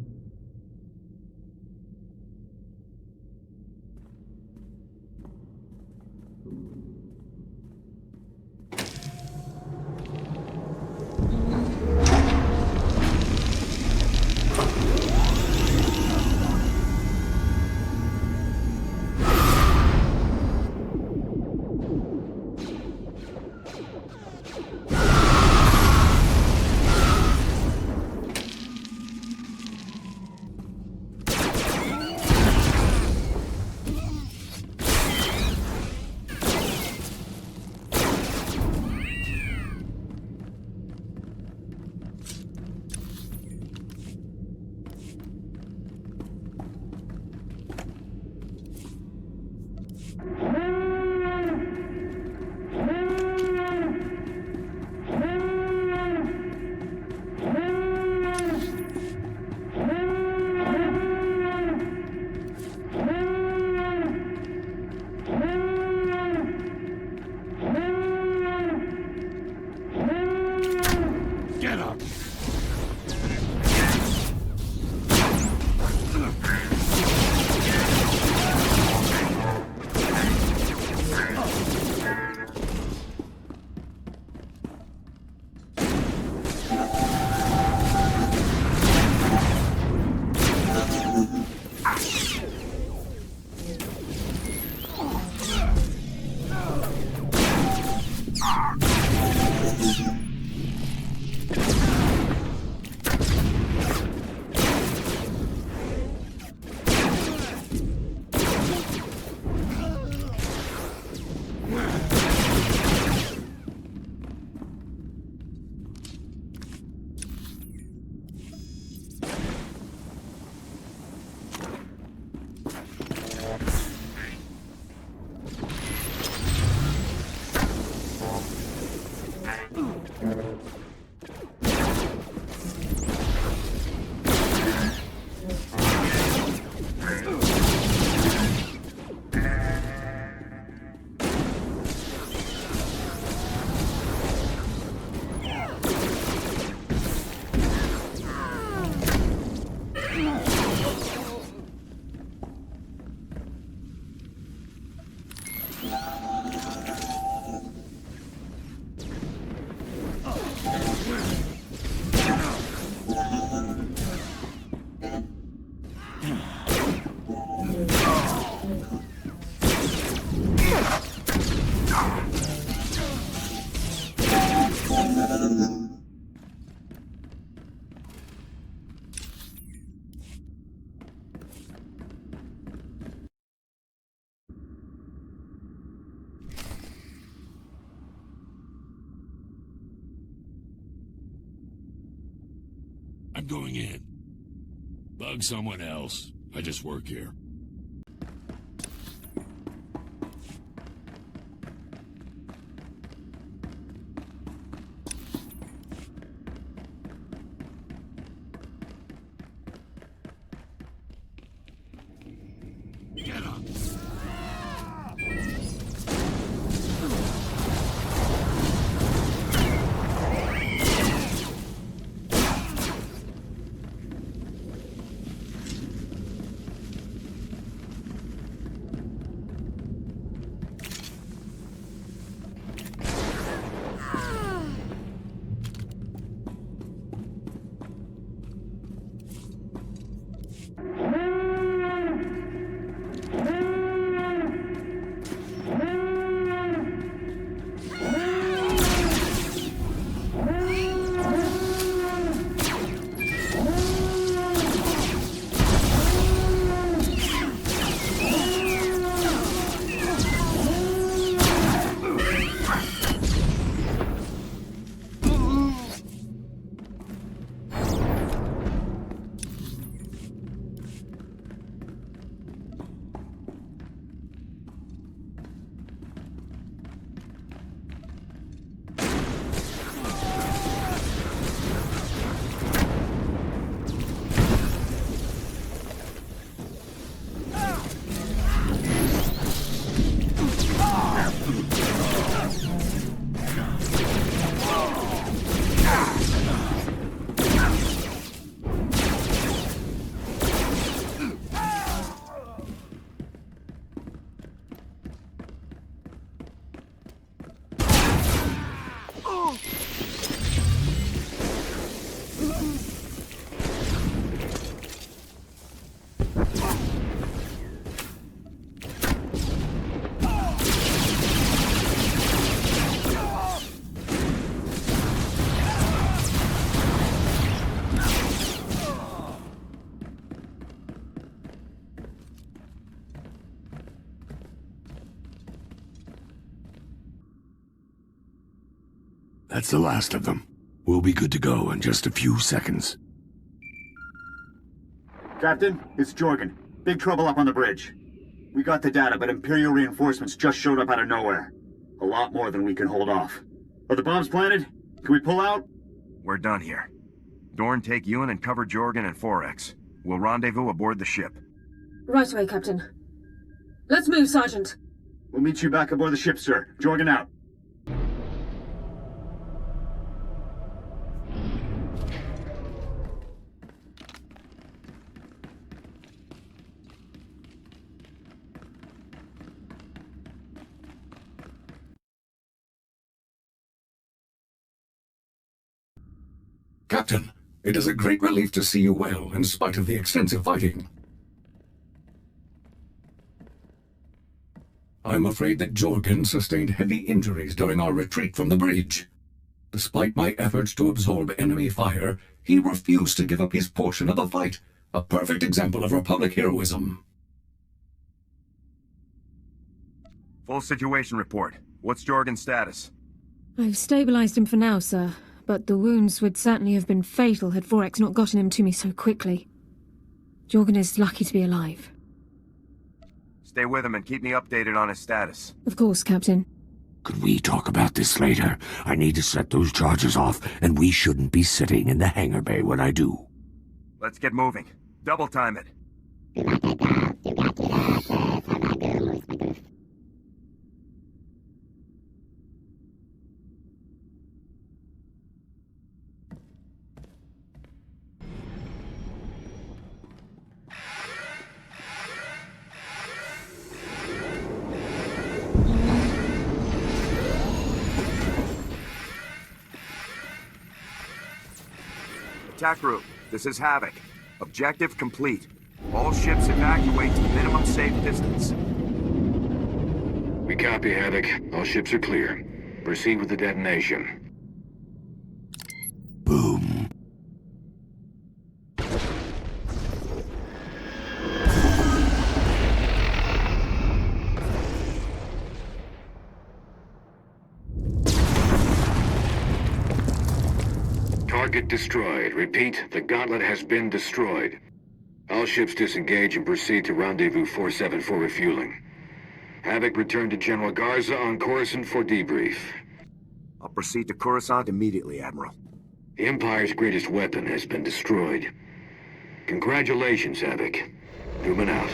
I'm going in. Bug someone else. I just work here. Get up. That's the last of them. We'll be good to go in just a few seconds. Captain, it's Jorgan. Big trouble up on the bridge. We got the data, but Imperial reinforcements just showed up out of nowhere. A lot more than we can hold off. Are the bombs planted? Can we pull out? We're done here. Dorne, take Yuun and cover Jorgan and Forex. We'll rendezvous aboard the ship. Right away, Captain. Let's move, Sergeant. We'll meet you back aboard the ship, sir. Jorgan out. Captain, it is a great relief to see you well, in spite of the extensive fighting. I'm afraid that Jorgan sustained heavy injuries during our retreat from the bridge. Despite my efforts to absorb enemy fire, he refused to give up his portion of the fight. A perfect example of Republic heroism. Full situation report. What's Jorgan's status? I've stabilized him for now, sir. But the wounds would certainly have been fatal had Forex not gotten him to me so quickly. Jorgan is lucky to be alive. Stay with him and keep me updated on his status. Of course, Captain. Could we talk about this later? I need to set those charges off, and we shouldn't be sitting in the hangar bay when I do. Let's get moving. Double time it. Attack group, this is Havoc. Objective complete. All ships evacuate to minimum safe distance. We copy, Havoc. All ships are clear. Proceed with the detonation. Boom. Target destroyed. Repeat, the Gauntlet has been destroyed. All ships disengage and proceed to Rendezvous 47 for refueling. Havoc, return to General Garza on Coruscant for debrief. I'll proceed to Coruscant immediately, Admiral. The Empire's greatest weapon has been destroyed. Congratulations, Havoc. Newman out.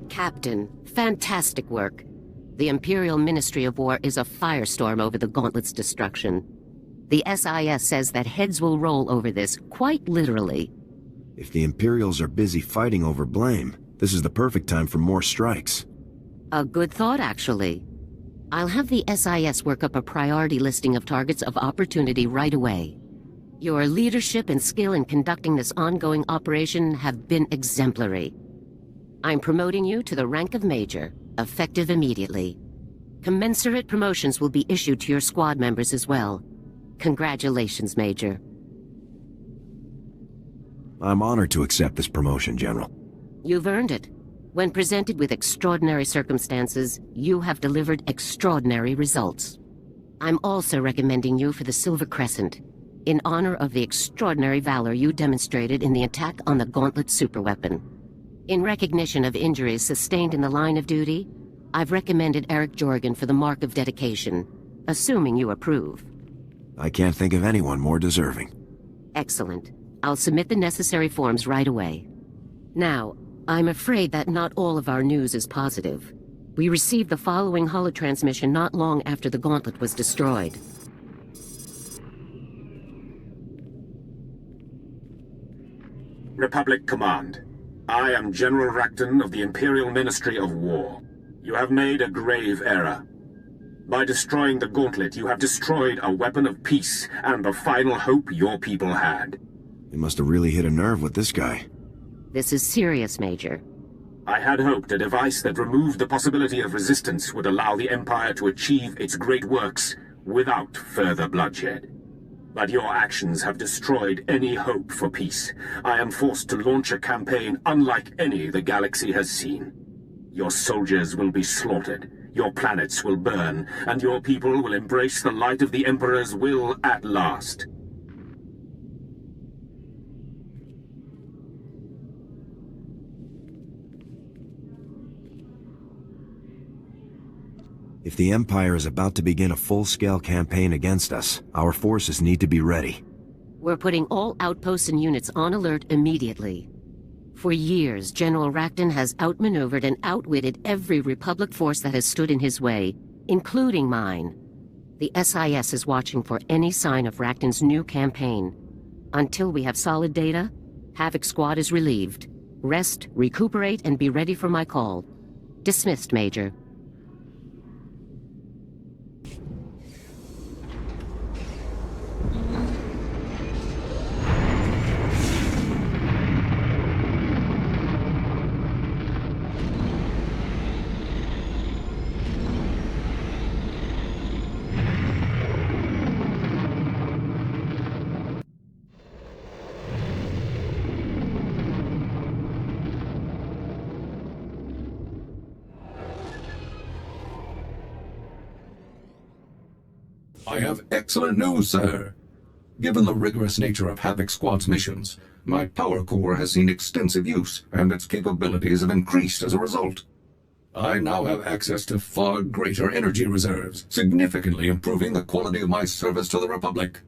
Captain, fantastic work. The Imperial Ministry of War is a firestorm over the Gauntlet's destruction. The SIS says that heads will roll over this, quite literally. If the Imperials are busy fighting over blame, this is the perfect time for more strikes. A good thought, actually. I'll have the SIS work up a priority listing of targets of opportunity right away. Your leadership and skill in conducting this ongoing operation have been exemplary. I'm promoting you to the rank of Major, effective immediately. Commensurate promotions will be issued to your squad members as well. Congratulations, Major. I'm honored to accept this promotion, General. You've earned it. When presented with extraordinary circumstances, you have delivered extraordinary results. I'm also recommending you for the Silver Crescent, in honor of the extraordinary valor you demonstrated in the attack on the Gauntlet superweapon. In recognition of injuries sustained in the line of duty, I've recommended Aric Jorgan for the Mark of Dedication, assuming you approve. I can't think of anyone more deserving. Excellent. I'll submit the necessary forms right away. Now, I'm afraid that not all of our news is positive. We received the following holotransmission not long after the Gauntlet was destroyed. Republic Command. I am General Racton of the Imperial Ministry of War. You have made a grave error. By destroying the Gauntlet, you have destroyed a weapon of peace and the final hope your people had. You must have really hit a nerve with this guy. This is serious, Major. I had hoped a device that removed the possibility of resistance would allow the Empire to achieve its great works without further bloodshed. But your actions have destroyed any hope for peace. I am forced to launch a campaign unlike any the galaxy has seen. Your soldiers will be slaughtered, your planets will burn, and your people will embrace the light of the Emperor's will at last. If the Empire is about to begin a full-scale campaign against us, our forces need to be ready. We're putting all outposts and units on alert immediately. For years, General Racton has outmaneuvered and outwitted every Republic force that has stood in his way, including mine. The SIS is watching for any sign of Racton's new campaign. Until we have solid data, Havoc Squad is relieved. Rest, recuperate, and be ready for my call. Dismissed, Major. I have excellent news, sir. Given the rigorous nature of Havoc Squad's missions, my power core has seen extensive use, and its capabilities have increased as a result. I now have access to far greater energy reserves, significantly improving the quality of my service to the Republic.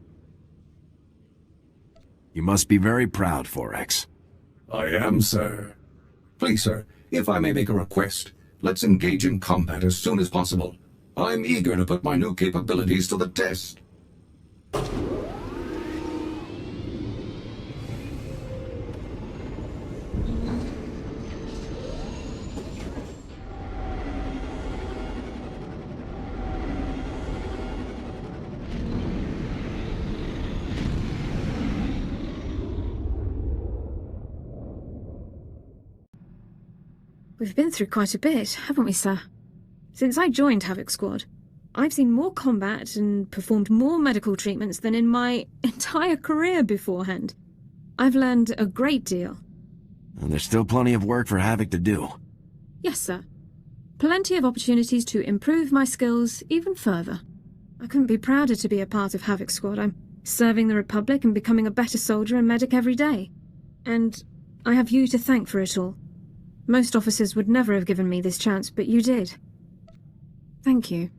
You must be very proud, 4X. I am, sir. Please, sir, if I may make a request, let's engage in combat as soon as possible. I'm eager to put my new capabilities to the test. We've been through quite a bit, haven't we, sir? Since I joined Havoc Squad, I've seen more combat and performed more medical treatments than in my entire career beforehand. I've learned a great deal. And there's still plenty of work for Havoc to do. Yes, sir. Plenty of opportunities to improve my skills even further. I couldn't be prouder to be a part of Havoc Squad. I'm serving the Republic and becoming a better soldier and medic every day. And I have you to thank for it all. Most officers would never have given me this chance, but you did. Thank you.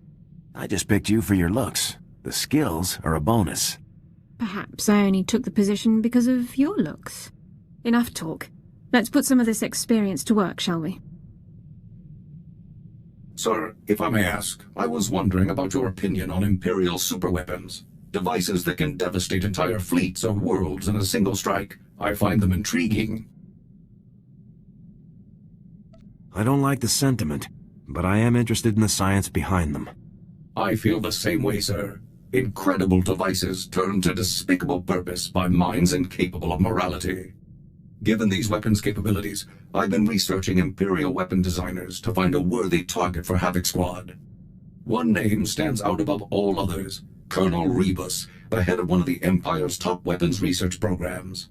I just picked you for your looks. The skills are a bonus. Perhaps I only took the position because of your looks. Enough talk. Let's put some of this experience to work, shall we? Sir, if I may ask, I was wondering about your opinion on Imperial superweapons. Devices that can devastate entire fleets or worlds in a single strike. I find them intriguing. I don't like the sentiment, but I am interested in the science behind them. I feel the same way, sir. Incredible devices turned to despicable purpose by minds incapable of morality. Given these weapons' capabilities, I've been researching Imperial weapon designers to find a worthy target for Havoc Squad. One name stands out above all others: Colonel Rebus, the head of one of the Empire's top weapons research programs.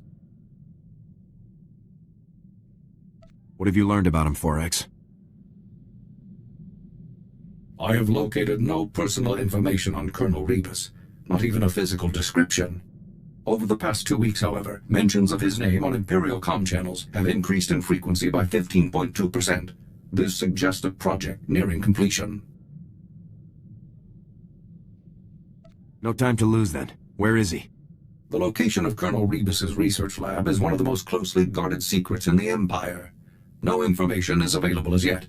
What have you learned about him, 4X? I have located no personal information on Colonel Rebus, not even a physical description. Over the past 2 weeks, however, mentions of his name on Imperial comm channels have increased in frequency by 15.2%. This suggests a project nearing completion. No time to lose, then. Where is he? The location of Colonel Rebus's research lab is one of the most closely guarded secrets in the Empire. No information is available as yet.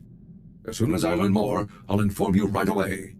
As soon as I learn more, I'll inform you right away.